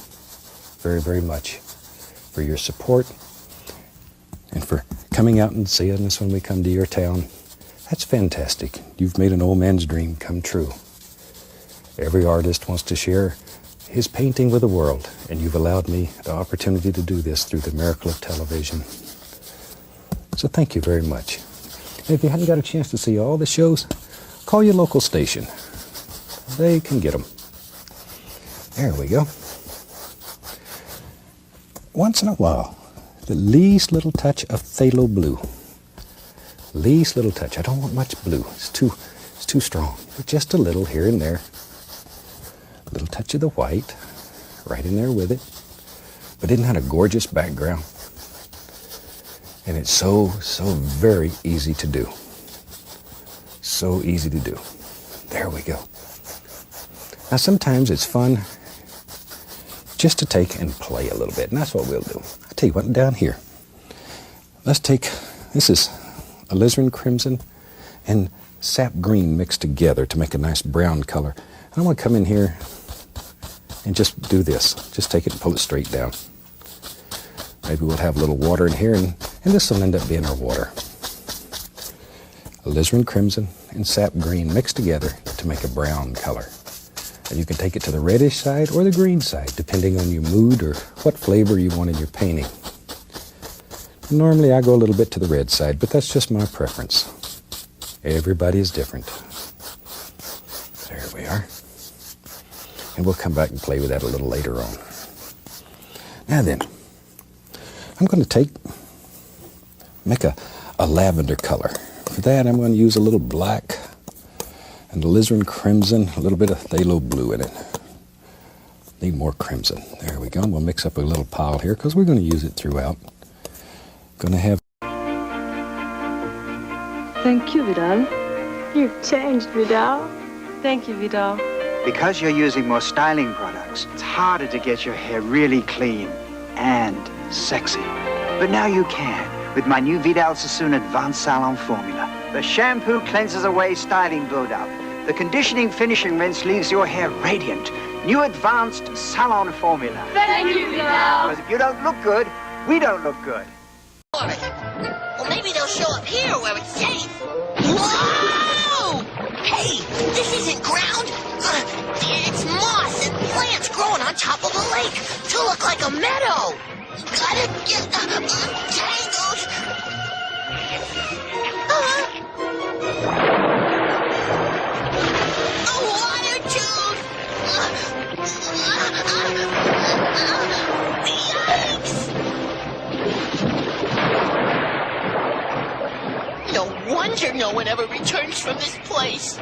[SPEAKER 6] very, very much for your support and for coming out and seeing us when we come to your town. That's fantastic. You've made an old man's dream come true. Every artist wants to share his painting with the world, and you've allowed me the opportunity to do this through the miracle of television. So thank you very much. And if you haven't got a chance to see all the shows, call your local station. They can get them. There we go. Once in a while, the least little touch of phthalo blue. Least little touch. I don't want much blue. It's too strong. But just a little here and there. A little touch of the white right in there with it. But isn't that a gorgeous background? And it's so very easy to do. So easy to do. There we go. Now sometimes it's fun just to take and play a little bit, and that's what we'll do. I'll tell you what, down here, let's take, this is alizarin crimson and sap green mixed together to make a nice brown color. And I'm going to come in here and just do this. Just take it and pull it straight down. Maybe we'll have a little water in here, and this will end up being our water. Alizarin crimson and sap green mixed together to make a brown color. And you can take it to the reddish side or the green side, depending on your mood or what flavor you want in your painting. Normally I go a little bit to the red side, but that's just my preference. Everybody is different. There we are. And we'll come back and play with that a little later on. Now then, I'm going to make a lavender color. For that, I'm going to use a little black and alizarin crimson, a little bit of phthalo blue in it. Need more crimson. There we go. We'll mix up a little pile here because we're going to use it throughout. Going to have...
[SPEAKER 11] Thank you, Vidal. You've changed, Vidal. Thank you, Vidal.
[SPEAKER 15] Because you're using more styling products, it's harder to get your hair really clean and sexy. But now you can with my new Vidal Sassoon Advanced Salon Formula. The shampoo cleanses away styling buildup. The conditioning finishing rinse leaves your hair radiant. New Advanced Salon Formula.
[SPEAKER 14] Thank you, Vidal.
[SPEAKER 15] Because if you don't look good, we don't look good.
[SPEAKER 17] Well, maybe they'll show up here where it's safe. Whoa! Hey, this isn't ground. It's moss and plants growing on top of a lake to look like a meadow. Gotta get tangled. A water tube. Yikes! No wonder no one ever returns from this place.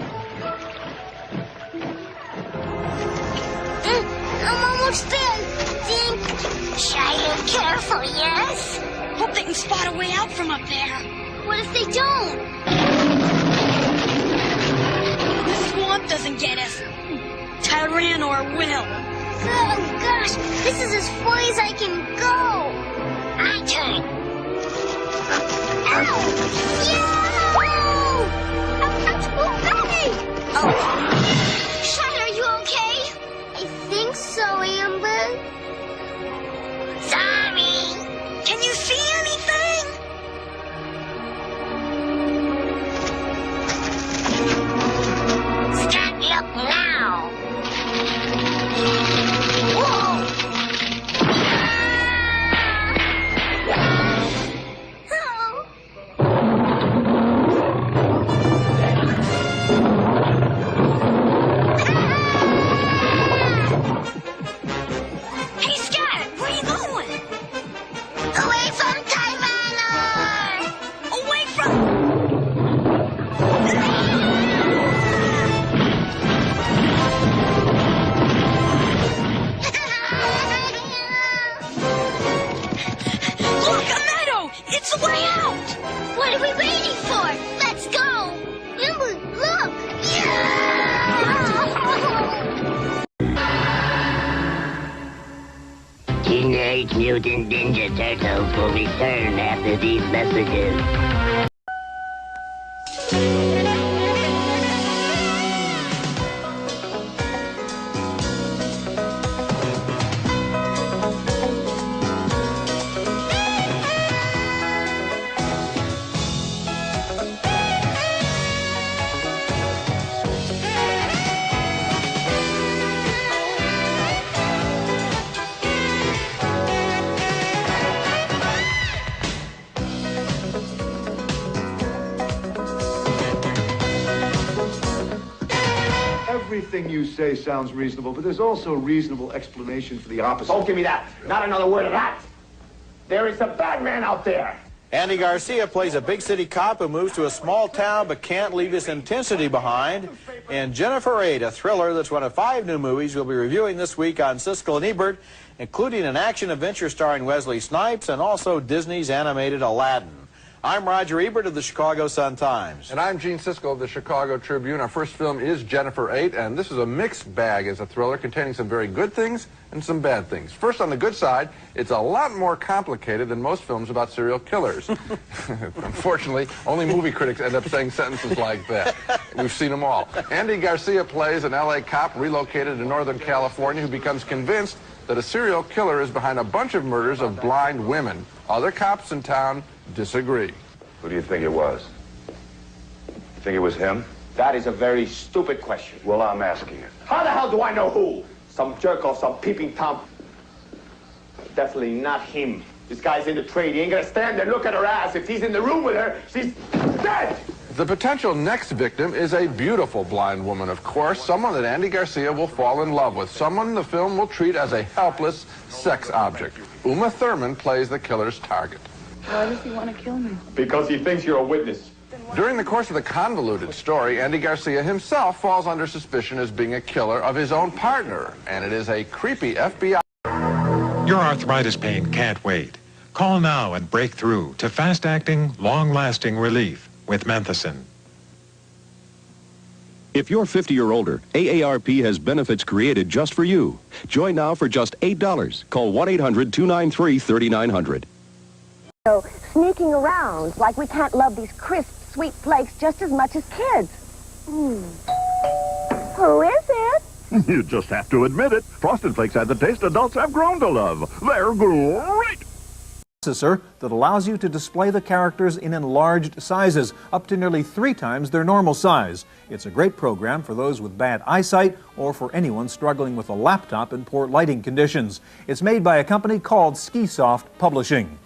[SPEAKER 14] I'm almost there. Think. Shy and careful, yes?
[SPEAKER 19] Hope they can spot a way out from up there.
[SPEAKER 14] What if they don't?
[SPEAKER 19] The swamp doesn't get us. Tyranor will.
[SPEAKER 14] Oh, gosh. This is as far as I can go. My turn. Ow! Shine, are you okay? I think so, Amber. Sorry.
[SPEAKER 19] Can you see anything?
[SPEAKER 14] Start look now. Whoa.
[SPEAKER 19] Hey, Scat, where are you going?
[SPEAKER 14] Away from Tyrannor!
[SPEAKER 19] Away from... Look, a meadow! It's the way out!
[SPEAKER 14] What are we waiting for? Let's go! Amber, look!
[SPEAKER 1] Teenage Mutant Ninja Turtles will return after these messages.
[SPEAKER 2] Everything you say sounds reasonable, but there's also a reasonable explanation for the opposite.
[SPEAKER 8] Don't give me that. Not another word of that. There is a bad man out there.
[SPEAKER 12] Andy Garcia plays a big city cop who moves to a small town but can't leave his intensity behind. And Jennifer 8, a thriller that's one of 5 new movies we'll be reviewing this week on Siskel and Ebert, including an action-adventure starring Wesley Snipes and also Disney's animated Aladdin. I'm Roger Ebert of the Chicago Sun-Times.
[SPEAKER 20] And I'm Gene Siskel of the Chicago Tribune. Our first film is Jennifer 8, and this is a mixed bag as a thriller containing some very good things and some bad things. First, on the good side, it's a lot more complicated than most films about serial killers. Unfortunately, only movie critics end up saying sentences like that. We've seen them all. Andy Garcia plays an L.A. cop relocated to Northern California who becomes convinced that a serial killer is behind a bunch of murders of blind women. Other cops in town disagree.
[SPEAKER 22] Who do you think it was? You think it was him?
[SPEAKER 8] That is a very stupid question.
[SPEAKER 22] Well, I'm asking it.
[SPEAKER 8] How the hell do I know who? Some jerk off, some peeping Tom. Definitely not him. This guy's in the trade. He ain't gonna stand there and look at her ass. If he's in the room with her, she's dead!
[SPEAKER 20] The potential next victim is a beautiful blind woman, of course, someone that Andy Garcia will fall in love with, someone the film will treat as a helpless sex object. Uma Thurman plays the killer's target.
[SPEAKER 11] Why does he want to kill me?
[SPEAKER 8] Because he thinks you're a witness.
[SPEAKER 20] During the course of the convoluted story, Andy Garcia himself falls under suspicion as being a killer of his own partner, and it is a creepy FBI.
[SPEAKER 25] Your arthritis pain can't wait. Call now and break through to fast-acting, long-lasting relief with Menthicin.
[SPEAKER 27] If you're 50 or older, AARP has benefits created just for you. Join now for just $8. Call 1-800-293-3900.
[SPEAKER 28] So, sneaking around like we can't love these crisp, sweet flakes just as much as kids. Who is it?
[SPEAKER 9] You just have to admit it. Frosted Flakes have the taste adults have grown to love. They're great!
[SPEAKER 29] Processor that allows you to display the characters in enlarged sizes, up to nearly 3 times their normal size. It's a great program for those with bad eyesight or for anyone struggling with a laptop in poor lighting conditions. It's made by a company called Skisoft Publishing.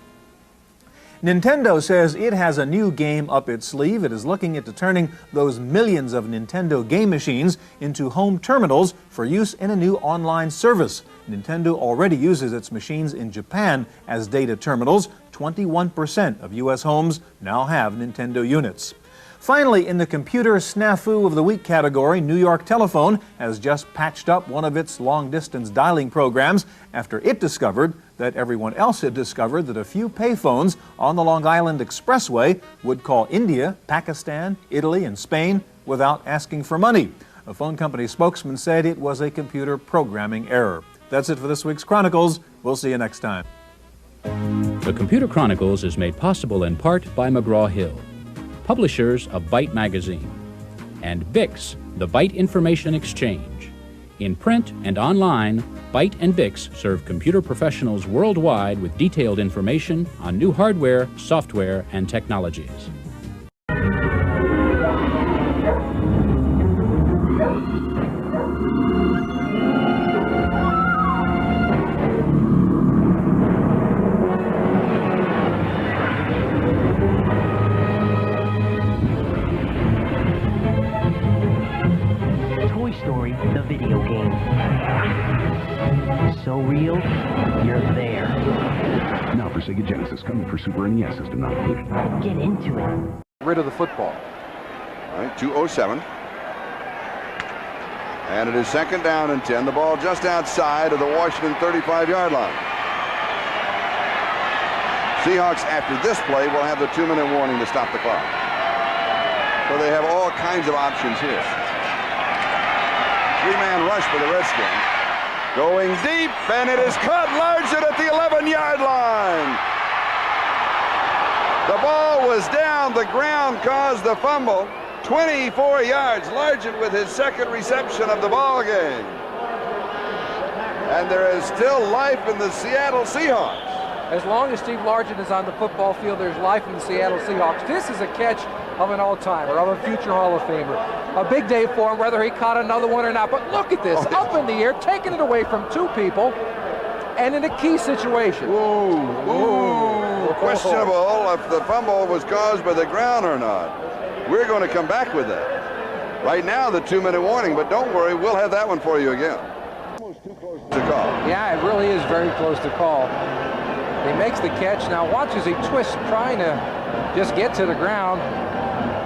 [SPEAKER 29] Nintendo says it has a new game up its sleeve. It is looking into turning those millions of Nintendo game machines into home terminals for use in a new online service. Nintendo already uses its machines in Japan as data terminals. 21% of U.S. homes now have Nintendo units. Finally, in the computer snafu of the week category, New York Telephone has just patched up one of its long-distance dialing programs after it discovered that everyone else had discovered that a few payphones on the Long Island Expressway would call India, Pakistan, Italy, and Spain without asking for money. A phone company spokesman said it was a computer programming error. That's it for this week's Chronicles. We'll see you next time.
[SPEAKER 30] The Computer Chronicles is made possible in part by McGraw-Hill, publishers of Byte magazine. and BIX, the Byte Information Exchange. In print and online, Byte and BIX serve computer professionals worldwide with detailed information on new hardware, software, and technologies.
[SPEAKER 1] Toy Story, the video game. So real, you're there.
[SPEAKER 3] Now for Sega Genesis, coming for Super NES, system not included.
[SPEAKER 1] Get into it.
[SPEAKER 4] Rid of the football.
[SPEAKER 7] All right, 2:07. And it is second down and 10. The ball just outside of the Washington 35-yard line. Seahawks, after this play, will have the 2-minute warning to stop the clock. So they have all kinds of options here. Three-man rush for the Redskins. Going deep, and it is caught Largent at the 11-yard line. The ball was down. The ground caused the fumble. 24 yards. Largent with his second reception of the ball game. And there is still life in the Seattle Seahawks.
[SPEAKER 4] As long as Steve Largent is on the football field, there's life in the Seattle Seahawks. This is a catch of an all-timer, of a future Hall of Famer. A big day for him, whether he caught another one or not. But look at this, up in the air, taking it away from two people, and in a key situation.
[SPEAKER 7] Ooh. Questionable if the fumble was caused by the ground or not. We're going to come back with that. Right now, the 2-minute warning, but don't worry, we'll have that one for you again. Almost too close to call.
[SPEAKER 4] Yeah, it really is very close to call. He makes the catch. Now watch as he twists, trying to just get to the ground.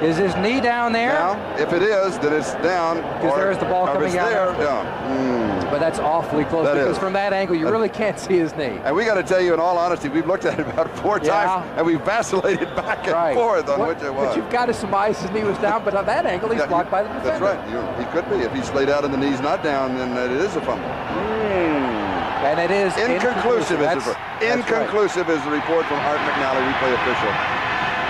[SPEAKER 4] Is his knee down there?
[SPEAKER 7] Now, if it is, then it's down.
[SPEAKER 4] Because there's the ball coming out. But that's awfully close, because from that angle, you really can't see his knee.
[SPEAKER 7] And we got to tell you, in all honesty, we've looked at it about 4 times, and we've vacillated back and forth on which it was.
[SPEAKER 4] But you've got to surmise his knee was down, but on that angle, he's blocked by the defender.
[SPEAKER 7] That's right. He could be. If he's laid out and the knee's not down, then it is a fumble.
[SPEAKER 4] And it is
[SPEAKER 7] inconclusive. Inconclusive is the report from Art McNally, replay official.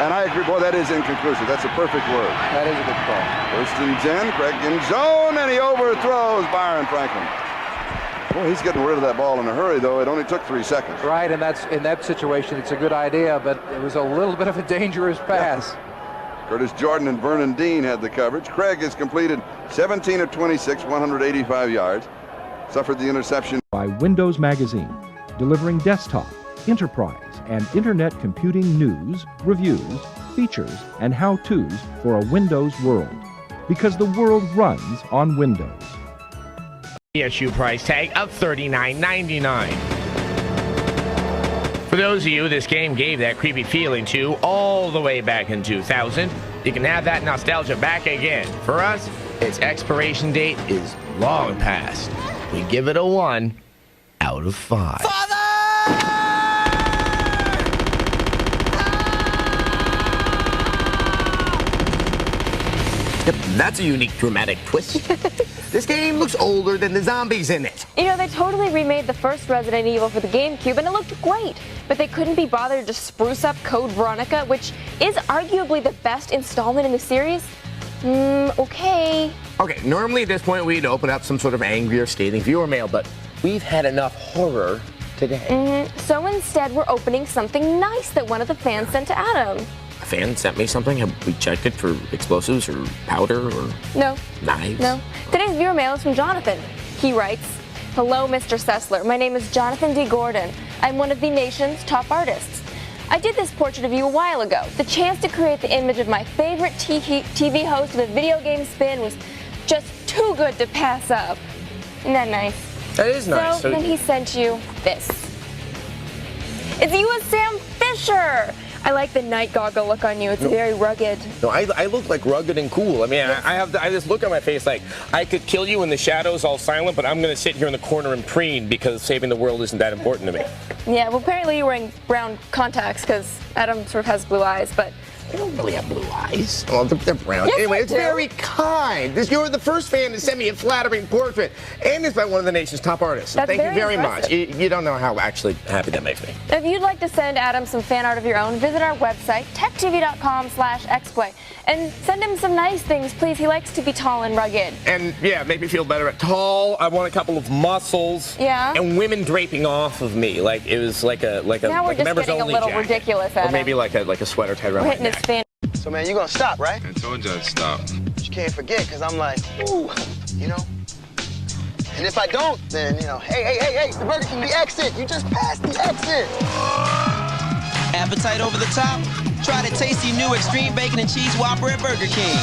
[SPEAKER 7] And I agree, boy, that is inconclusive. That's a perfect word.
[SPEAKER 4] That is a good call.
[SPEAKER 7] First and 10, Craig in zone, and he overthrows Byron Franklin. Boy, he's getting rid of that ball in a hurry, though. It only took 3 seconds.
[SPEAKER 4] Right, and that's in that situation, it's a good idea, but it was a little bit of a dangerous pass.
[SPEAKER 7] Curtis Jordan and Vernon Dean had the coverage. Craig has completed 17 of 26, 185 yards. Suffered the interception.
[SPEAKER 10] By Windows Magazine, delivering desktop, enterprise, and internet computing news, reviews, features, and how-tos for a Windows world. Because the world runs on Windows.
[SPEAKER 13] Issue price tag of $39.99. For those of you this game gave that creepy feeling to all the way back in 2000, you can have that nostalgia back again. For us, its expiration date is long past. We give it a 1 out of 5.
[SPEAKER 16] Yep, that's a unique dramatic twist. This game looks older than the zombies in it.
[SPEAKER 11] You know, they totally remade the first Resident Evil for the GameCube, and it looked great. But they couldn't be bothered to spruce up Code Veronica, which is arguably the best installment in the series. Okay.
[SPEAKER 16] Okay, normally at this point we'd open up some sort of angry or scathing viewer mail, but we've had enough horror today.
[SPEAKER 11] So instead, we're opening something nice that one of the fans sent to Adam.
[SPEAKER 16] A fan sent me something? Have we checked it for explosives or powder or
[SPEAKER 11] No.
[SPEAKER 16] knives?
[SPEAKER 11] No. Today's viewer mail is from Jonathan. He writes, "Hello, Mr. Sessler. My name is Jonathan D. Gordon. I'm one of the nation's top artists. I did this portrait of you a while ago. The chance to create the image of my favorite TV host with a video game spin was just too good to pass up." Isn't that nice?
[SPEAKER 16] That is nice.
[SPEAKER 11] So then he sent you this. It's you as Sam Fisher. I like the night goggle look on you. It's very rugged.
[SPEAKER 16] No, I look like rugged and cool. I mean, I have this look on my face like I could kill you in the shadows all silent, but I'm going to sit here in the corner and preen because saving the world isn't that important to me.
[SPEAKER 11] Yeah, well, apparently you're wearing brown contacts because Adam sort of has blue eyes, but
[SPEAKER 13] They don't really have blue eyes. Well, they're brown.
[SPEAKER 11] Yes,
[SPEAKER 13] anyway,
[SPEAKER 11] they
[SPEAKER 13] it's
[SPEAKER 11] do.
[SPEAKER 13] very kind. You're the first fan to send me a flattering portrait, and it's by one of the nation's top artists. So
[SPEAKER 11] That's
[SPEAKER 13] thank you
[SPEAKER 11] very
[SPEAKER 13] very much.
[SPEAKER 11] impressive.
[SPEAKER 13] You don't know how actually happy that makes me.
[SPEAKER 11] If you'd like to send Adam some fan art of your own, visit our website, techtv.com/xplay, and send him some nice things, please. He likes to be tall and rugged.
[SPEAKER 13] And yeah, make me feel better at tall. I want a couple of muscles.
[SPEAKER 11] Yeah.
[SPEAKER 13] And women draping off of me, like it was like a
[SPEAKER 11] Now we're
[SPEAKER 13] like a
[SPEAKER 11] just
[SPEAKER 13] members
[SPEAKER 11] getting a
[SPEAKER 13] only
[SPEAKER 11] little
[SPEAKER 13] jacket.
[SPEAKER 11] ridiculous,
[SPEAKER 13] Or
[SPEAKER 11] Adam.
[SPEAKER 13] maybe like a sweater tied around
[SPEAKER 11] We're
[SPEAKER 13] my
[SPEAKER 11] hitting his
[SPEAKER 13] neck.
[SPEAKER 11] fan.
[SPEAKER 5] So, man, you gonna stop, right?
[SPEAKER 6] I told you I'd stop.
[SPEAKER 5] But you can't forget, because I'm like, ooh, you know? And if I don't, then, you know, hey, the Burger King, the exit. You just passed the exit.
[SPEAKER 15] Appetite over the top? Try the tasty new extreme bacon and cheese Whopper at Burger King.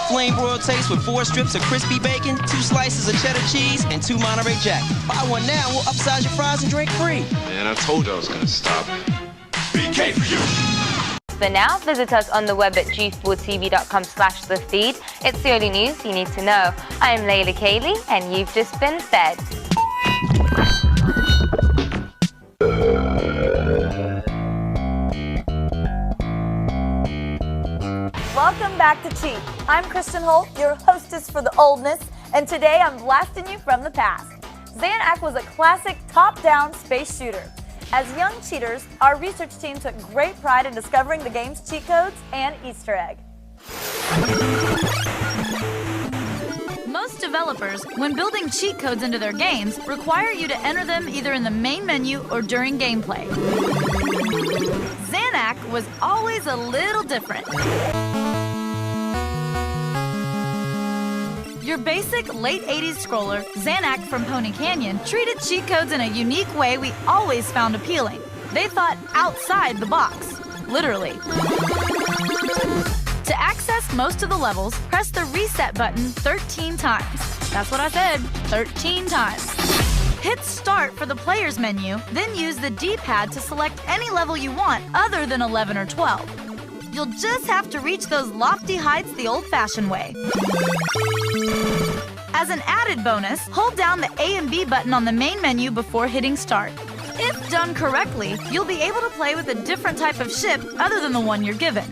[SPEAKER 15] Flame broiled taste with 4 strips of crispy bacon, 2 slices of cheddar cheese, and 2 Monterey Jack. Buy one now, we'll upsize your fries and drink free.
[SPEAKER 6] Man, I told you I was gonna stop. BK for you.
[SPEAKER 11] For now, visit us on the web at gsporttv.com/thefeed. It's the only news you need to know. I'm Layla Kaylee, and you've just been fed.
[SPEAKER 17] Welcome back to Cheat. I'm Kristen Holt, your hostess for the oldness, and today I'm blasting you from the past. Xanac was a classic top-down space shooter. As young cheaters, our research team took great pride in discovering the game's cheat codes and Easter egg.
[SPEAKER 18] Most developers, when building cheat codes into their games, require you to enter them either in the main menu or during gameplay. Xanac was always a little different. Your basic late 80s scroller, Xanac from Pony Canyon, treated cheat codes in a unique way we always found appealing. They thought outside the box, literally. To access most of the levels, press the reset button 13 times. That's what I said, 13 times. Hit start for the player's menu, then use the D-pad to select any level you want other than 11 or 12. You'll just have to reach those lofty heights the old-fashioned way. As an added bonus, hold down the A and B button on the main menu before hitting start. If done correctly, you'll be able to play with a different type of ship other than the one you're given.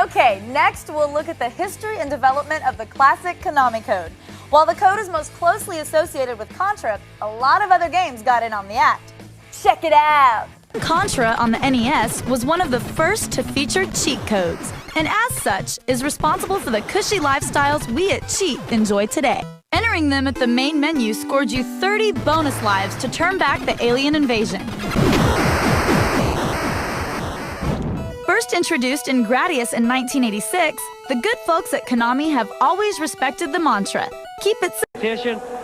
[SPEAKER 17] Okay, next we'll look at the history and development of the classic Konami code. While the code is most closely associated with Contra, a lot of other games got in on the act. Check it out!
[SPEAKER 18] Contra on the NES was one of the first to feature cheat codes, and as such is responsible for the cushy lifestyles we at Cheat enjoy today. Entering them at the main menu scored you 30 bonus lives to turn back the alien invasion. First introduced in Gradius in 1986, the good folks at Konami have always respected the mantra, keep it
[SPEAKER 19] simple.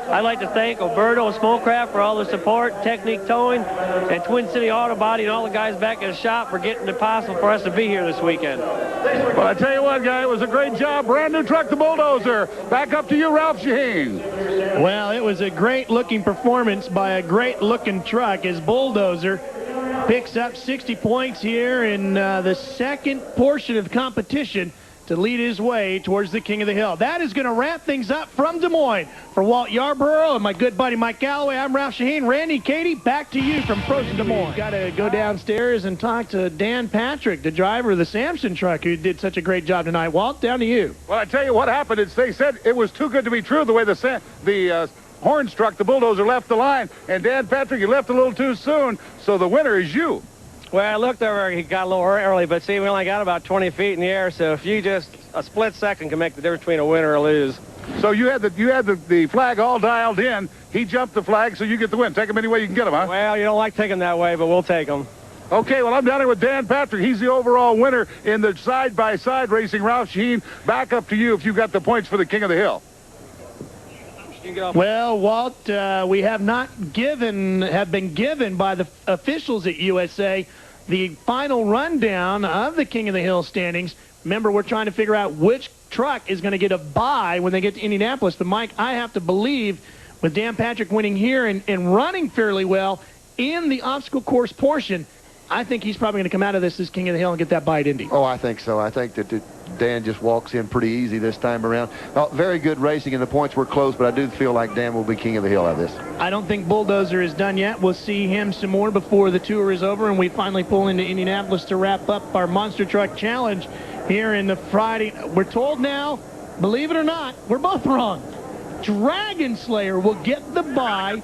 [SPEAKER 19] I'd like to thank Alberto and Smokecraft for all the support, Technique Towing, and Twin City Auto Body, and all the guys back at the shop for getting it possible for us to be here this weekend.
[SPEAKER 9] Well, I tell you what, guy, it was a great job. Brand new truck, the Bulldozer. Back up to you, Ralph Shaheen.
[SPEAKER 21] Well, it was a great-looking performance by a great-looking truck. His Bulldozer picks up 60 points here in the second portion of the competition to lead his way towards the King of the Hill. That is going to wrap things up from Des Moines. For Walt Yarborough and my good buddy Mike Galloway, I'm Ralph Shaheen. Randy, Katie, back to you from Frozen Des Moines. Got to go downstairs and talk to Dan Patrick, the driver of the Samson truck, who did such a great job tonight. Walt, down to you.
[SPEAKER 9] Well, I tell you what happened. They said it was too good to be true the way the horn struck. The Bulldozer left the line. And Dan Patrick, you left a little too soon. So the winner is you.
[SPEAKER 19] Well, I looked over, he got a little early, but see, we only got about 20 feet in the air, so if you just, a split second can make the difference between a win or a lose.
[SPEAKER 9] So you had the flag all dialed in. He jumped the flag, so you get the win. Take him any way you can get him, huh?
[SPEAKER 19] Well, you don't like taking that way, but we'll take them.
[SPEAKER 9] Okay, well, I'm down here with Dan Patrick. He's the overall winner in the side-by-side racing. Ralph Shaheen, back up to you if you got the points for the King of the Hill.
[SPEAKER 21] Well, Walt, we have been given by the officials at USA the final rundown of the King of the Hill standings. Remember, we're trying to figure out which truck is going to get a bye when they get to Indianapolis. But, Mike, I have to believe with Dan Patrick winning here and running fairly well in the obstacle course portion, I think he's probably going to come out of this as King of the Hill and get that bite, Indy.
[SPEAKER 2] Oh, I think so. I think that Dan just walks in pretty easy this time around. Very good racing, and the points were close, but I do feel like Dan will be King of the Hill out of this.
[SPEAKER 21] I don't think Bulldozer is done yet. We'll see him some more before the tour is over, and we finally pull into Indianapolis to wrap up our Monster Truck Challenge here in the Friday. We're told now, believe it or not, we're both wrong. Dragon Slayer will get the bye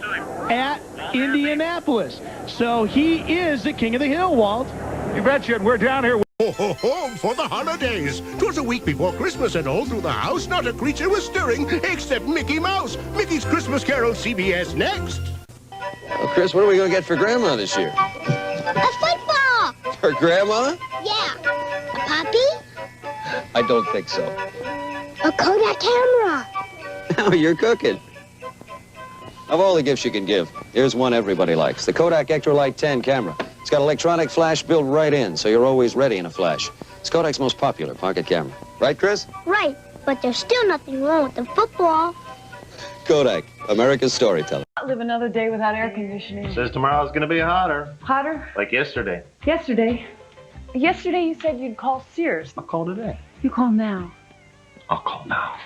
[SPEAKER 21] at Indianapolis. So he is the King of the Hill, Walt.
[SPEAKER 8] You betcha, and we're down here. Ho, ho, ho, for the holidays. 'Twas a week before Christmas, and all through the house, not a creature was stirring except Mickey Mouse. Mickey's Christmas Carol, CBS next.
[SPEAKER 12] Well, Chris, what are we going to get for Grandma this year?
[SPEAKER 28] A football!
[SPEAKER 12] For Grandma?
[SPEAKER 28] Yeah. A puppy?
[SPEAKER 12] I don't think so.
[SPEAKER 28] A Kodak camera.
[SPEAKER 12] Now you're cooking. Of all the gifts you can give, here's one everybody likes. The Kodak Extralight 10 camera. It's got electronic flash built right in, so you're always ready in a flash. It's Kodak's most popular pocket camera. Right, Chris?
[SPEAKER 28] Right, but there's still nothing wrong with the football.
[SPEAKER 12] Kodak, America's storyteller.
[SPEAKER 14] Live another day without air conditioning.
[SPEAKER 20] Says tomorrow's going to be hotter.
[SPEAKER 14] Hotter?
[SPEAKER 20] Like yesterday.
[SPEAKER 14] Yesterday you said you'd call Sears.
[SPEAKER 20] I'll call today.
[SPEAKER 14] You call now.
[SPEAKER 20] I'll call now.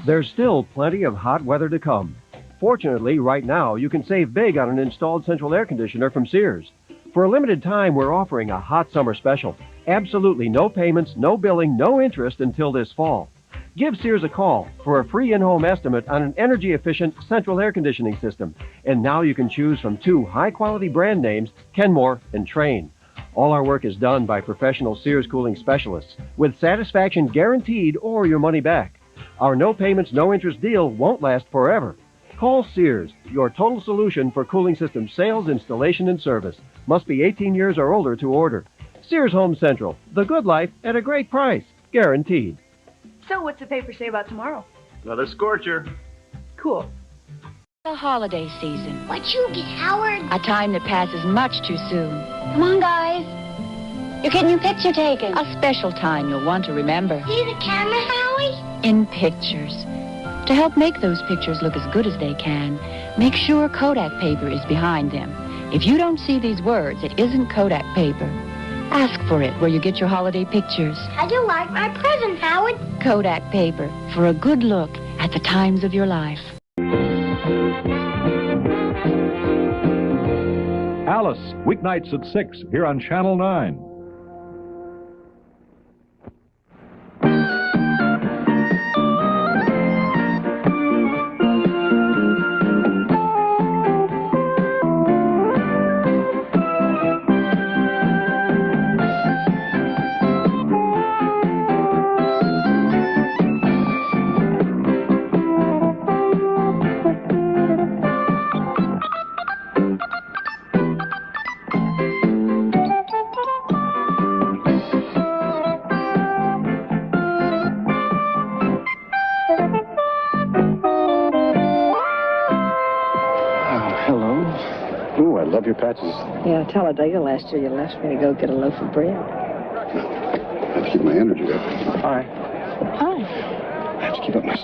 [SPEAKER 22] There's still plenty of hot weather to come. Fortunately, right now, you can save big on an installed central air conditioner from Sears. For a limited time, we're offering a hot summer special. Absolutely no payments, no billing, no interest until this fall. Give Sears a call for a free in-home estimate on an energy-efficient central air conditioning system. And now you can choose from 2 high-quality brand names, Kenmore and Trane. All our work is done by professional Sears cooling specialists, with satisfaction guaranteed or your money back. Our no payments, no interest deal won't last forever. Call Sears, your total solution for cooling system sales, installation, and service. Must be 18 years or older to order. Sears Home Central, the good life at a great price, guaranteed.
[SPEAKER 14] So what's the paper say about tomorrow?
[SPEAKER 20] Another scorcher.
[SPEAKER 14] Cool.
[SPEAKER 23] The holiday season.
[SPEAKER 28] What you get, Howard?
[SPEAKER 23] A time that passes much too soon.
[SPEAKER 28] Come on, guys. You're getting your picture taken.
[SPEAKER 23] A special time you'll want to remember.
[SPEAKER 28] See the camera, Howie?
[SPEAKER 23] In pictures. To help make those pictures look as good as they can, make sure Kodak paper is behind them. If you don't see these words, it isn't Kodak paper. Ask for it where you get your holiday pictures.
[SPEAKER 28] How'd you like my present, Howard?
[SPEAKER 23] Kodak paper, for a good look at the times of your life.
[SPEAKER 9] Alice, weeknights at 6 here on Channel 9.
[SPEAKER 24] Love your patches.
[SPEAKER 14] Yeah, Talladega last year you left me to go get a loaf of bread.
[SPEAKER 24] I have to keep my energy up.
[SPEAKER 14] Hi. Hi.
[SPEAKER 24] I have to keep up my...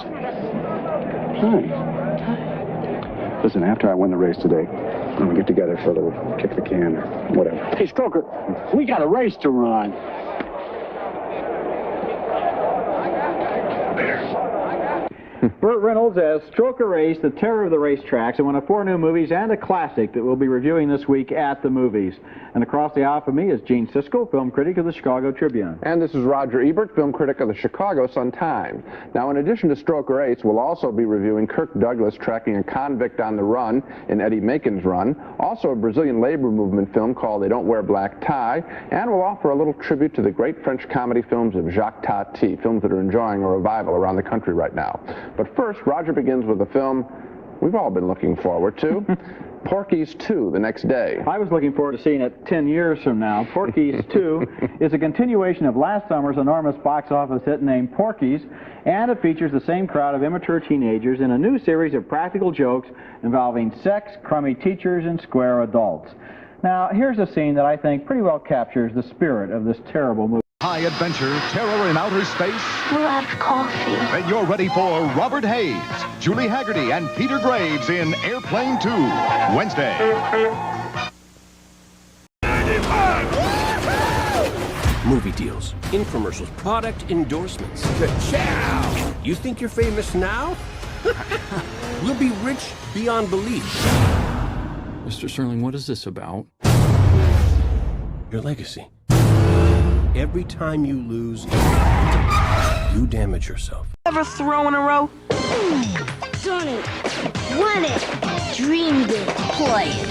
[SPEAKER 24] Hi. Listen, after I win the race today, I'm going to get together for a little kick the can or whatever.
[SPEAKER 25] Hey, Stoker, we got a race to run.
[SPEAKER 26] Burt Reynolds as Stroker Race, the terror of the racetracks, and one of 4 new movies and a classic that we'll be reviewing this week at the movies. And across the aisle from me is Gene Siskel, film critic of the Chicago Tribune.
[SPEAKER 31] And this is Roger Ebert, film critic of the Chicago Sun-Times. Now, in addition to Stroker Race, we'll also be reviewing Kirk Douglas tracking a convict on the run in Eddie Macon's Run, also a Brazilian labor movement film called They Don't Wear Black Tie, and we'll offer a little tribute to the great French comedy films of Jacques Tati, films that are enjoying a revival around the country right now. But first, Roger begins with a film we've all been looking forward to, Porky's 2, The Next Day.
[SPEAKER 26] I was looking forward to seeing it 10 years from now. Porky's 2 is a continuation of last summer's enormous box office hit named Porky's, and it features the same crowd of immature teenagers in a new series of practical jokes involving sex, crummy teachers, and square adults. Now, here's a scene that I think pretty well captures the spirit of this terrible movie.
[SPEAKER 3] High adventure, terror in outer space.
[SPEAKER 28] We'll have coffee.
[SPEAKER 3] Then you're ready for Robert Hayes, Julie Haggerty, and Peter Graves in Airplane 2, Wednesday.
[SPEAKER 1] Movie deals, infomercials, product endorsements. Ciao! You think you're famous now? We'll be rich beyond belief.
[SPEAKER 4] Mr. Sterling, what is this about?
[SPEAKER 1] Your legacy. Every time you lose, you damage yourself.
[SPEAKER 5] Ever throw in a row?
[SPEAKER 28] Done it. Won it. Dreamed it. Play it.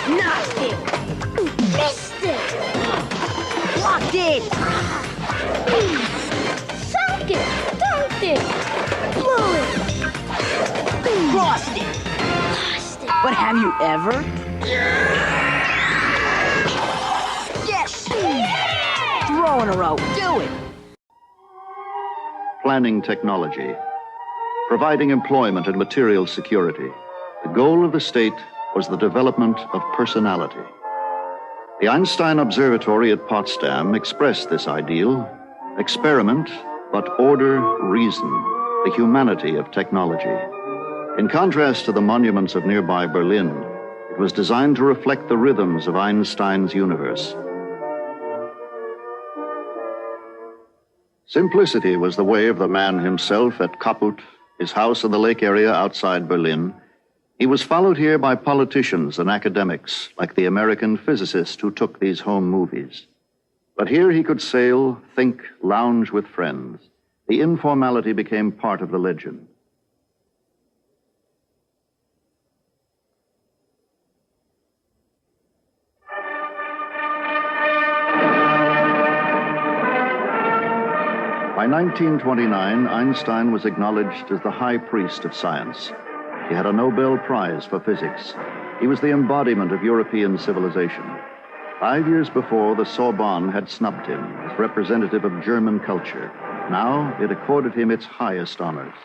[SPEAKER 28] Knocked it. Missed it. Blocked it. Sunk it. Dunked it. Blew it.
[SPEAKER 5] Crossed it.
[SPEAKER 28] Lost it.
[SPEAKER 5] But have you ever? Yes. Throw in a row. Do it.
[SPEAKER 7] Planning technology, providing employment and material security. The goal of the state was the development of personality. The Einstein Observatory at Potsdam expressed this ideal: experiment, but order, reason, the humanity of technology. In contrast to the monuments of nearby Berlin, it was designed to reflect the rhythms of Einstein's universe. Simplicity was the way of the man himself at Kaputt, his house in the lake area outside Berlin. He was followed here by politicians and academics, like the American physicist who took these home movies. But here he could sail, think, lounge with friends. The informality became part of the legend. By 1929, Einstein was acknowledged as the high priest of science. He had a Nobel Prize for physics. He was the embodiment of European civilization. 5 years before, the Sorbonne had snubbed him as representative of German culture. Now it accorded him its highest honors.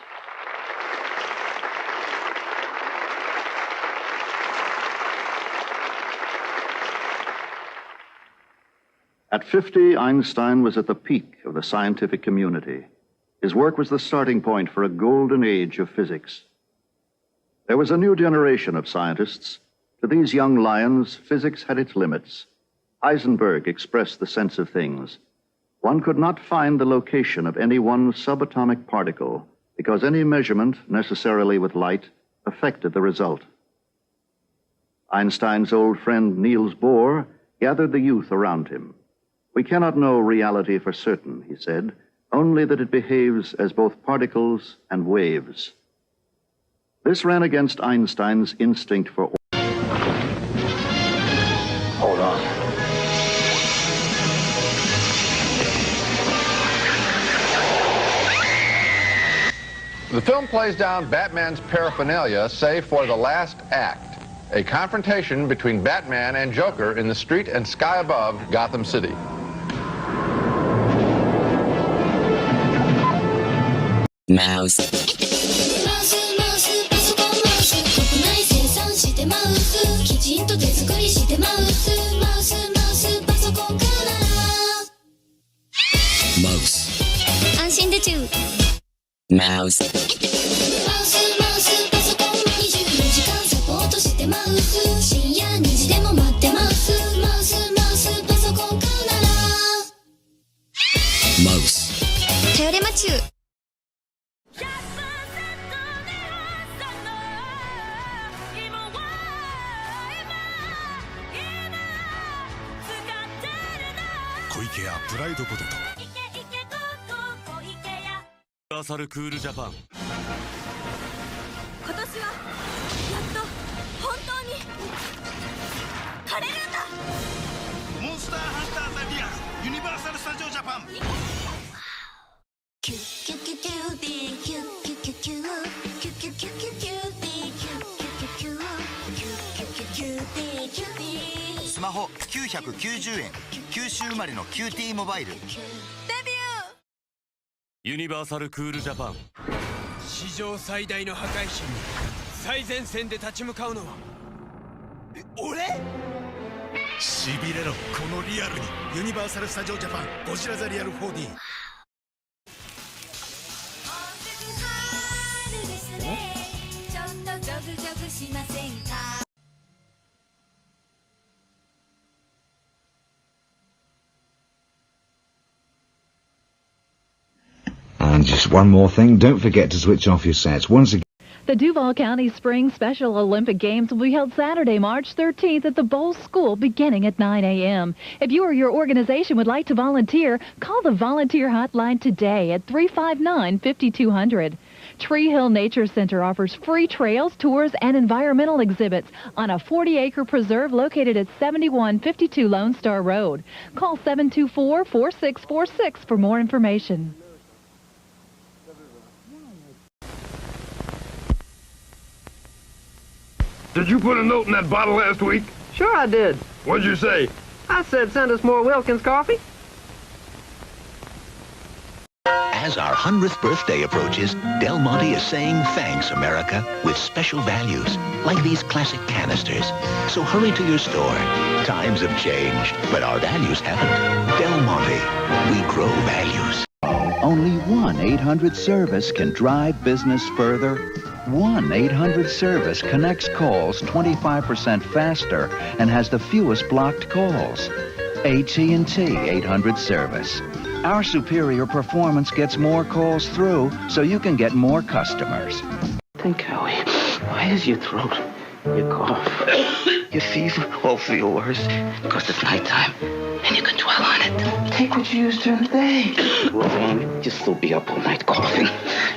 [SPEAKER 7] At 50, Einstein was at the peak of the scientific community. His work was the starting point for a golden age of physics. There was a new generation of scientists. To these young lions, physics had its limits. Heisenberg expressed the sense of things. One could not find the location of any one subatomic particle because any measurement, necessarily with light, affected the result. Einstein's old friend Niels Bohr gathered the youth around him. We cannot know reality for certain, he said, only that it behaves as both particles and waves. This ran against Einstein's instinct for order.
[SPEAKER 24] Hold on. The film plays down Batman's paraphernalia, save for the last act, a confrontation between Batman and Joker in the street and sky above Gotham City.
[SPEAKER 10] Mouse. Mouse. 安心でちゅ。Mouse. Mouse. 頼れまちゅ。
[SPEAKER 6] 小池屋プライドポテト。ユニバーサルクールジャパン。
[SPEAKER 18] 今年はやっと本当に晴れるんだ。
[SPEAKER 6] モンスターハンターザリアルユニバーサルスタジオジャパン。キュキュキュキューティーキュキュキュキューキュキュキュキュキューティーキュキュキュキュキュキュキュキュキュキュティーキュティー。スマホ990円。九州生まれの QT モバイル。デビュー。ユニバーサルクールジャパン。
[SPEAKER 13] 史上最大の破壊神に最前線で立ち向かうのは俺。
[SPEAKER 6] しびれろこのリアルに。ユニバーサル・スタジオ・ジャパンゴジラ・ザ・リアル 4D。
[SPEAKER 18] ちょっとジョグジョグしませんか。
[SPEAKER 2] just one more thing. Don't forget to switch off your sets. Once again.
[SPEAKER 8] The Duval County Spring Special Olympic Games will be held Saturday, March 13th at the Bowles School beginning at 9 a.m. If you or your organization would like to volunteer, call the volunteer hotline today at 359-5200. Tree Hill Nature Center offers free trails, tours, and environmental exhibits on a 40-acre preserve located at 7152 Lone Star Road. Call 724-4646 for more information.
[SPEAKER 11] Did you put a note in that bottle last week?
[SPEAKER 15] Sure I did.
[SPEAKER 11] What'd you say?
[SPEAKER 15] I said send us more Wilkins coffee.
[SPEAKER 16] As our 100th birthday approaches, Del Monte is saying thanks, America, with special values, like these classic canisters. So hurry to your store. Times have changed, but our values haven't. Del Monte, we grow values.
[SPEAKER 17] Only 1-800-SERVICE can drive business further. 1-800-SERVICE connects calls 25% faster and has the fewest blocked calls. AT&T 800-SERVICE. Our superior performance gets more calls through so you can get more customers.
[SPEAKER 19] Think, Howie, why is your throat, your cough, your fever all feel worse? Because it's nighttime and you can dwell on it. Take what you used during the day. Wrong. You'll still be up all night coughing.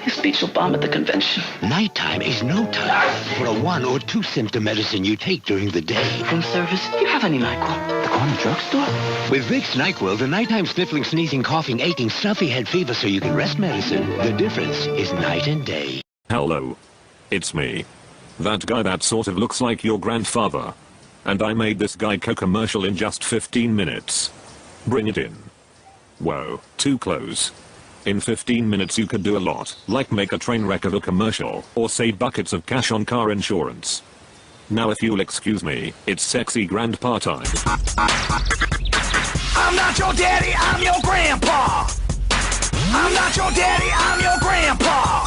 [SPEAKER 19] Your speech will bomb at the convention.
[SPEAKER 16] Nighttime is no time for a 1 or 2 symptom medicine you take during the day.
[SPEAKER 19] Room service? Do you have any NyQuil? The corner drugstore?
[SPEAKER 16] With Vicks NyQuil, the nighttime sniffling, sneezing, coughing, aching, stuffy head fever so you can rest medicine. The difference is night and day.
[SPEAKER 21] Hello. It's me. That guy that sort of looks like your grandfather. And I made this Geico commercial in just 15 minutes. Bring it in. Whoa, too close. In 15 minutes you could do a lot, like make a train wreck of a commercial, or save buckets of cash on car insurance. Now if you'll excuse me, it's sexy grandpa time.
[SPEAKER 6] I'm not your daddy, I'm your grandpa. I'm not your daddy, I'm your grandpa.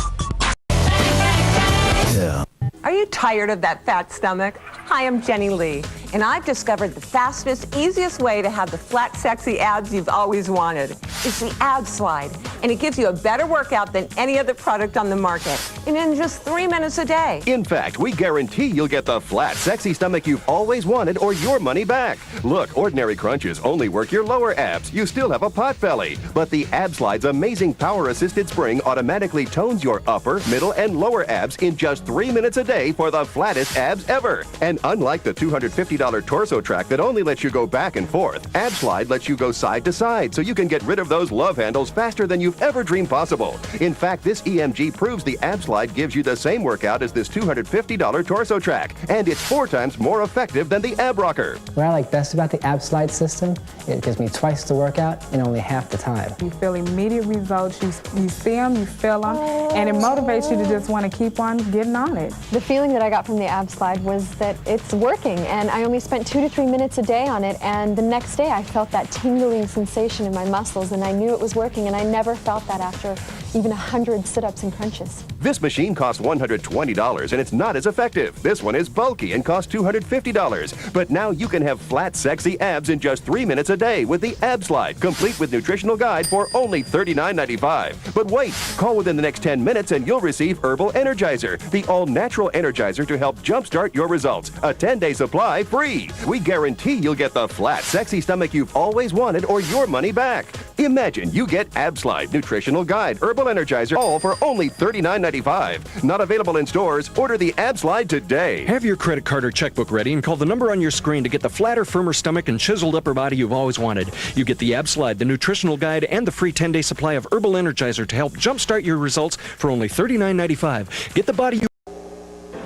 [SPEAKER 27] Yeah. Are you tired of that fat stomach? Hi, I'm Jenny Lee, and I've discovered the fastest, easiest way to have the flat, sexy abs you've always wanted. It's the Ab Slide, and it gives you a better workout than any other product on the market, and in just 3 minutes a day.
[SPEAKER 29] In fact, we guarantee you'll get the flat, sexy stomach you've always wanted or your money back. Look, ordinary crunches only work your lower abs. You still have a pot belly. But the Ab Slide's amazing power-assisted spring automatically tones your upper, middle, and lower abs in just 3 minutes a day for the flattest abs ever. And unlike the $250 torso track that only lets you go back and forth, Ab Slide lets you go side to side so you can get rid of those love handles faster than you've ever dreamed possible. In fact, this EMG proves the Ab Slide gives you the same workout as this $250 torso track, and it's 4 times more effective than the Ab Rocker.
[SPEAKER 30] What I like best about the Ab Slide system, it gives me twice the workout in only half the time.
[SPEAKER 32] You feel immediate results, you see them, you feel them, and it motivates you to just want to keep on getting on it.
[SPEAKER 33] The feeling that I got from the Ab Slide was that it's working, and I only spent 2 to 3 minutes a day on it, and the next day I felt that tingling sensation in my muscles, and I knew it was working, and I never felt that after even 100 sit-ups and crunches.
[SPEAKER 29] This machine costs $120 and it's not as effective. This one is bulky and costs $250. But now you can have flat, sexy abs in just 3 minutes a day with the Ab Slide, complete with nutritional guide for only $39.95. But wait, call within the next 10 minutes and you'll receive Herbal Energizer, the all-natural energizer to help jumpstart your results. A 10-day supply free. We guarantee you'll get the flat, sexy stomach you've always wanted or your money back. Imagine you get Ab Slide, nutritional guide, Herbal Energizer, all for only $39.95. Not available in stores. Order the Ab Slide today.
[SPEAKER 34] Have your credit card or checkbook ready and call the number on your screen to get the flatter, firmer stomach and chiseled upper body you've always wanted. You get the Ab Slide, the nutritional guide, and the free 10-day supply of Herbal Energizer to help jumpstart your results for only $39.95. Get the body you...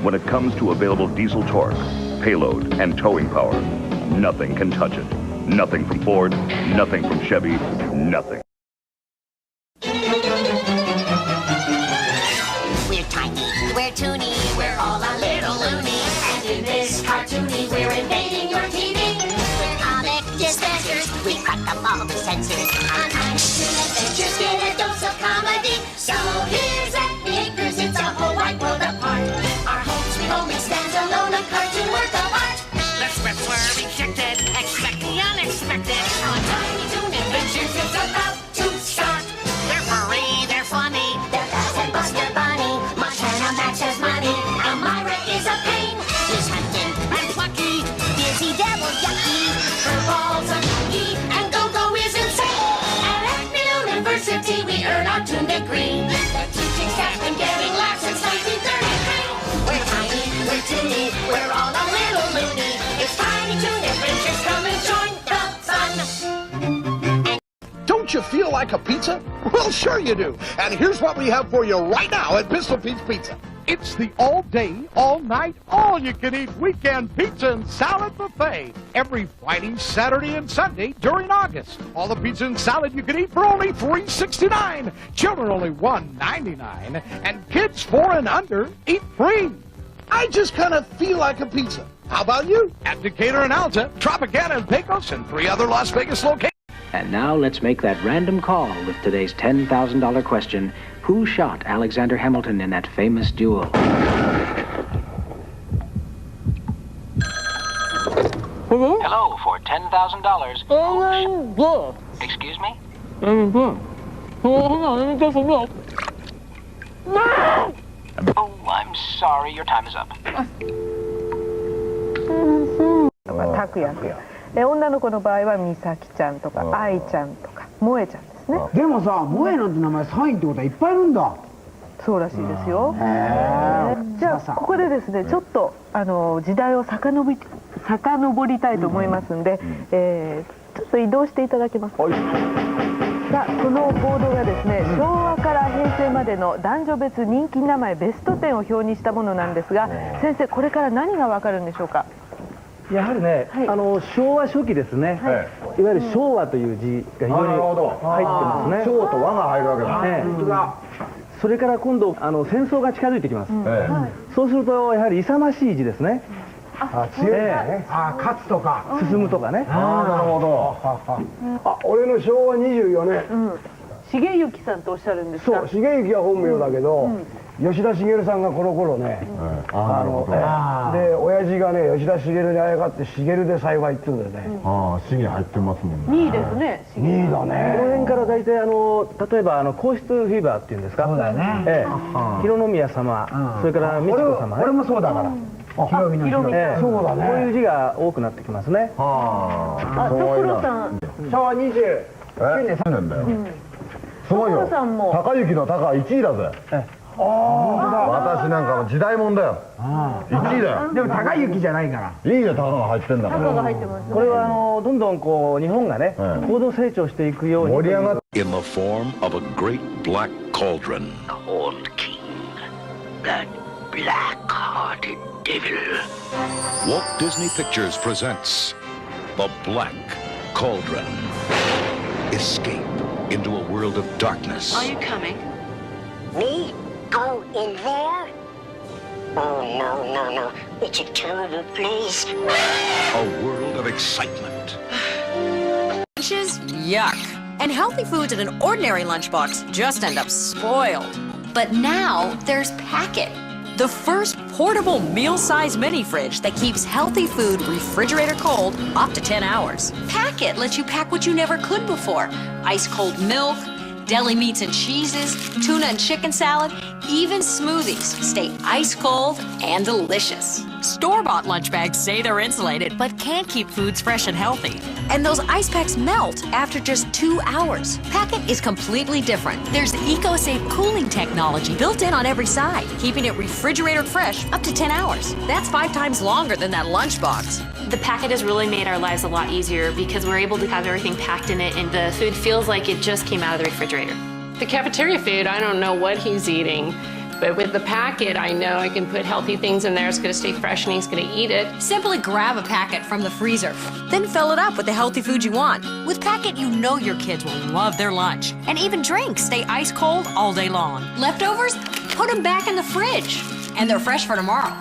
[SPEAKER 35] When it comes to available diesel torque, payload, and towing power, nothing can touch it. Nothing from Ford, nothing from Chevy, nothing.
[SPEAKER 6] We're tiny, we're toony, we're all a little loony. And in this cartoony, we're invading your TV. We're comic dispensers, we crack up all the sensors. On action adventures, get a dose of comedy. So here's at the Acres, it's a whole wide world apart. Our home sweet home, it stands alone, a cartoon work of art. The scripts were rejected, expect the unexpected. On Tiny Toon Adventures, it's about to start. They're furry, they're funny, T, we earn our tunic green. The teaching staff's been getting lax since 1933. We're tiny, we're toony, we're all a little loony. It's Tiny Toon Adventures, come and join the fun.
[SPEAKER 1] Don't you feel like a pizza? Well, sure you do. And here's what we have for you right now at Pistol Pete's Pizza. It's the all-day, all-night, all-you-can-eat weekend pizza and salad buffet every Friday, Saturday, and Sunday during August. All the pizza and salad you can eat for only $3.69. Children only $1.99. And kids 4 and under eat free. I just kind of feel like a pizza. How about you? At Decatur and Alta, Tropicana and Pecos, and 3 other Las Vegas locations.
[SPEAKER 3] And now let's make that random call with today's $10,000 question. Who shot Alexander Hamilton in that famous duel?
[SPEAKER 4] Hello, for $10,000. Excuse me? Oh, I'm sorry, your time is up.
[SPEAKER 5] 拓也君。女の子の場合は美咲ちゃんとか愛ちゃんとか萌えちゃんですね。
[SPEAKER 7] でもさ、萌えなんて名前サインってことはいっぱいいるんだ。
[SPEAKER 5] そうらしいですよ。じゃあここでですね、ちょっと時代を遡りたいと思いますんで、ちょっと移動していただけますか。さあ、このボードがですね、昭和から平成までの男女別人気名前ベスト10を表にしたものなんですが、先生これから何がわかるんでしょうか。
[SPEAKER 7] やはりね、昭和初期ですね、いわゆる昭和という字が非常に入ってますね。昭と和が入るわけだ。それから今度戦争が近づいてきます。そうするとやはり勇ましい字ですね。強いね。勝つとか進むとかね。なるほど。俺の昭和24年。
[SPEAKER 5] 重幸さんとおっしゃるんですか。
[SPEAKER 7] そう、重幸は本名だけど、吉田茂さんがこの頃ね、で親父がね吉田茂にあやかって茂で幸いって言うんだよね。
[SPEAKER 5] 茂入ってますもんね。2位ですね。
[SPEAKER 7] 2位だね。この辺から大体例えば皇室フィーバーっていうんですか。そうだよね。広宮様、それから美智子様ね。これもそうだから。
[SPEAKER 5] 広宮。
[SPEAKER 7] そうだね。こういう字が多くなってきますね。
[SPEAKER 5] 所さん。
[SPEAKER 7] 昭和29年3年だよ。すごいよ。高行の高1位だぜ。私なんかの時代もんだよ。1位だよ。でも高行じゃないから。いいよ、高が入ってんだから。
[SPEAKER 5] 高が入ってます。
[SPEAKER 7] これはどんどんこう日本がね高度成長していくように。盛り上がって。
[SPEAKER 16] In the form of a great black cauldron.
[SPEAKER 6] The old king, that black-hearted devil.
[SPEAKER 16] Walt Disney Pictures presents The Black Cauldron. Escape into a world of darkness.
[SPEAKER 6] Are you coming? Me? Go in there? Oh, no. It's a terrible place.
[SPEAKER 16] A world of excitement.
[SPEAKER 9] Lunches? Yuck. And healthy foods in an ordinary lunchbox just end up spoiled. But now there's Packet, the first portable meal-sized mini fridge that keeps healthy food refrigerator cold up to 10 hours. Packet lets you pack what you never could before. Ice-cold milk, deli meats and cheeses, tuna and chicken salad, even smoothies stay ice-cold and delicious. Store-bought lunch bags say they're insulated, but can't keep foods fresh and healthy. And those ice packs melt after just 2 hours. Packet is completely different. There's eco-safe cooling technology built in on every side, keeping it refrigerator fresh up to 10 hours. That's 5 times longer than that lunchbox.
[SPEAKER 12] The Packet has really made our lives a lot easier because we're able to have everything packed in it and the food feels like it just came out of the refrigerator.
[SPEAKER 14] The cafeteria food, I don't know what he's eating, but with the Packet, I know I can put healthy things in there. It's going to stay fresh and he's going to eat it.
[SPEAKER 9] Simply grab a packet from the freezer, then fill it up with the healthy food you want. With Packet, you know your kids will love their lunch. And even drinks stay ice cold all day long. Leftovers? Put them back in the fridge. And they're fresh for tomorrow.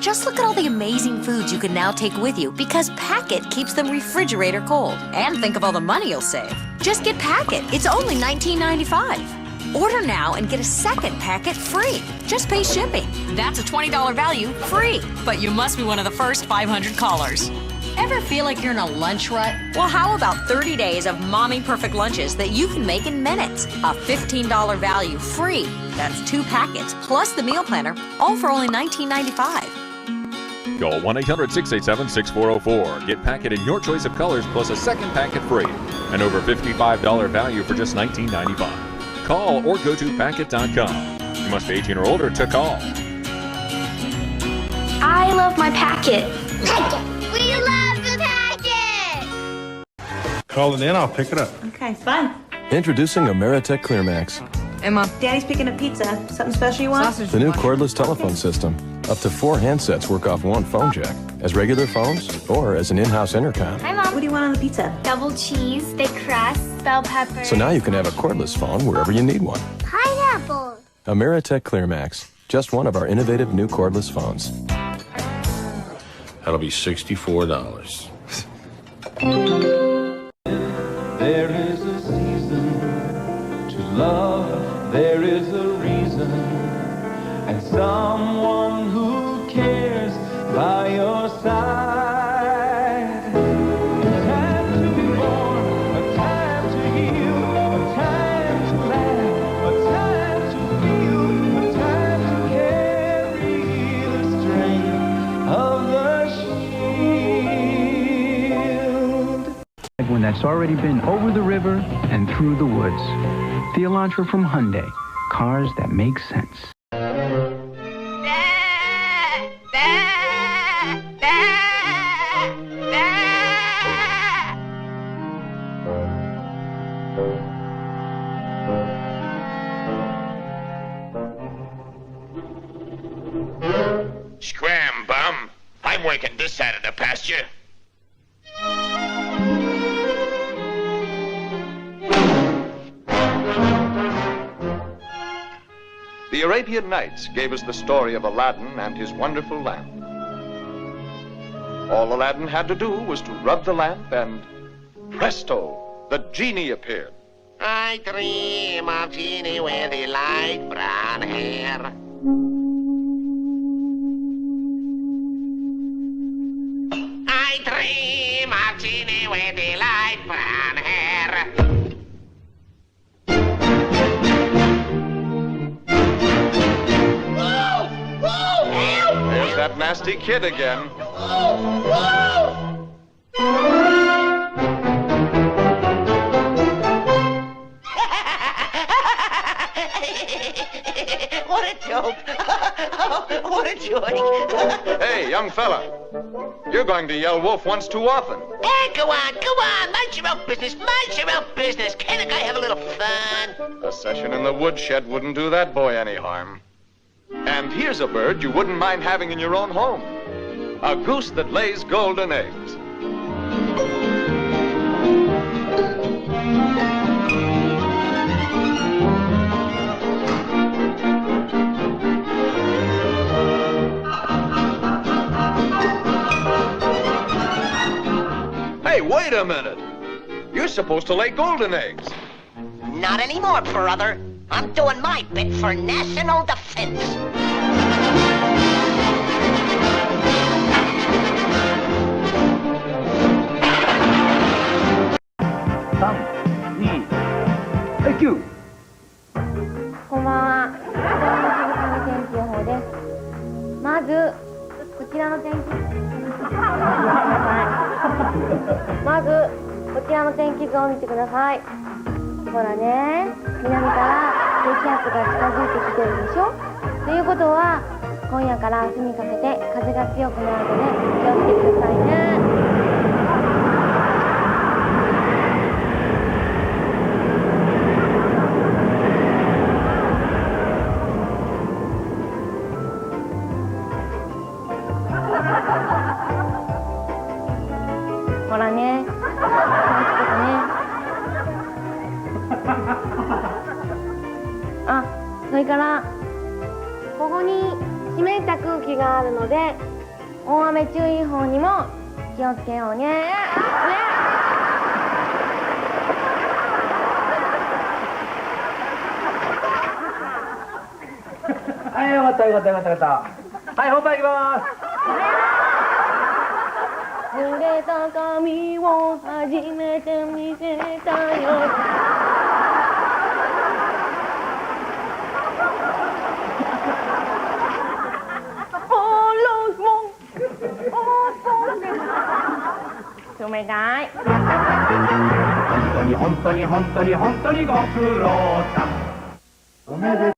[SPEAKER 9] Just look at all the amazing foods you can now take with you because Packet keeps them refrigerator cold. And think of all the money you'll save. Just get Packet. It's only $19.95. Order now and get a second packet free. Just pay shipping. That's a $20 value free. But you must be one of the first 500 callers. Ever feel like you're in a lunch rut? Well, how about 30 days of Mommy Perfect lunches that you can make in minutes? A $15 value free. That's 2 packets plus the meal planner, all for only $19.95.
[SPEAKER 20] Call 1-800-687-6404. Get Packet in your choice of colors plus a second packet free.
[SPEAKER 34] An over $55 value for just $19.95. Call or go to packet.com. You must be 18 or older to call.
[SPEAKER 2] I love my packet.
[SPEAKER 6] We love the packet!
[SPEAKER 8] Call it in, I'll pick it up.
[SPEAKER 10] Okay, fine.
[SPEAKER 11] Introducing Ameritech ClearMax.
[SPEAKER 10] Emma, Daddy's picking up pizza. Something special you want?
[SPEAKER 11] The new cordless telephone system. Up to 4 handsets work off one phone jack, as regular phones or as an in-house intercom.
[SPEAKER 2] Hi, Mom.
[SPEAKER 10] What do you want on the pizza?
[SPEAKER 2] Double cheese, thick crust, bell pepper.
[SPEAKER 11] So now you can have a cordless phone wherever you need one.
[SPEAKER 6] Pineapple.
[SPEAKER 11] Ameritech ClearMax. Just one of our innovative new cordless phones.
[SPEAKER 8] That'll be $64.
[SPEAKER 13] There is a season to love, there is a reason, and someone who cares by your side. A time to be born, a time to heal, a time to laugh, a time to feel, a time to carry the strength of the shield.
[SPEAKER 15] When that's already been over the river and through the woods. The Elantra from Hyundai. Cars that make sense.
[SPEAKER 18] Scram, bum. I'm working this side of the pasture.
[SPEAKER 20] The Arabian Nights gave us the story of Aladdin and his wonderful lamp. All Aladdin had to do was to rub the lamp and presto, the genie appeared.
[SPEAKER 18] I dream of genie with the light brown hair. I dream of genie with the light brown hair.
[SPEAKER 20] There's that nasty kid again.
[SPEAKER 18] What a joke. What a joy.
[SPEAKER 20] Hey, young fella. You're going to yell wolf once too often.
[SPEAKER 18] Hey, go on. Mind your own business. Mind your own business. Can't a guy have a little fun?
[SPEAKER 20] A session in the woodshed wouldn't do that boy any harm. And here's a bird you wouldn't mind having in your own home. A goose that lays golden eggs. Hey, wait a minute. You're supposed to lay golden eggs.
[SPEAKER 18] Not anymore, brother. I'm doing my bit for national defense.
[SPEAKER 22] こんばんは。天気予報です。まずこちらの天気。まずこちらの天気図を見てください。ほらね、南から低気圧が近づいてきてるでしょ。ということは今夜から明日にかけて風が強くなるので気をつけてくださいね。ほらね、気をつけてね。あ、それからここに湿った空気があるので大雨注意報にも気をつけようね。
[SPEAKER 7] はい、よかった。はい、本番行きます。
[SPEAKER 22] 濡れた髪を初めて見せたよ。そお願い。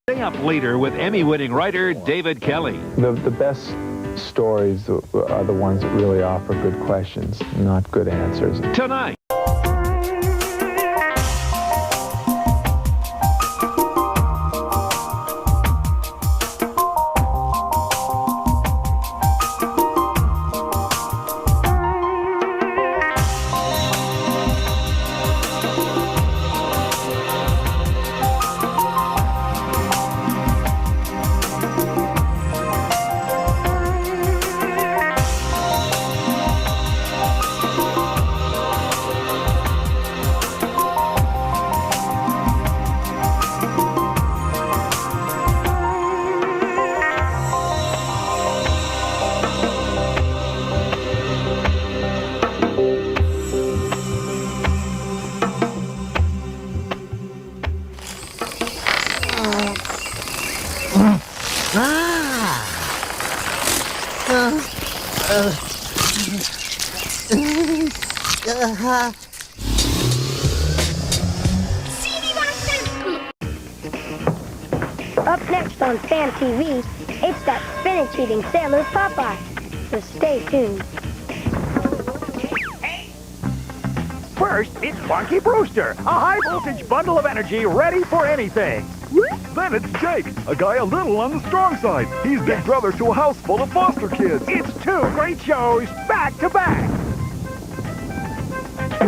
[SPEAKER 1] Stay up later with Emmy-winning writer David Kelly.
[SPEAKER 17] The best stories are the ones that really offer good questions, not good answers.
[SPEAKER 1] Tonight.
[SPEAKER 22] Up next on Fan TV, it's that spinach-eating sailor Popeye. So stay tuned.
[SPEAKER 1] First, it's Funky Brewster, a high-voltage bundle of energy ready for anything.
[SPEAKER 19] Then it's Jake, a guy a little on the strong side. He's big brother to a house full of foster kids.
[SPEAKER 1] It's two great shows back to back.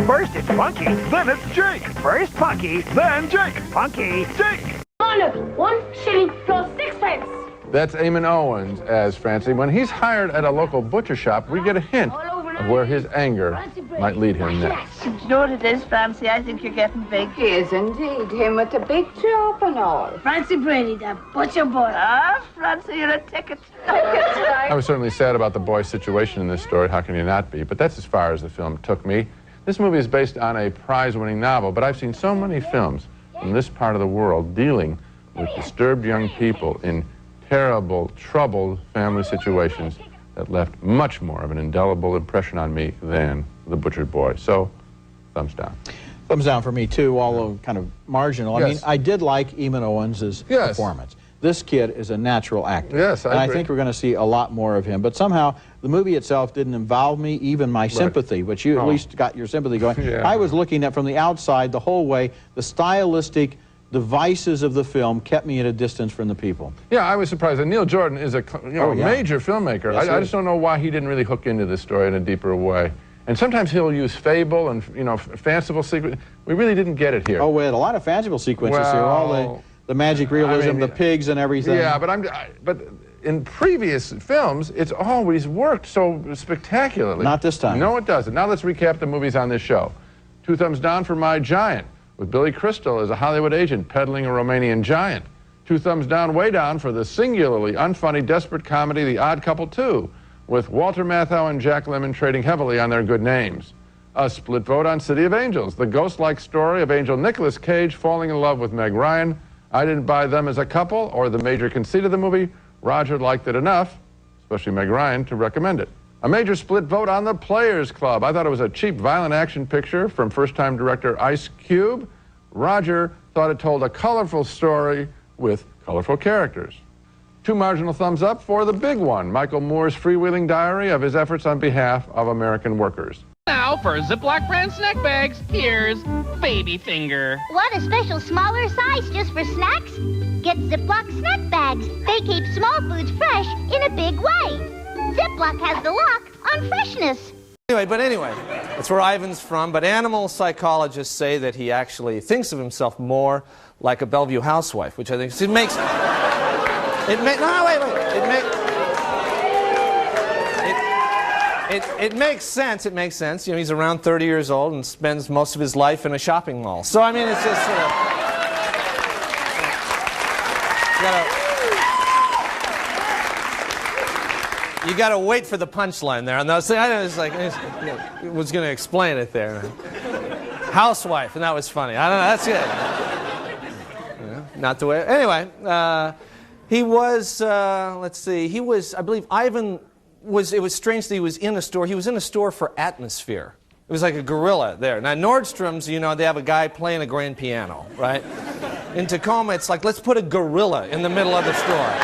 [SPEAKER 1] First, it's Funky.
[SPEAKER 19] Then it's Jake.
[SPEAKER 1] First, Funky.
[SPEAKER 19] Then Jake.
[SPEAKER 1] Funky.
[SPEAKER 19] Jake.
[SPEAKER 22] Honor, 1 shilling plus 6 pence.
[SPEAKER 21] That's Eamon Owens as Francie. When he's hired at a local butcher shop, we get a hint of where his anger might lead him next.
[SPEAKER 10] You know what it is, Francie? I think you're getting big.
[SPEAKER 23] He is indeed. Him with the big job and all.
[SPEAKER 22] Francie Brady, the butcher boy.
[SPEAKER 10] Ah, Francie, you're a ticket.
[SPEAKER 21] I was certainly sad about the boy's situation in this story. How can you not be? But that's as far as the film took me. This movie is based on a prize-winning novel, but I've seen so many films from this part of the world dealing with disturbed young people in terrible, troubled family situations that left much more of an indelible impression on me than The Butchered Boy. So, thumbs down.
[SPEAKER 24] Thumbs down for me, too, although kind of marginal.
[SPEAKER 21] Yes.
[SPEAKER 24] I mean, I did like Eamon Owens' performance. This kid is a natural actor.
[SPEAKER 21] Yes, I agree.
[SPEAKER 24] And I think we're going to see a lot more of him. But somehow, the movie itself didn't involve me, even my sympathy, which you at least got your sympathy going. I was looking at, from the outside, the whole way, the stylistic devices of the film kept me at a distance from the people.
[SPEAKER 21] Yeah, I was surprised. And Neil Jordan is a major filmmaker.
[SPEAKER 24] Yes,
[SPEAKER 21] I just don't know why he didn't really hook into this story in a deeper way. And sometimes he'll use fable and, fanciful sequences. We really didn't get it here.
[SPEAKER 24] Oh, we had a lot of fanciful sequences here. All the magic realism, the pigs and everything.
[SPEAKER 21] Yeah, but in previous films, it's always worked so spectacularly.
[SPEAKER 24] Not this time.
[SPEAKER 21] No, it doesn't. Now let's recap the movies on this show. 2 thumbs down for My Giant, with Billy Crystal as a Hollywood agent peddling a Romanian giant. 2 thumbs down, way down for the singularly unfunny, desperate comedy The Odd Couple 2, with Walter Matthau and Jack Lemmon trading heavily on their good names. A split vote on City of Angels, the ghost-like story of Angel Nicolas Cage falling in love with Meg Ryan. I didn't buy them as a couple or the major conceit of the movie. Roger liked it enough, especially Meg Ryan, to recommend it. A major split vote on The Players Club. I thought it was a cheap, violent action picture from first-time director Ice Cube. Roger thought it told a colorful story with colorful characters. 2 marginal thumbs up for the big one, Michael Moore's freewheeling diary of his efforts on behalf of American workers.
[SPEAKER 25] Now for Ziploc brand snack bags, here's Baby Finger.
[SPEAKER 22] Want a special smaller size just for snacks? Get Ziploc snack bags. They keep small foods fresh in a big way. Ziploc has the lock on freshness.
[SPEAKER 26] Anyway, that's where Ivan's from. But animal psychologists say that he actually thinks of himself more like a Bellevue housewife, which I think makes sense. It makes sense. He's around 30 years old and spends most of his life in a shopping mall. So I mean, it's just you gotta wait for the punchline there. And I was going to explain it there. Housewife, and that was funny. I don't know. That's good. Not the way. Anyway, he was. Let's see. I believe Ivan. It was strange that he was in a store. He was in a store for Atmosphere. It was like a gorilla there. Now, Nordstrom's, you know, they have a guy playing a grand piano, right? In Tacoma, it's like, let's put a gorilla in the middle of the store.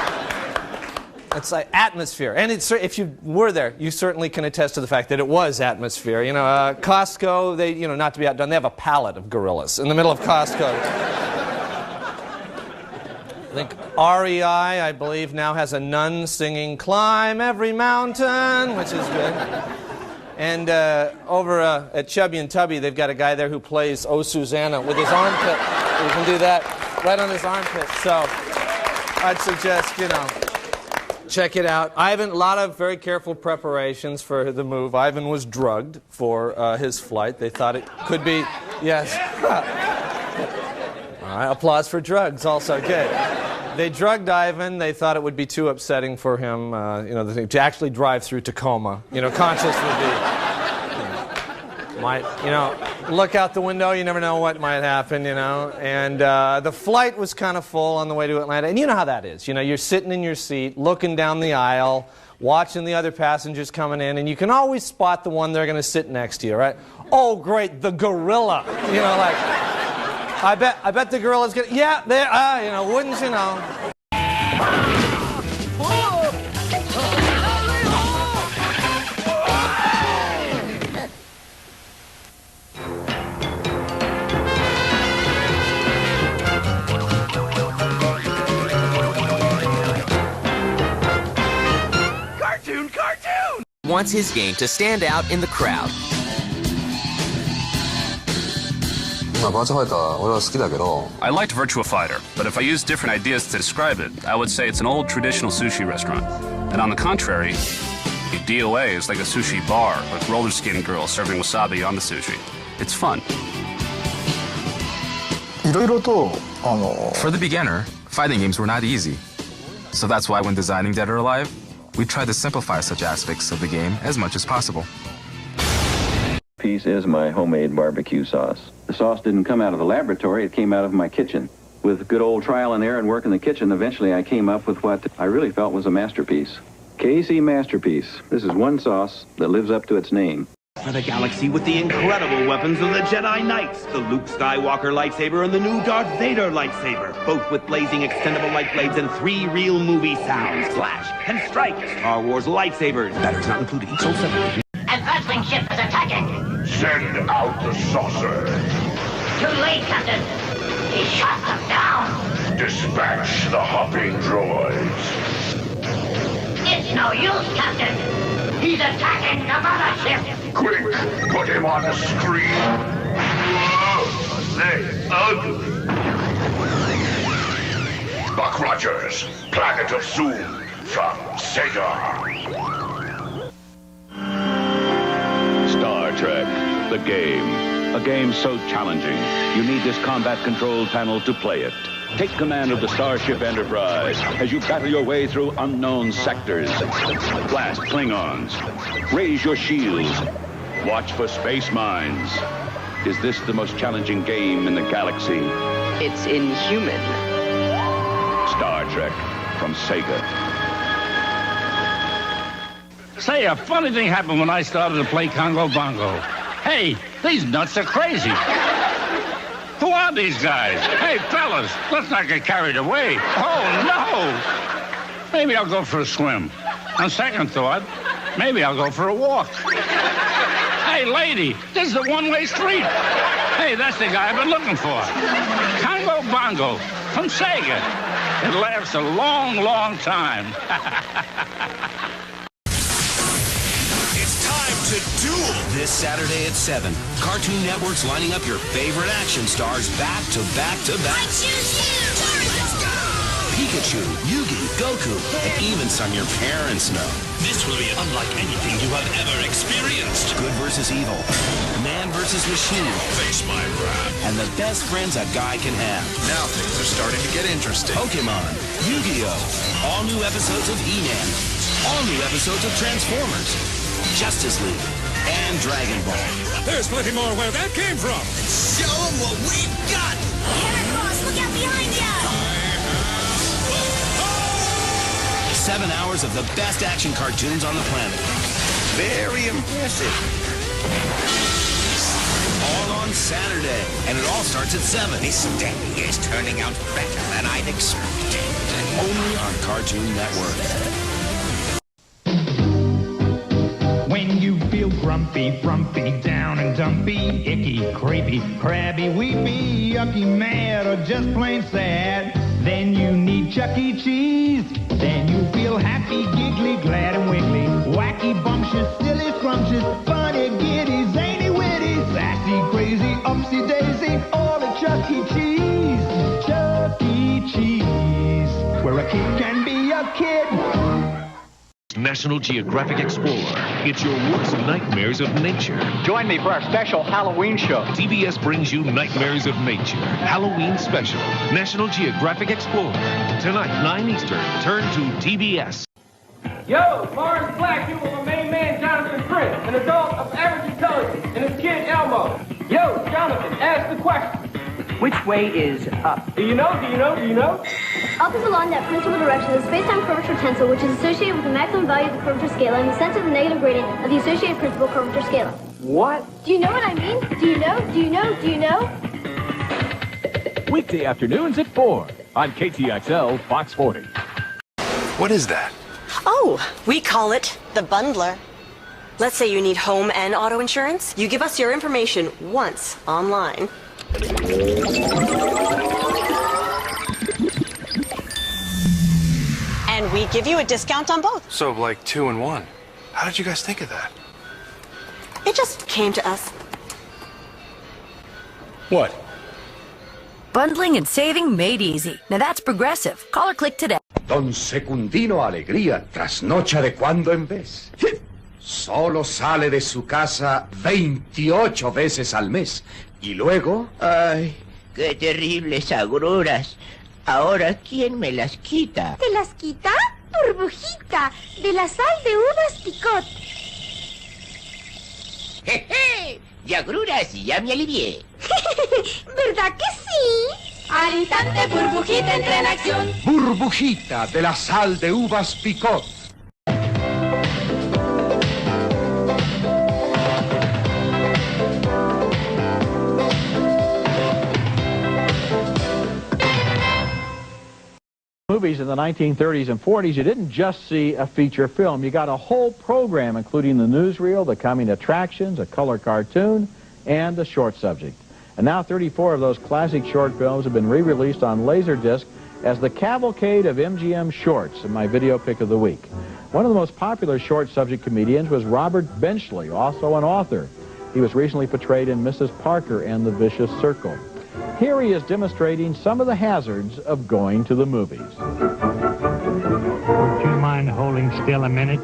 [SPEAKER 26] It's like atmosphere. And it's, if you were there, you certainly can attest to the fact that it was atmosphere. You know, Costco, they, you know, not to be outdone, they have a pallet of gorillas in the middle of Costco. I think REI, I believe, now has a nun singing "Climb Every Mountain," which is good. And over at Chubby and Tubby, they've got a guy there who plays "Oh Susanna" with his armpit. You can do that right on his armpit. So I'd suggest, you know, check it out. Ivan, a lot of very careful preparations for the move. Ivan was drugged for his flight. They thought it could be, yes. All right, applause for drugs also, good. They drugged Ivan. They thought it would be too upsetting for him, you know, to actually drive through Tacoma. You know, conscious would be, might, you know, look out the window. You never know what might happen, you know. And the flight was kind of full on the way to Atlanta. And you know how that is. You know, you're sitting in your seat, looking down the aisle, watching the other passengers coming in, and you can always spot the one they're going to sit next to you, right? Oh, great, the gorilla. You know, like, I bet the gorilla's going to, yeah, there, you know, wouldn't you know.
[SPEAKER 3] Cartoon! Wants his game to stand out in the crowd.
[SPEAKER 4] I liked Virtua Fighter, but if I used different ideas to describe it, I would say it's an old traditional sushi restaurant. And on the contrary, a DOA is like a sushi bar with roller skating girls serving wasabi on the sushi. It's fun. For the beginner, fighting games were not easy. So that's why when designing Dead or Alive, we tried to simplify such aspects of the game as much as possible.
[SPEAKER 5] Piece is my homemade barbecue sauce. The sauce didn't come out of the laboratory, it came out of my kitchen. With good old trial and error and work in the kitchen, eventually I came up with what I really felt was a masterpiece. KC Masterpiece. This is one sauce that lives up to its name.
[SPEAKER 9] For the galaxy with the incredible weapons of the Jedi Knights, the Luke Skywalker lightsaber and the new Darth Vader lightsaber, both with blazing extendable light blades and 3 real movie sounds. Flash and strike, Star Wars lightsabers. Batteries not included, each sold separately.
[SPEAKER 18] Advancing ship is attacking.
[SPEAKER 12] Send out the saucer.
[SPEAKER 18] Too late, Captain. He shot them down.
[SPEAKER 12] Dispatch the hopping droids.
[SPEAKER 18] It's no use, Captain. He's attacking the mothership.
[SPEAKER 12] Quick, put him on the screen. They ugly. Buck Rogers, Planet of Zoom, from Sega.
[SPEAKER 14] Star Trek, the game. A game so challenging, you need this combat control panel to play it. Take command of the Starship Enterprise as you battle your way through unknown sectors. Blast Klingons. Raise your shields. Watch for space mines. Is this the most challenging game in the galaxy?
[SPEAKER 16] It's inhuman.
[SPEAKER 14] Star Trek from Sega.
[SPEAKER 27] Say, a funny thing happened when I started to play Congo Bongo. Hey, these nuts are crazy. Who are these guys? Hey, fellas, let's not get carried away. Oh, no. Maybe I'll go for a swim. On second thought, maybe I'll go for a walk. Hey, lady, this is a one-way street. Hey, that's the guy I've been looking for. Congo Bongo from Sega. It lasts a long, long time.
[SPEAKER 28] To duel this Saturday at 7. Cartoon Network's lining up your favorite action stars back to back to back. I choose you! Let's go! Pikachu, Yugi, Goku, and even some your parents know.
[SPEAKER 12] This will be unlike anything you have ever experienced.
[SPEAKER 28] Good versus evil. Man versus machine.
[SPEAKER 12] Face my wrath.
[SPEAKER 28] And the best friends a guy can have.
[SPEAKER 12] Now things are starting to get interesting.
[SPEAKER 28] Pokemon, Yu-Gi-Oh! All new episodes of He-Man. All new episodes of Transformers. Justice League, and Dragon Ball.
[SPEAKER 12] There's plenty more where that came from.
[SPEAKER 28] Show them what we've got!
[SPEAKER 18] Heracross, look out behind you!
[SPEAKER 28] 7 hours of the best action cartoons on the planet. Very impressive. all on Saturday, and it all starts at 7. This day is turning out better than I'd expected. Only on Cartoon Network.
[SPEAKER 2] When you feel grumpy, frumpy, down and dumpy, icky, creepy, crabby, weepy, yucky, mad, or just plain sad, then you need Chuck E. Cheese. Then you feel happy, giggly, glad and wiggly, wacky, bumptious, silly, scrumptious, funny, giddy, zany, witty, sassy, crazy, upsy daisy, all at Chuck E. Cheese. Chuck E. Cheese, where a kid can be a kid.
[SPEAKER 6] National Geographic Explorer. It's your worst nightmares of nature.
[SPEAKER 7] Join me for our special Halloween show.
[SPEAKER 6] TBS brings you Nightmares of Nature. Halloween special. National Geographic Explorer. Tonight, 9 Eastern. Turn to TBS.
[SPEAKER 8] Yo, Lawrence Black, you were the main man, Jonathan Prince, an adult of average intelligence, and his kid, Elmo. Yo, Jonathan, ask the question.
[SPEAKER 11] Which way is up?
[SPEAKER 8] Do you know?
[SPEAKER 22] Up is along that principal direction of the space-time curvature tensor, which is associated with the maximum value of the curvature scalar in the sense of the negative gradient of the associated principal curvature scalar.
[SPEAKER 11] What?
[SPEAKER 22] Do you know what I mean? Do you know?
[SPEAKER 7] Weekday afternoons at 4 on KTXL Fox 40.
[SPEAKER 13] What is that?
[SPEAKER 15] Oh, we call it the bundler. Let's say you need home and auto insurance. You give us your information once online. And we give you a discount on both.
[SPEAKER 13] So, like 2 in 1. How did you guys think of that?
[SPEAKER 15] It just came to us.
[SPEAKER 13] What?
[SPEAKER 20] Bundling and saving made easy. Now that's progressive. Call or click today.
[SPEAKER 1] Don Secundino Alegría trasnocha de cuando en vez. Solo sale de su casa 28 veces al mes. Y luego...
[SPEAKER 29] Ay, qué terribles agruras. Ahora, ¿quién me las quita?
[SPEAKER 22] ¿Te las quita? Burbujita, de la sal de uvas picot.
[SPEAKER 29] ¡Jeje! Y agruras y ya me alivié.
[SPEAKER 22] ¿Verdad que sí? Al instante, burbujita entra en acción.
[SPEAKER 1] Burbujita de la sal de uvas picot.
[SPEAKER 24] Movies in the 1930s and 40s, you didn't just see a feature film. You got a whole program, including the newsreel, the coming attractions, a color cartoon, and a short subject. And now 34 of those classic short films have been re-released on Laserdisc as the Cavalcade of MGM Shorts in my video pick of the week. One of the most popular short subject comedians was Robert Benchley, also an author. He was recently portrayed in Mrs. Parker and the Vicious Circle. Here he is demonstrating some of the hazards of going to the movies.
[SPEAKER 2] Would you mind holding still a minute?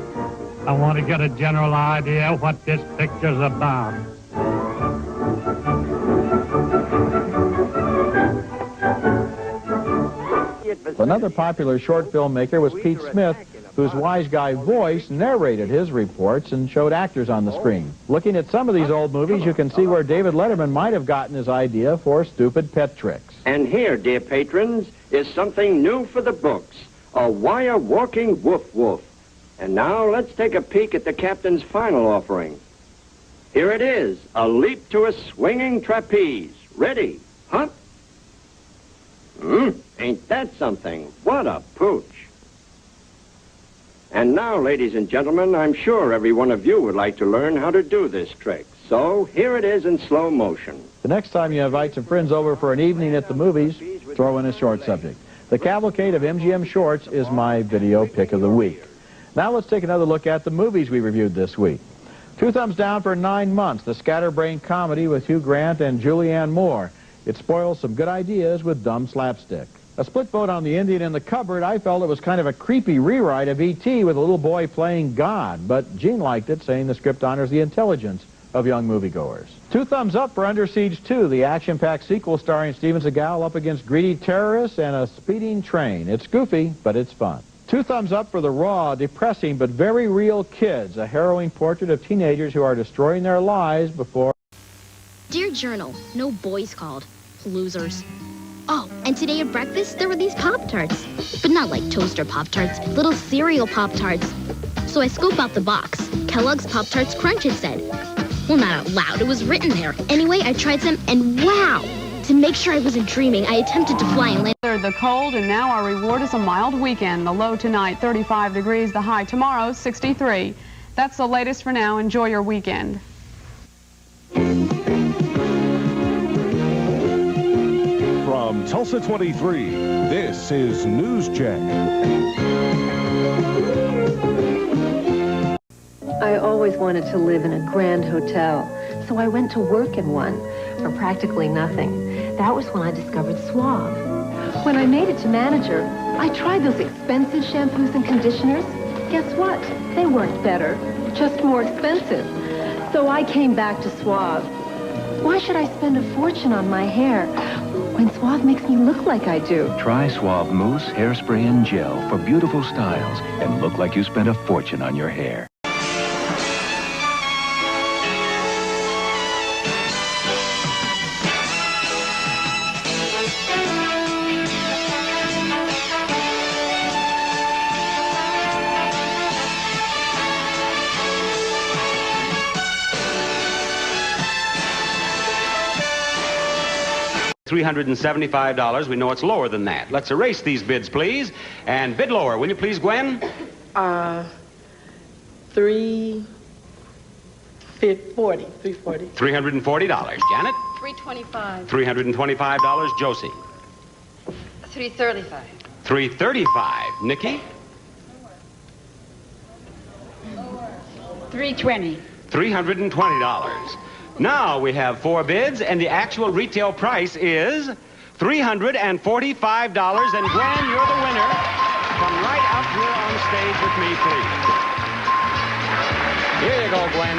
[SPEAKER 2] I want to get a general idea what this picture's about.
[SPEAKER 24] Another popular short filmmaker was Pete Smith, whose wise guy voice narrated his reports and showed actors on the screen. Looking at some of these old movies, you can see where David Letterman might have gotten his idea for stupid pet tricks.
[SPEAKER 30] And here, dear patrons, is something new for the books, a wire walking woof woof. And now let's take a peek at the captain's final offering. Here it is, a leap to a swinging trapeze. Ready, hop. Ain't that something? What a pooch. And now, ladies and gentlemen, I'm sure every one of you would like to learn how to do this trick. So here it is in slow motion.
[SPEAKER 24] The next time you invite some friends over for an evening at the movies, throw in a short subject. The Cavalcade of MGM Shorts is my video pick of the week. Now let's take another look at the movies we reviewed this week. 2 thumbs down for 9 months, the scatterbrained comedy with Hugh Grant and Julianne Moore. It spoils some good ideas with dumb slapstick. A split vote on The Indian in the Cupboard. I felt it was kind of a creepy rewrite of E.T. with a little boy playing God, but Gene liked it, saying the script honors the intelligence of young moviegoers. 2 thumbs up for Under Siege 2, the action-packed sequel starring Steven Seagal up against greedy terrorists and a speeding train. It's goofy, but it's fun. 2 thumbs up for the raw, depressing, but very real Kids, a harrowing portrait of teenagers who are destroying their lives before...
[SPEAKER 31] Dear Journal, no boys called. Losers. Oh, and today at breakfast, there were these Pop-Tarts. But not like toaster Pop-Tarts, little cereal Pop-Tarts. So I scoop out the box. Kellogg's Pop-Tarts Crunch, it said. Well, not out loud. It was written there. Anyway, I tried some, and wow! To make sure I wasn't dreaming, I attempted to fly and land.
[SPEAKER 3] The cold, and now our reward is a mild weekend. The low tonight, 35 degrees. The high tomorrow, 63. That's the latest for now. Enjoy your weekend.
[SPEAKER 4] From Tulsa 23, this is News Check.
[SPEAKER 5] I always wanted to live in a grand hotel, so I went to work in one for practically nothing. That was when I discovered Suave. When I made it to manager, I tried those expensive shampoos and conditioners. Guess what? They weren't better, just more expensive. So I came back to Suave. Why should I spend a fortune on my hair when Suave makes me look like I do?
[SPEAKER 9] Try Suave Mousse, Hairspray, and Gel for beautiful styles and look like you spent a fortune on your hair.
[SPEAKER 10] $375. We know it's lower than that. Let's erase these bids, please. And bid lower, will you please, Gwen?
[SPEAKER 17] $340.
[SPEAKER 10] $340. Janet?
[SPEAKER 19] $325.
[SPEAKER 10] $325. Josie?
[SPEAKER 19] $335.
[SPEAKER 10] $335. Nikki?
[SPEAKER 19] $320.
[SPEAKER 10] $320. Now we have 4 bids, and the actual retail price is $345. And Gwen, you're the winner. Come right up here on stage with me, please. Here you go, Gwen.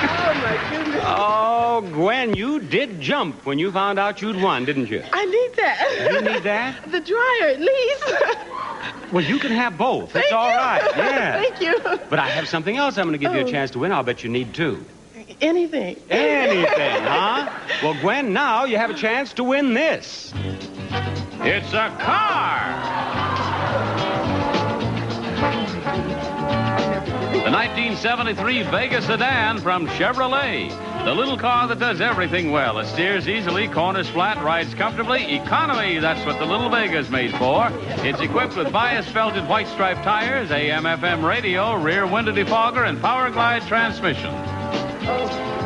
[SPEAKER 17] Oh, my goodness.
[SPEAKER 10] Oh, Gwen, you did jump when you found out you'd won, didn't you?
[SPEAKER 17] I need that.
[SPEAKER 10] You need that?
[SPEAKER 17] The dryer, at least.
[SPEAKER 10] Well, you can have both. That's all right. Yeah.
[SPEAKER 17] Thank you.
[SPEAKER 10] But I have something else I'm going to give you a chance to win. I'll bet you need 2.
[SPEAKER 17] Anything.
[SPEAKER 10] Anything, huh? Well, Gwen, now you have a chance to win this. It's a car.
[SPEAKER 21] The 1973 Vega sedan from Chevrolet. The little car that does everything well. It steers easily, corners flat, rides comfortably. Economy, that's what the little Vega's made for. It's equipped with bias-felted white striped tires, AM/FM radio, rear window defogger, and power glide transmission.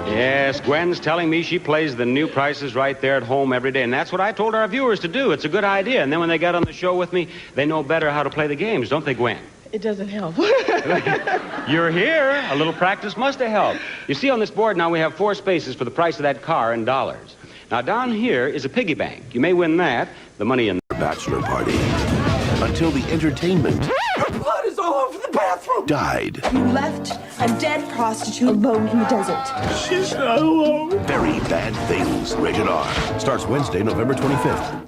[SPEAKER 10] Yes, Gwen's telling me she plays the new prices right there at home every day, and that's what I told our viewers to do. It's a good idea, and then when they get on the show with me, they know better how to play the games, don't they, Gwen?
[SPEAKER 17] It doesn't help.
[SPEAKER 10] You're here. A little practice must have helped. You see on this board now we have 4 spaces for the price of that car in dollars. Now down here is a piggy bank. You may win that. The money in the
[SPEAKER 12] bachelor party. Until the entertainment
[SPEAKER 23] Her blood is all over the bathroom.
[SPEAKER 12] died.
[SPEAKER 23] You left a dead prostitute alone in the desert.
[SPEAKER 12] She's not alone. Very Bad Things. Rated R. Starts Wednesday, November 25th.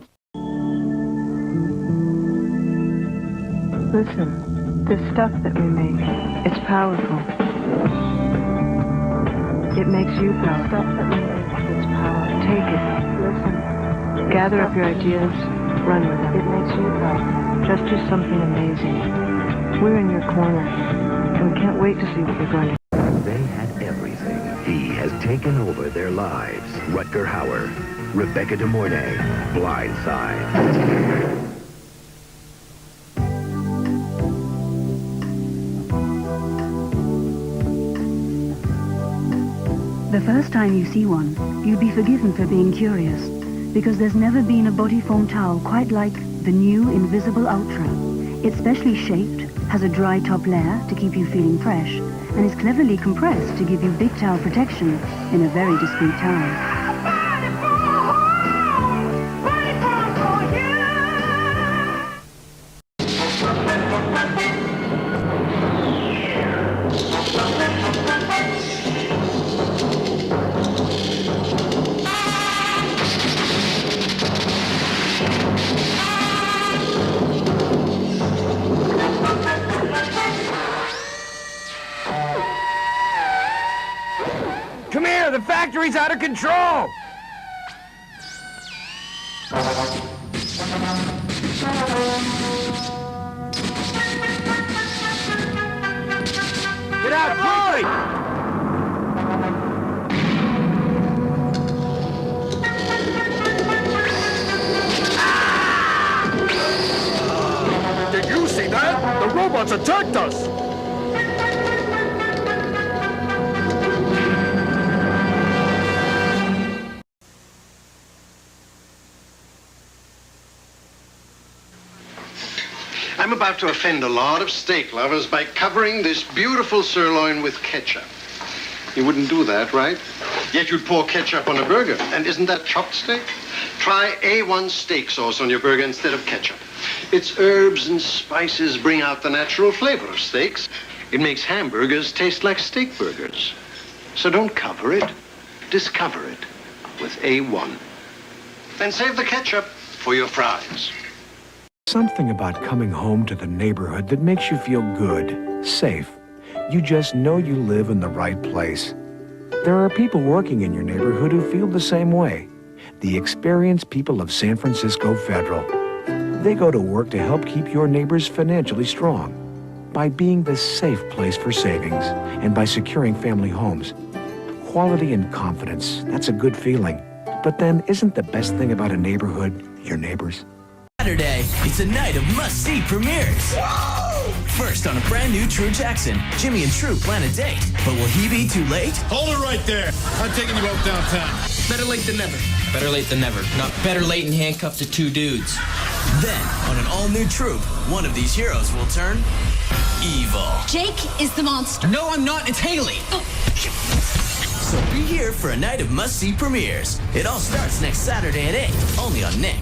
[SPEAKER 25] Listen. The stuff that we make, it's powerful. It makes you powerful. Stuff that we make, it's powerful. Take it. Listen. Gather up your ideas, run with them. It makes you powerful. Just do something amazing. We're in your corner, and we can't wait to see what you're going to do.
[SPEAKER 26] They had everything. He has taken over their lives. Rutger Hauer, Rebecca De Mornay, Blindside.
[SPEAKER 32] The first time you see one, you'd be forgiven for being curious, because there's never been a body foam towel quite like the new Invisible Ultra. It's specially shaped, has a dry top layer to keep you feeling fresh, and is cleverly compressed to give you big towel protection in a very discreet towel.
[SPEAKER 33] Come here, the factory's out of control! out, quickly!
[SPEAKER 4] Did you see that? The robots attacked us!
[SPEAKER 6] I'm about to offend a lot of steak lovers by covering this beautiful sirloin with ketchup. You wouldn't do that, right? Yet you'd pour ketchup on a burger. And isn't that chopped steak? Try A1 steak sauce on your burger instead of ketchup. Its herbs and spices bring out the natural flavor of steaks. It makes hamburgers taste like steak burgers. So don't cover it, discover it with A1. Then save the ketchup for your fries.
[SPEAKER 7] Something about coming home to the neighborhood that makes you feel good, safe. You just know you live in the right place. There are people working in your neighborhood who feel the same way. The experienced people of San Francisco Federal. They go to work to help keep your neighbors financially strong by being the safe place for savings and by securing family homes. Quality and confidence, that's a good feeling. But then isn't the best thing about a neighborhood your neighbors?
[SPEAKER 8] Saturday, it's a night of must-see premieres. Whoa! First, on a brand new True Jackson, Jimmy and True plan a date. But will he be too late?
[SPEAKER 11] Hold it right there. I'm taking you both downtown.
[SPEAKER 8] Better late than never. Better late than never. Not better late and handcuffed to two dudes. Then, on an all-new Troop, one of these heroes will turn evil.
[SPEAKER 13] Jake is the monster.
[SPEAKER 8] No, I'm not. It's Haley. Oh. So be here for a night of must-see premieres. It all starts next Saturday at 8, only on Nick.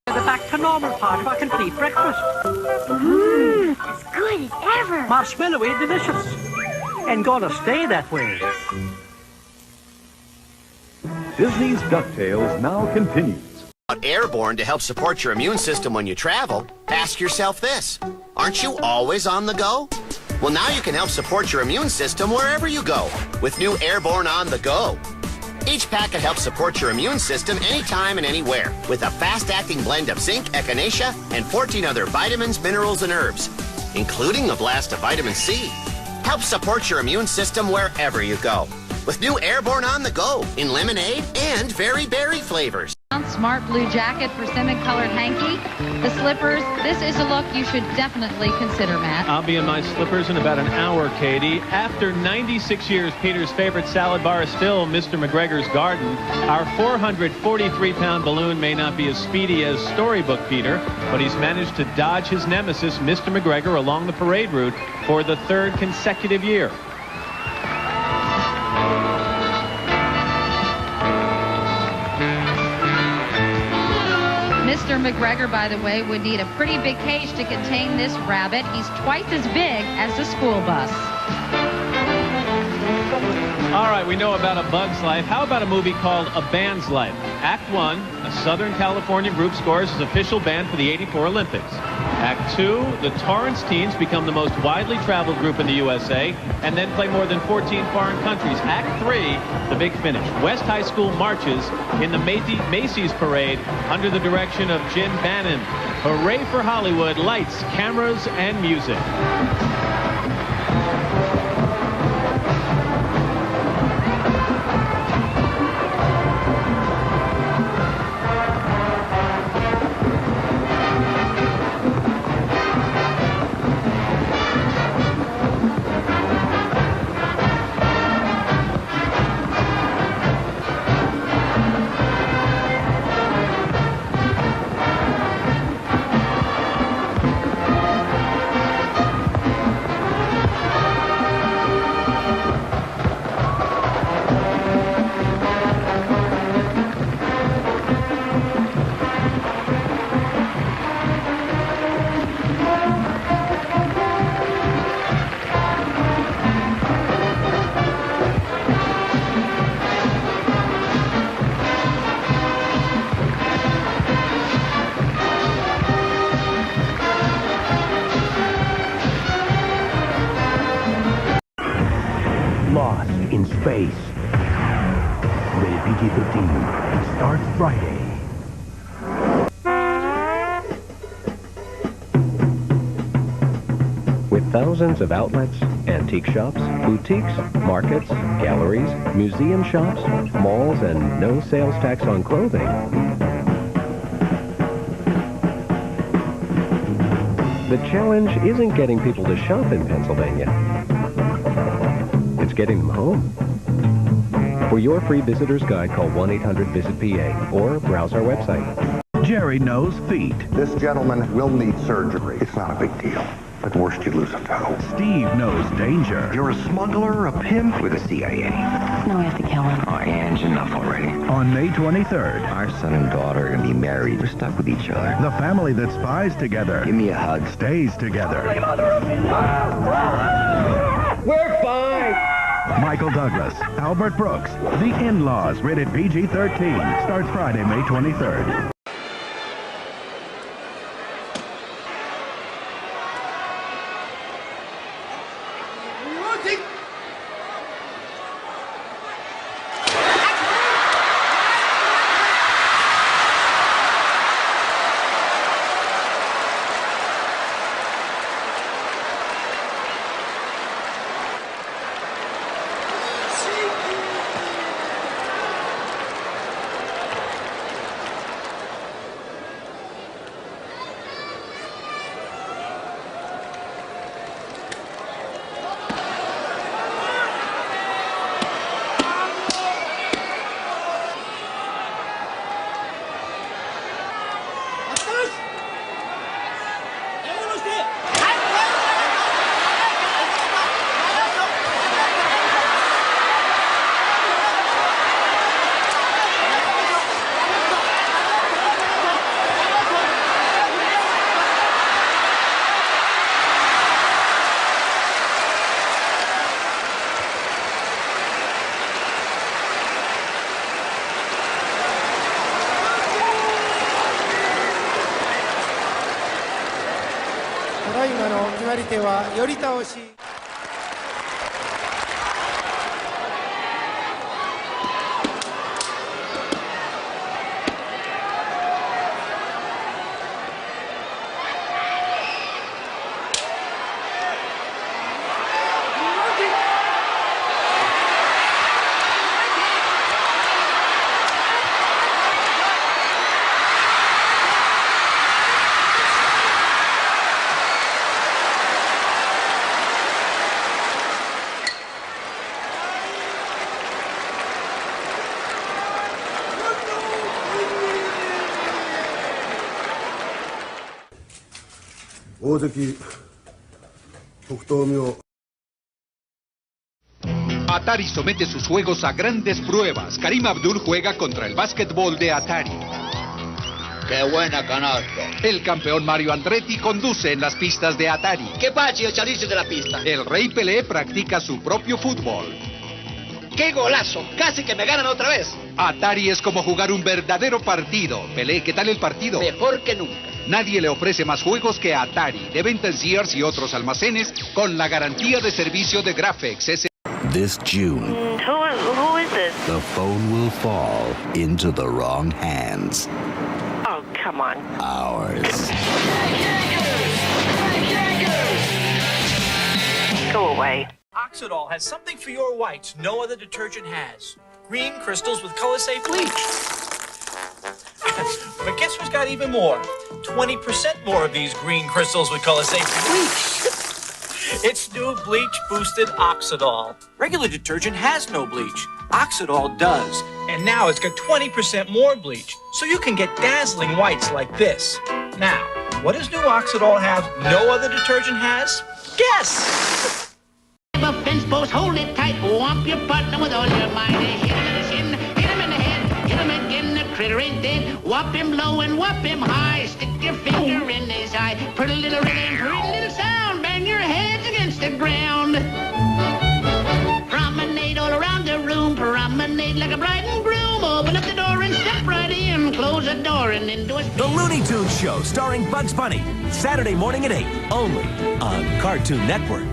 [SPEAKER 14] The back to normal part of our complete breakfast.
[SPEAKER 22] As good as ever.
[SPEAKER 14] Marshmallowy delicious. And gonna stay that way.
[SPEAKER 4] Disney's DuckTales now continues.
[SPEAKER 15] Airborne to help support your immune system when you travel, ask yourself this. Aren't you always on the go? Well, now you can help support your immune system wherever you go with new Airborne On the Go. Each packet helps support your immune system anytime and anywhere with a fast-acting blend of zinc, echinacea, and 14 other vitamins, minerals, and herbs, including a blast of vitamin C. Help support your immune system wherever you go with new Airborne On the Go in lemonade and very berry flavors.
[SPEAKER 16] Smart blue jacket, persimmon-colored hanky, the slippers. This is a look you should definitely consider, Matt.
[SPEAKER 18] I'll be in my slippers in about an hour, Katie. After 96 years, Peter's favorite salad bar is still Mr. McGregor's Garden. Our 443-pound balloon may not be as speedy as Storybook Peter, but he's managed to dodge his nemesis, Mr. McGregor, along the parade route for the third consecutive year.
[SPEAKER 16] Mr. McGregor, by the way, would need a pretty big cage to contain this rabbit. He's twice as big as the school bus.
[SPEAKER 18] All right, we know about A Bug's Life. How about a movie called A Band's Life? Act 1, a Southern California group scores as official band for the '84 Olympics. Act 2, the Torrance Teens become the most widely traveled group in the USA and then play more than 14 foreign countries. Act 3, the big finish. West High School marches in the Macy's parade under the direction of Jim Bannon. Hooray for Hollywood, lights, cameras, and music.
[SPEAKER 26] Rated PG-13. Starts Friday.
[SPEAKER 1] With thousands of outlets, antique shops, boutiques, markets, galleries, museum shops, malls, and no sales tax on clothing, the challenge isn't getting people to shop in Pennsylvania. It's getting them home. For your free visitor's guide, call 1-800-VISIT-PA or browse our website.
[SPEAKER 12] Jerry knows feet.
[SPEAKER 2] This gentleman will need surgery. It's not a big deal. At worst, you lose a toe.
[SPEAKER 12] Steve knows danger.
[SPEAKER 2] You're a smuggler, a pimp with the CIA.
[SPEAKER 3] No, we have to kill him.
[SPEAKER 2] Oh, Ange, enough already.
[SPEAKER 12] On May 23rd.
[SPEAKER 2] Our son and daughter are going to be married. We're stuck with each other.
[SPEAKER 12] The family that spies together.
[SPEAKER 2] Give me a hug.
[SPEAKER 12] Stays together.
[SPEAKER 2] We're fine.
[SPEAKER 12] Michael Douglas, Albert Brooks, The In-Laws, rated PG-13. Starts Friday, May 23rd.
[SPEAKER 5] Atari somete sus juegos a grandes pruebas. Karim Abdul juega contra el básquetbol de Atari.
[SPEAKER 13] ¡Qué buena canasta!
[SPEAKER 5] El campeón Mario Andretti conduce en las pistas de Atari.
[SPEAKER 13] ¡Qué pachi el chalicio de la pista!
[SPEAKER 5] El Rey Pelé practica su propio fútbol.
[SPEAKER 13] ¡Qué golazo! ¡Casi que me ganan otra vez!
[SPEAKER 5] Atari es como jugar un verdadero partido. Pelé, ¿qué tal el partido?
[SPEAKER 13] Mejor que nunca.
[SPEAKER 5] Nadie le ofrece más juegos que Atari, de venta en Sears y otros almacenes, con la garantía de servicio de Graphics.
[SPEAKER 19] This June,
[SPEAKER 22] Who is this?
[SPEAKER 19] the phone will fall into the wrong hands.
[SPEAKER 22] Oh, come on.
[SPEAKER 19] Ours.
[SPEAKER 22] Go away.
[SPEAKER 20] Oxidol has something for your whites no other detergent has. Green crystals with color-safe bleach. But guess who's got even more? 20% more of these green crystals with color-safe bleach. It's new bleach-boosted Oxidol. Regular detergent has no bleach. Oxidol does. And now it's got 20% more bleach, so you can get dazzling whites like this. Now, what does new Oxidol have no other detergent has? Guess!
[SPEAKER 24] A fence post, hold it tight, whomp your partner with all your might. Hit him in the shin, hit him in the head, hit him again, the critter ain't dead. Whop him low and whop him high, stick your finger in his eye. Pretty little rhythm, pretty little sound, bang your heads against the ground. Promenade all around the room, promenade like a bride and groom. Open up the door and step right in, close the door and into a...
[SPEAKER 27] The Looney Tunes Show, starring Bugs Bunny, Saturday morning at 8, only on Cartoon Network.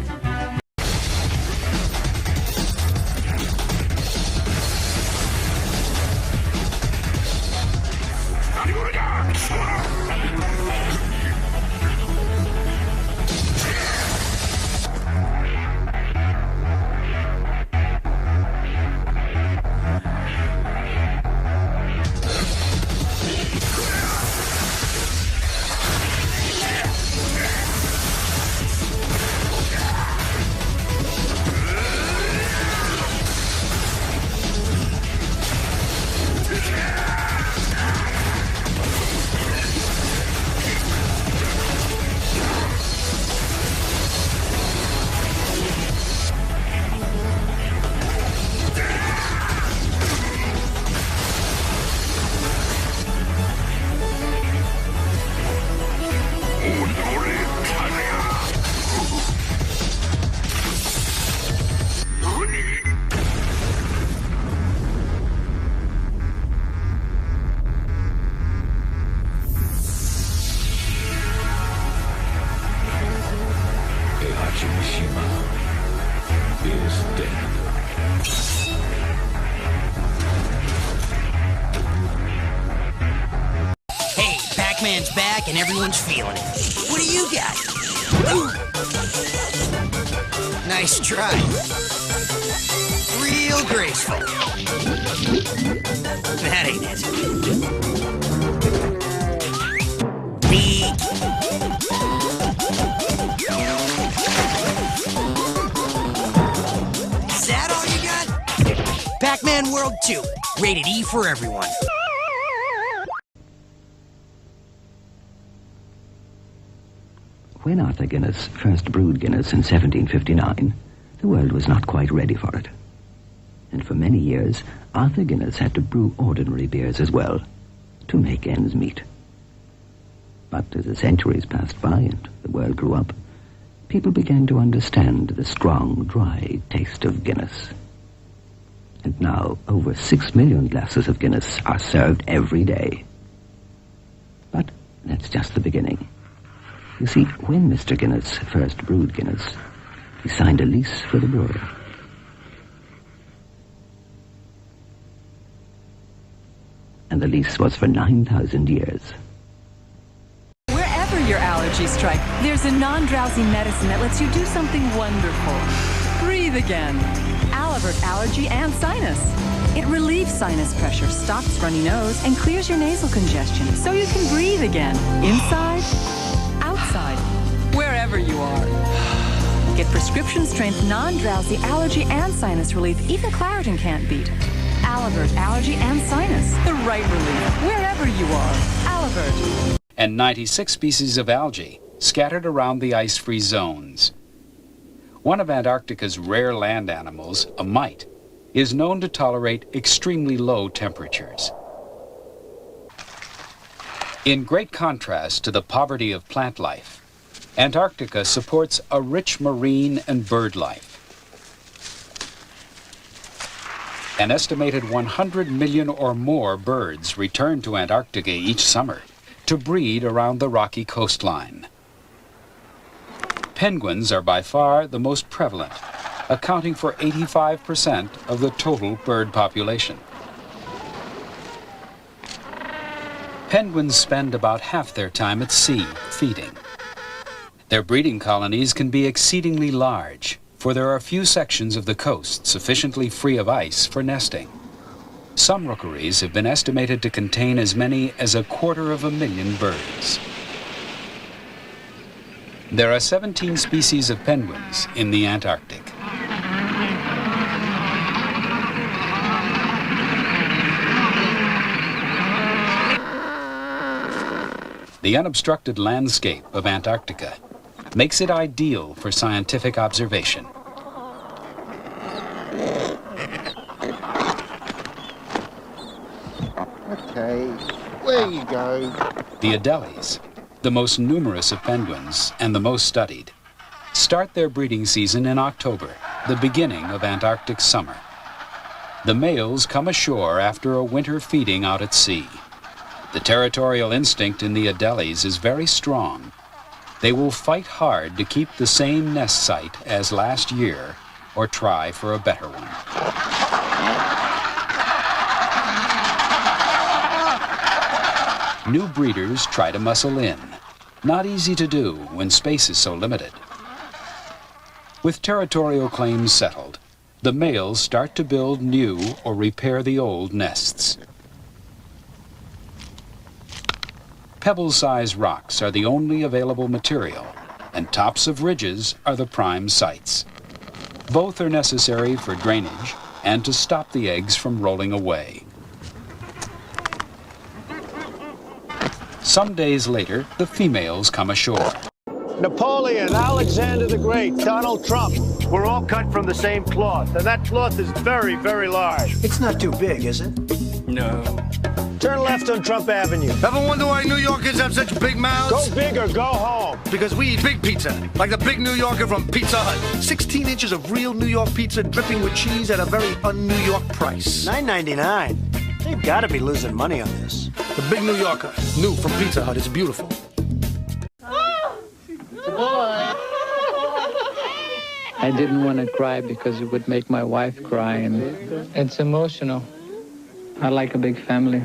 [SPEAKER 8] man's back and everyone's feeling it. What do you got? Ooh. Nice try. Real graceful. That ain't it. Beak. Is that all you got? Pac-Man World 2. Rated E for everyone.
[SPEAKER 26] When Arthur Guinness first brewed Guinness in 1759, the world was not quite ready for it. And for many years, Arthur Guinness had to brew ordinary beers as well, to make ends meet. But as the centuries passed by and the world grew up, people began to understand the strong, dry taste of Guinness. And now, over 6 million glasses of Guinness are served every day. But that's just the beginning. You see, when Mr. Guinness first brewed Guinness, he signed a lease for the brewery. And the lease was for 9,000 years.
[SPEAKER 3] Wherever your allergies strike, there's a non-drowsy medicine that lets you do something wonderful. Breathe again. Alivert Allergy and Sinus. It relieves sinus pressure, stops runny nose, and clears your nasal congestion so you can breathe again. Inside, outside, wherever you are. Get prescription-strength, non-drowsy allergy and sinus relief even Claritin can't beat. Alivert Allergy and Sinus. The right relief, wherever you are. Alivert.
[SPEAKER 5] And 96 species of algae scattered around the ice-free zones. One of Antarctica's rare land animals, a mite, is known to tolerate extremely low temperatures. In great contrast to the poverty of plant life, Antarctica supports a rich marine and bird life. An estimated 100 million or more birds return to Antarctica each summer to breed around the rocky coastline. Penguins are by far the most prevalent, accounting for 85% of the total bird population. Penguins spend about half their time at sea feeding. Their breeding colonies can be exceedingly large, for there are few sections of the coast sufficiently free of ice for nesting. Some rookeries have been estimated to contain as many as 250,000 birds. There are 17 species of penguins in the Antarctic. The unobstructed landscape of Antarctica makes it ideal for scientific observation.
[SPEAKER 6] Okay, where you go?
[SPEAKER 5] The Adelies, the most numerous of penguins and the most studied, start their breeding season in October, the beginning of Antarctic summer. The males come ashore after a winter feeding out at sea. The territorial instinct in the Adelies is very strong. They will fight hard to keep the same nest site as last year or try for a better one. New breeders try to muscle in. Not easy to do when space is so limited. With territorial claims settled, the males start to build new or repair the old nests. Pebble-sized rocks are the only available material, and tops of ridges are the prime sites. Both are necessary for drainage and to stop the eggs from rolling away. Some days later, the females come ashore.
[SPEAKER 9] Napoleon, Alexander the Great, Donald Trump. We're all cut from the same cloth, and that cloth is very, very large.
[SPEAKER 20] It's not too big, is it?
[SPEAKER 9] No. Turn left on Trump Avenue.
[SPEAKER 11] Ever wonder why New Yorkers have such big mouths?
[SPEAKER 9] Go big or go home.
[SPEAKER 11] Because we eat big pizza, like the big New Yorker from Pizza Hut. 16 inches of real New York pizza dripping with cheese at a very un-New York price.
[SPEAKER 20] $9.99. They've got to be losing money on this.
[SPEAKER 11] The big New Yorker, new from Pizza Hut. It's beautiful.
[SPEAKER 10] I didn't want to cry because it would make my wife cry, and it's emotional. I like a big family.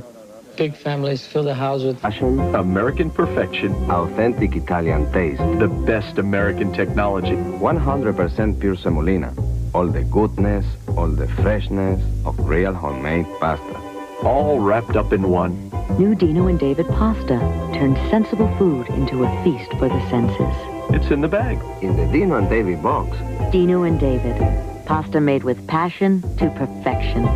[SPEAKER 10] big families fill the house with
[SPEAKER 1] passion, American perfection,
[SPEAKER 4] authentic Italian taste,
[SPEAKER 1] the best American technology,
[SPEAKER 4] 100% pure semolina, all the goodness, all the freshness of real homemade pasta.
[SPEAKER 1] all wrapped up in one.
[SPEAKER 7] New Dino and David pasta turned sensible food into a feast for the senses.
[SPEAKER 1] It's in the bag.
[SPEAKER 4] In the Dino and David box.
[SPEAKER 7] Dino and David, pasta made with passion to perfection.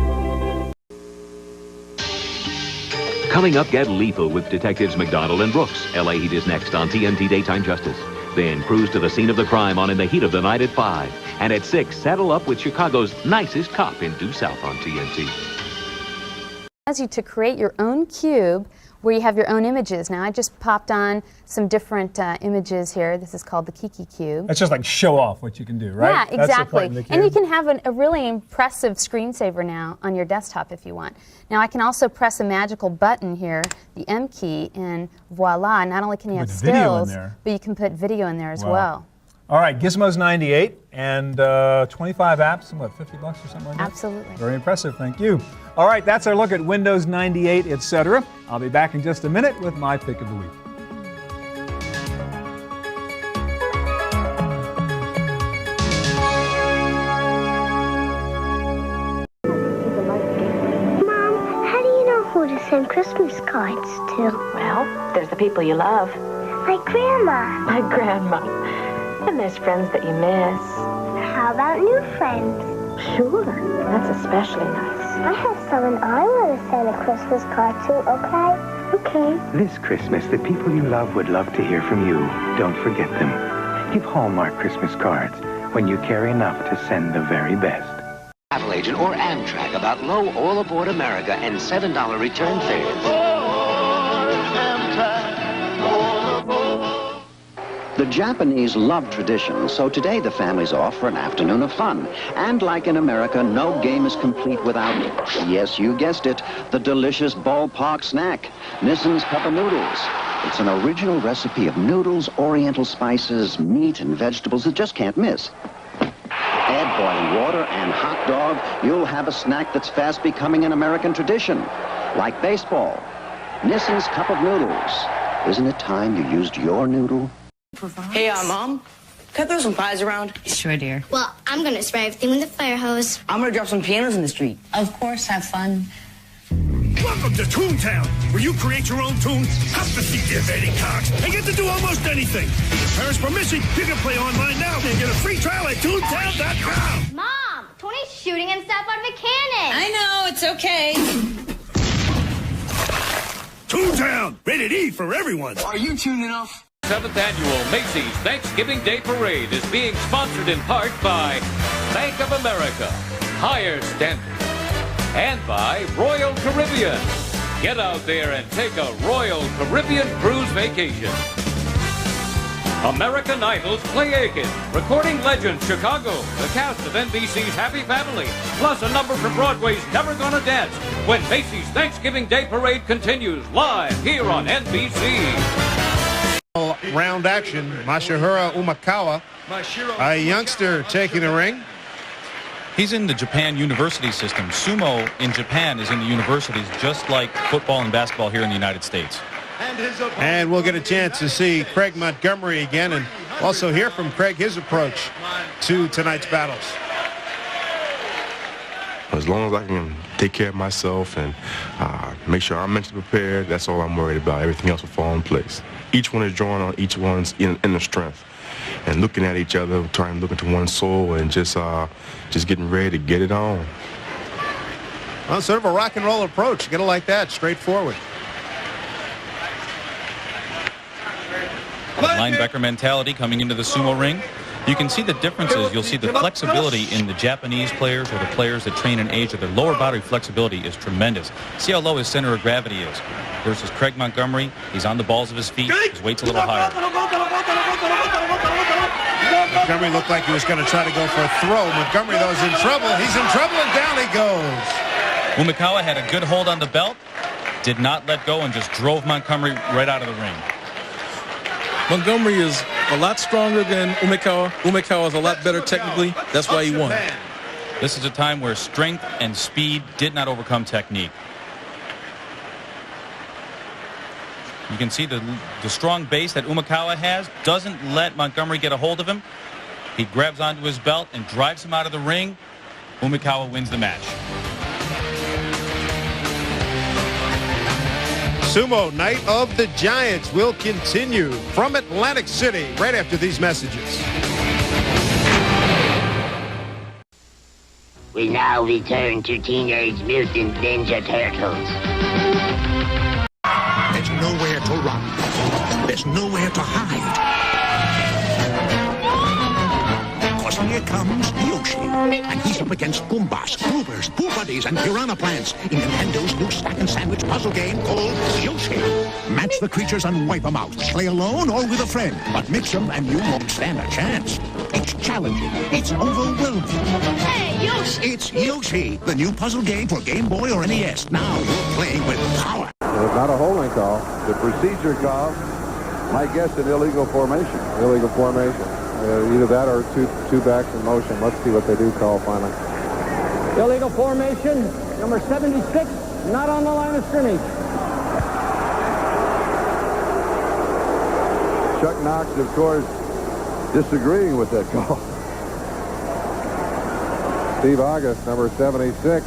[SPEAKER 14] Coming up, get lethal with Detectives McDonald and Brooks. L.A. Heat is next on TNT Daytime Justice. Then cruise to the scene of the crime on In the Heat of the Night at 5. And at 6, saddle up with Chicago's nicest cop in Due South on TNT.
[SPEAKER 17] Allows you to create your own cube where you have your own images. Now I just popped on some different images here. This is called the Kiki Cube.
[SPEAKER 21] That's just like show off what you can do, right?
[SPEAKER 17] Yeah, exactly.
[SPEAKER 21] That's the point in the
[SPEAKER 17] And you
[SPEAKER 21] cube.
[SPEAKER 17] can have a really impressive screensaver now on your desktop if you want. Now I can also press a magical button here, the M key, and voila, not only can you have
[SPEAKER 21] video in
[SPEAKER 17] stills,
[SPEAKER 21] there.
[SPEAKER 17] but you can put video in there as
[SPEAKER 21] Wow.
[SPEAKER 17] well.
[SPEAKER 21] All right, Gizmo's 98 and 25 apps, and what, $50 or something like that?
[SPEAKER 17] Absolutely.
[SPEAKER 21] Very impressive, thank you. All right, that's our look at Windows 98, etc. I'll be back in just a minute with my pick of the week.
[SPEAKER 22] Mom, how do you know who to send Christmas cards to?
[SPEAKER 23] Well, there's the people you love.
[SPEAKER 22] My grandma.
[SPEAKER 23] My grandma. And there's friends that you miss.
[SPEAKER 22] How about new friends?
[SPEAKER 23] Sure, that's especially nice.
[SPEAKER 22] I have someone I want to send a Christmas card to, okay? Okay.
[SPEAKER 25] This Christmas, the people you love would love to hear from you. Don't forget them. Give Hallmark Christmas cards when you care enough to send the very best.
[SPEAKER 28] Travel agent or Amtrak about low all aboard America and $7 return fares.
[SPEAKER 29] The Japanese love tradition, so today the family's off for an afternoon of fun. And like in America, no game is complete without, yes, you guessed it, the delicious ballpark snack, Nissin's Cup of Noodles. It's an original recipe of noodles, oriental spices, meat, and vegetables that just can't miss. Add boiling water and hot dog, you'll have a snack that's fast becoming an American tradition, like baseball. Nissin's Cup of Noodles. Isn't it time you used your noodle?
[SPEAKER 30] Hey, Mom, can I throw some pies around?
[SPEAKER 31] Sure, dear.
[SPEAKER 22] Well, I'm going to spray everything with a fire hose.
[SPEAKER 30] I'm going to drop some pianos in the street.
[SPEAKER 31] Of course, have fun.
[SPEAKER 11] Welcome to Toontown, where you create your own tune, have to see the evading cocks, and get to do almost anything. With your parents' permission, you can play online now and get a free trial at Toontown.com.
[SPEAKER 22] Mom, Tony's shooting himself out of a cannon.
[SPEAKER 31] I know, it's okay.
[SPEAKER 11] Toontown, rated E for everyone.
[SPEAKER 30] Are you tuned enough?
[SPEAKER 32] 7th Annual Macy's Thanksgiving Day Parade is being sponsored in part by Bank of America, Higher Standard, and by Royal Caribbean. Get out there and take a Royal Caribbean cruise vacation. American Idol's Clay Aiken, Recording Legends Chicago, the cast of NBC's Happy Family, plus a number from Broadway's Never Gonna Dance, when Macy's Thanksgiving Day Parade continues live here on NBC.
[SPEAKER 33] Round action, Masahiro Umekawa, a youngster taking the ring.
[SPEAKER 34] He's in the Japan university system. Sumo in Japan is in the universities, just like football and basketball here in the United States.
[SPEAKER 33] And we'll get a chance to see Craig Montgomery again and also hear from Craig his approach to tonight's battles.
[SPEAKER 35] As long as I can take care of myself and make sure I'm mentally prepared, that's all I'm worried about. Everything else will fall in place. Each one is drawing on each one's inner strength and looking at each other, trying to look into one's soul and just getting ready to get it on.
[SPEAKER 33] Well, sort of a rock and roll approach. You got to like that, straightforward.
[SPEAKER 34] Linebacker mentality coming into the sumo ring. You can see the differences. You'll see the flexibility in the Japanese players or the players that train in Asia. Their lower body flexibility is tremendous. See how low his center of gravity is. Versus Craig Montgomery, he's on the balls of his feet. His weight's a little higher.
[SPEAKER 33] Montgomery looked like he was going to try to go for a throw. Montgomery, though, is in trouble. He's in trouble, and down he goes.
[SPEAKER 34] Umekawa had a good hold on the belt, did not let go, and just drove Montgomery right out of the ring.
[SPEAKER 36] Montgomery is a lot stronger than Umekawa. Umekawa is a lot better technically. That's why he won.
[SPEAKER 34] This is a time where strength and speed did not overcome technique. You can see the strong base that Umikawa has doesn't let Montgomery get a hold of him. He grabs onto his belt and drives him out of the ring. Umikawa wins the match.
[SPEAKER 33] Sumo Night of the Giants will continue from Atlantic City right after these messages.
[SPEAKER 2] We now return to Teenage Mutant Ninja Turtles.
[SPEAKER 3] There's nowhere to run. There's nowhere to hide. Because here comes Yoshi. And he's up against Goombas, Goobers, Pooh Buddies, and Piranha Plants in Nintendo's new stack and sandwich puzzle game called Yoshi. Match the creatures and wipe them out. Play alone or with a friend. But mix them and you won't stand a chance. It's challenging. It's overwhelming. Hey, Yoshi! It's Yoshi, the new puzzle game for Game Boy or NES. Now you're playing with power.
[SPEAKER 5] It's not a holding call. The procedure call, my guess, an illegal formation. Illegal formation. Either that or two backs in motion. Let's see what they do call finally.
[SPEAKER 10] Illegal formation, number 76, not on the line of scrimmage.
[SPEAKER 5] Chuck Knox, of course, disagreeing with that call. Steve August, number 76,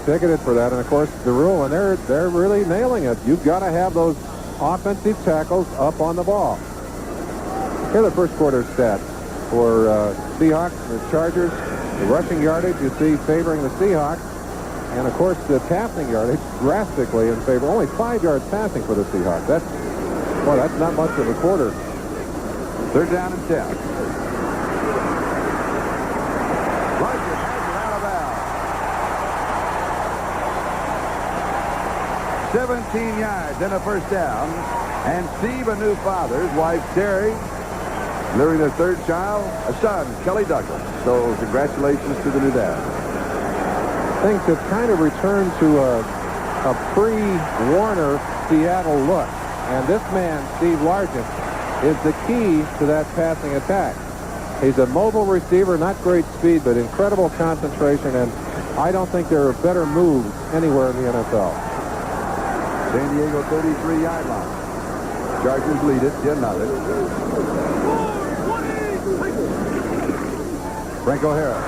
[SPEAKER 5] ticketed for that. And, of course, the rule, and they're really nailing it. You've got to have those offensive tackles up on the ball. Here are the first quarter stats for Seahawks, the Chargers. The rushing yardage, you see, favoring the Seahawks. And, of course, the passing yardage drastically in favor. Only 5 yards passing for the Seahawks. That's not much of a quarter. Third down and 10. Rogers has it out of bounds. 17 yards and a first down. And Steve, a new father, his wife, Terry, delivering their third child, a son, Kelly Douglas. So congratulations to the new dad. Things have kind of returned to a pre-Warner Seattle look. And this man, Steve Largent, is the key to that passing attack. He's a mobile receiver, not great speed, but incredible concentration, and I don't think there are better moves anywhere in the NFL. San Diego 33-yard line. Chargers lead it 10-0. Franco Harris.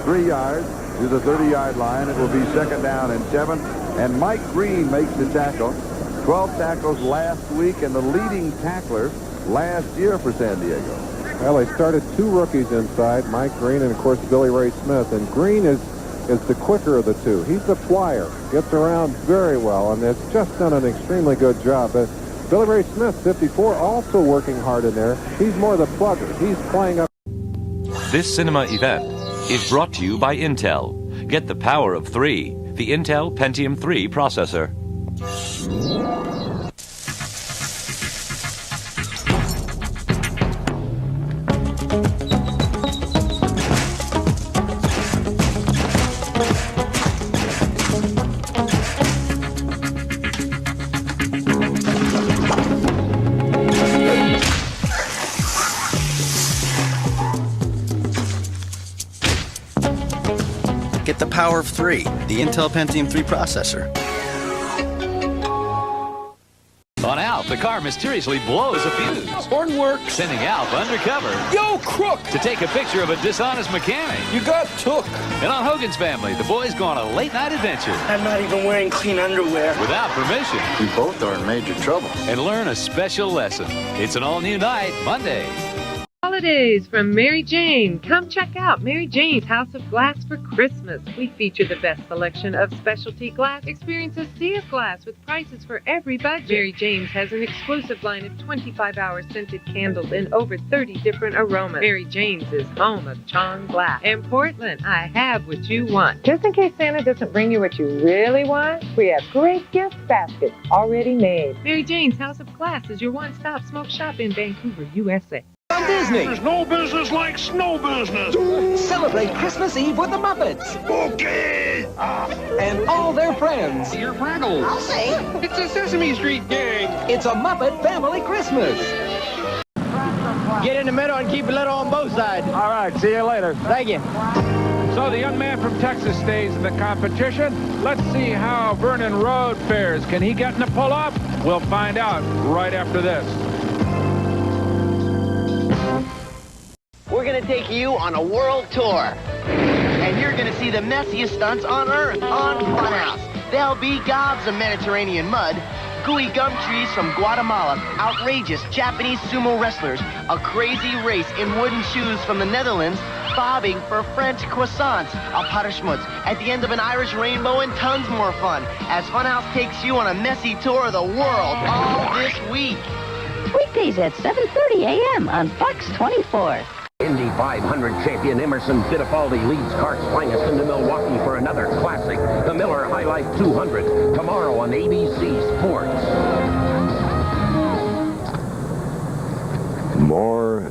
[SPEAKER 5] 3 yards to the 30-yard line. It will be second down and 7. And Mike Green makes the tackle. 12 tackles last week and the leading tackler last year for San Diego. Well, they started 2 rookies inside, Mike Green and, of course, Billy Ray Smith. And Green is the quicker of the two. He's the flyer, gets around very well, and has just done an extremely good job. But Billy Ray Smith, 54, also working hard in there. He's more the plugger. He's playing up.
[SPEAKER 6] This cinema event is brought to you by Intel. Get the power of 3, the Intel Pentium 3 processor.
[SPEAKER 8] Get the power of 3, the Intel Pentium 3 processor.
[SPEAKER 32] On Alf, the car mysteriously blows a fuse.
[SPEAKER 11] Horn works.
[SPEAKER 32] Sending Alf undercover.
[SPEAKER 11] Yo, crook!
[SPEAKER 32] To take a picture of a dishonest mechanic.
[SPEAKER 11] You got took.
[SPEAKER 32] And on Hogan's Family, the boys go on a late-night adventure.
[SPEAKER 11] I'm not even wearing clean underwear.
[SPEAKER 32] Without permission.
[SPEAKER 11] We both are in major trouble.
[SPEAKER 32] And learn a special lesson. It's an all-new night, Monday.
[SPEAKER 9] Holidays from Mary Jane. Come check out Mary Jane's House of Glass for Christmas. We feature the best selection of specialty glass. Experience a sea of glass with prices for every budget. Mary Jane's has an exclusive line of 25-hour scented candles in over 30 different aromas. Mary Jane's is home of Chong Glass. And Portland, I have what you want. Just in case Santa doesn't bring you what you really want, we have great gift baskets already made. Mary Jane's House of Glass is your one-stop smoke shop in Vancouver, USA.
[SPEAKER 11] On Disney. There's no business like snow business.
[SPEAKER 12] Celebrate Christmas Eve with the Muppets.
[SPEAKER 11] Okay.
[SPEAKER 12] And all their friends.
[SPEAKER 11] You're Fraggles.
[SPEAKER 12] I'll say.
[SPEAKER 11] It's a Sesame Street gang.
[SPEAKER 12] It's a Muppet family Christmas.
[SPEAKER 10] Get in the middle and keep it little on both sides.
[SPEAKER 1] All right, see you later.
[SPEAKER 10] Thank you.
[SPEAKER 4] So the young man from Texas stays in the competition. Let's see how Vernon Road fares. Can he get in the pull-up? We'll find out right after this.
[SPEAKER 7] We're going to take you on a world tour. And you're going to see the messiest stunts on Earth on Funhouse. There'll be gobs of Mediterranean mud, gooey gum trees from Guatemala, outrageous Japanese sumo wrestlers, a crazy race in wooden shoes from the Netherlands, bobbing for French croissants, a potterschmutz at the end of an Irish rainbow, and tons more fun as Funhouse takes you on a messy tour of the world all this week.
[SPEAKER 13] Weekdays at 7:30 a.m. on Fox 24.
[SPEAKER 14] Indy 500 champion Emerson Fittipaldi leads Cart's finest into Milwaukee for another classic, the Miller High Life 200, tomorrow on ABC Sports.
[SPEAKER 15] More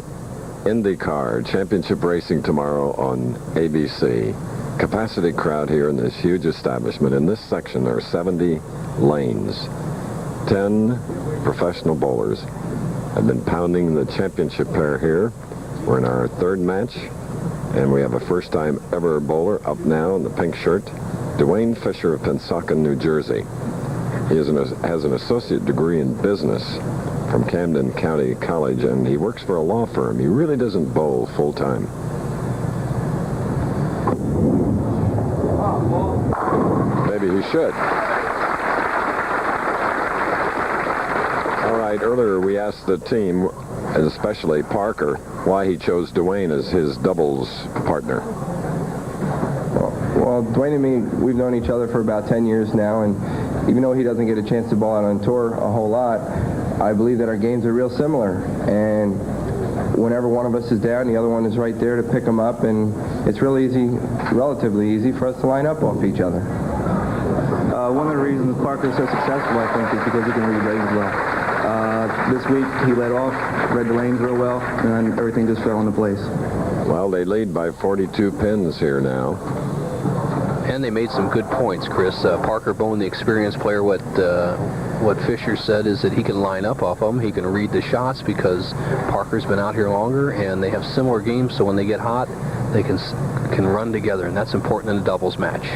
[SPEAKER 15] IndyCar championship racing tomorrow on ABC. Capacity crowd here in this huge establishment. In this section there are 70 lanes. 10 professional bowlers have been pounding the championship pair here. We're in our third match, and we have a first-time ever bowler up now in the pink shirt, Dwayne Fisher of Pensacola, New Jersey. He has an associate degree in business from Camden County College, and he works for a law firm. He really doesn't bowl full-time. Maybe he should. All right, earlier we asked the team, and especially Parker, why he chose Dwayne as his doubles partner.
[SPEAKER 16] Well, Dwayne and me, we've known each other for about 10 years now, and even though he doesn't get a chance to bowl out on tour a whole lot, I believe that our games are real similar. And whenever one of us is down, the other one is right there to pick him up, and it's really easy, relatively easy, for us to line up off each other.
[SPEAKER 17] One of the reasons Parker's so successful, I think, is because he can read lanes well. This week, he led off, read the lanes real well, and everything just fell into place.
[SPEAKER 15] Well, they lead by 42 pins here now.
[SPEAKER 18] And they made some good points, Chris. Parker Bone, the experienced player, what Fisher said is that he can line up off of him. He can read the shots because Parker's been out here longer, and they have similar games, so when they get hot, they can run together, and that's important in a doubles match.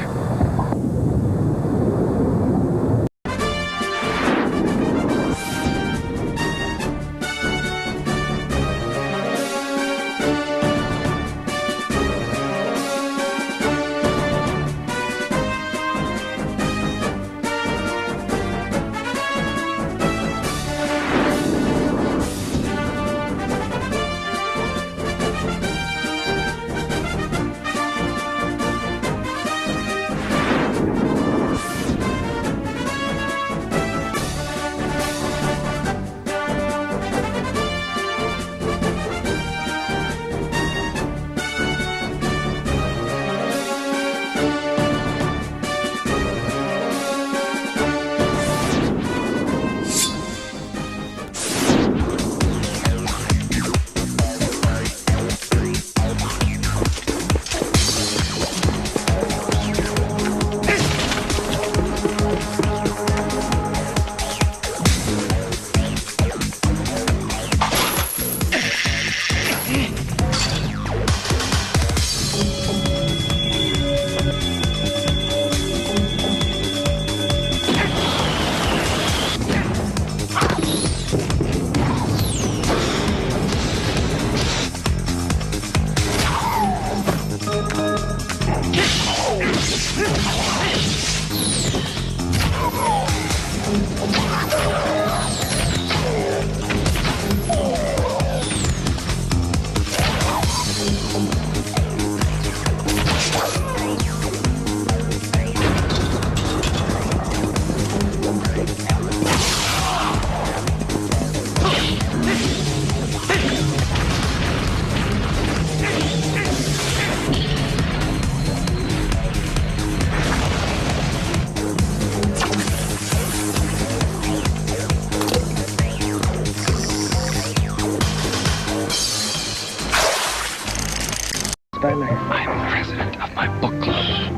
[SPEAKER 19] I'm president of my book club.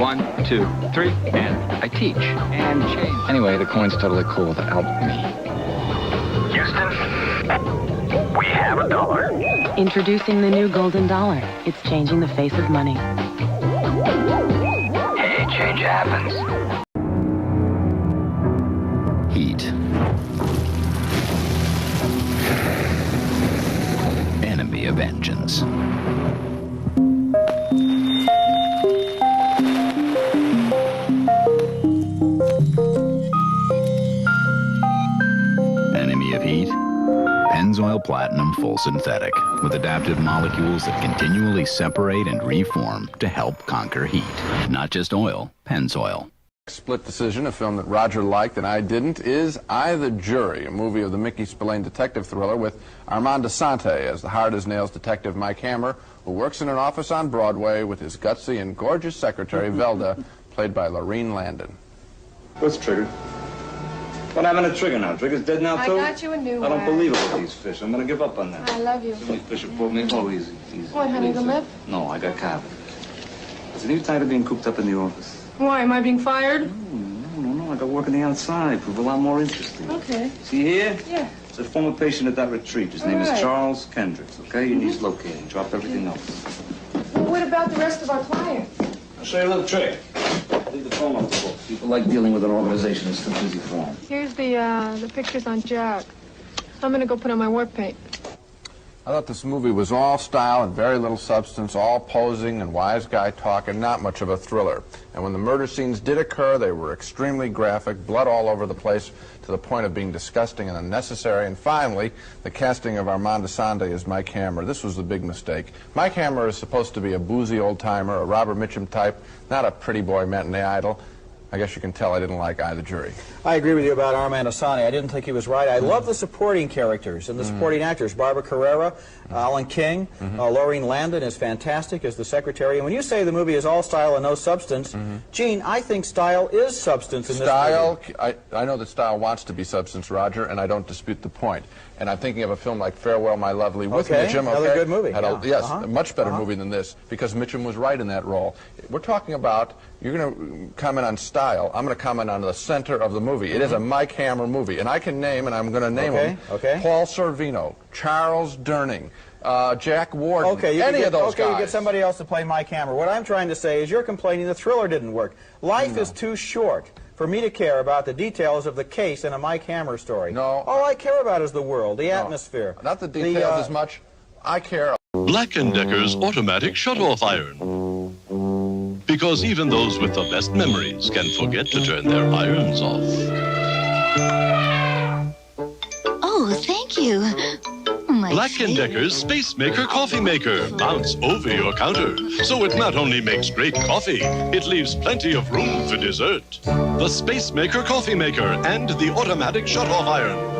[SPEAKER 19] 1, 2, 3, and I teach and change. Anyway, the coin's totally cool without me.
[SPEAKER 14] Houston?
[SPEAKER 1] We have $1.
[SPEAKER 20] Introducing the new golden dollar. It's changing the face of money.
[SPEAKER 1] Hey, change happens.
[SPEAKER 21] Heat. Enemy of engines. Enemy of heat. Pennzoil Platinum Full Synthetic with adaptive molecules that continually separate and reform to help conquer heat. Not just oil, Pennzoil.
[SPEAKER 22] Split decision, a film that Roger liked and I didn't, is I, the Jury, a movie of the Mickey Spillane detective thriller with Armand Assante as the hard-as-nails detective Mike Hammer, who works in an office on Broadway with his gutsy and gorgeous secretary, Velda, played by Lorene Landon.
[SPEAKER 23] What's triggered? What happened to Trigger now? Trigger's dead now, too?
[SPEAKER 24] I got you a new
[SPEAKER 23] I
[SPEAKER 24] one.
[SPEAKER 23] don't believe it with these fish. I'm going to give up on that.
[SPEAKER 24] I love you.
[SPEAKER 23] These fish have pulled me. Oh, easy, easy.
[SPEAKER 24] What, honey, the lip?
[SPEAKER 23] No, I got carbon. Listen, are you tired of being cooped up in the office?
[SPEAKER 24] Why, am I being fired?
[SPEAKER 23] No, I got work on the outside. Prove a lot more interesting.
[SPEAKER 24] Okay.
[SPEAKER 23] See here?
[SPEAKER 24] Yeah.
[SPEAKER 23] It's a former patient at that retreat. His name is Charles Kendricks, okay? You need locating. Drop everything else.
[SPEAKER 24] Well, what about the rest of our clients?
[SPEAKER 23] I'll show you a little trick. Leave the phone off the book. People like dealing with an organization that's too busy for them.
[SPEAKER 24] Here's the pictures on Jack. I'm gonna go put on my war paint.
[SPEAKER 22] I thought this movie was all style and very little substance, all posing and wise guy talk, and not much of a thriller. And when the murder scenes did occur, they were extremely graphic, blood all over the place, to the point of being disgusting and unnecessary. And finally, the casting of Armand Assante as Mike Hammer. This was the big mistake. Mike Hammer is supposed to be a boozy old-timer, a Robert Mitchum type, not a pretty boy matinee idol. I guess you can tell I didn't like I, the Jury.
[SPEAKER 25] I agree with you about Armand Assante. I didn't think he was right. I love the supporting characters and the supporting actors. Barbara Carrera, Alan King, Lorene Landon is fantastic as the secretary. And when you say the movie is all style and no substance, Gene, I think style is substance in this movie.
[SPEAKER 22] I know that style wants to be substance, Roger, and I don't dispute the point. And I'm thinking of a film like Farewell, My Lovely with Mitchum.
[SPEAKER 25] Another good movie.
[SPEAKER 22] Yes, a much better movie than this, because Mitchum was right in that role. We're talking about, you're going to comment on style. I'm going to comment on the center of the movie. It is a Mike Hammer movie, and I can name, and I'm going to name them, Paul Sorvino, Charles Durning, Jack Warden, any of those guys.
[SPEAKER 25] You get somebody else to play Mike Hammer. What I'm trying to say is you're complaining the thriller didn't work. Life is too short for me to care about the details of the case in a Mike Hammer story.
[SPEAKER 22] No.
[SPEAKER 25] All I care about is the world, the atmosphere.
[SPEAKER 22] Not the details as much. I care.
[SPEAKER 26] Black & Decker's automatic shut-off iron. Because even those with the best memories can forget to turn their irons off.
[SPEAKER 13] Oh, thank you.
[SPEAKER 26] Black & Decker's Space Maker Coffee Maker mounts over your counter, so it not only makes great coffee, it leaves plenty of room for dessert. The Space Maker Coffee Maker and the automatic shut-off iron.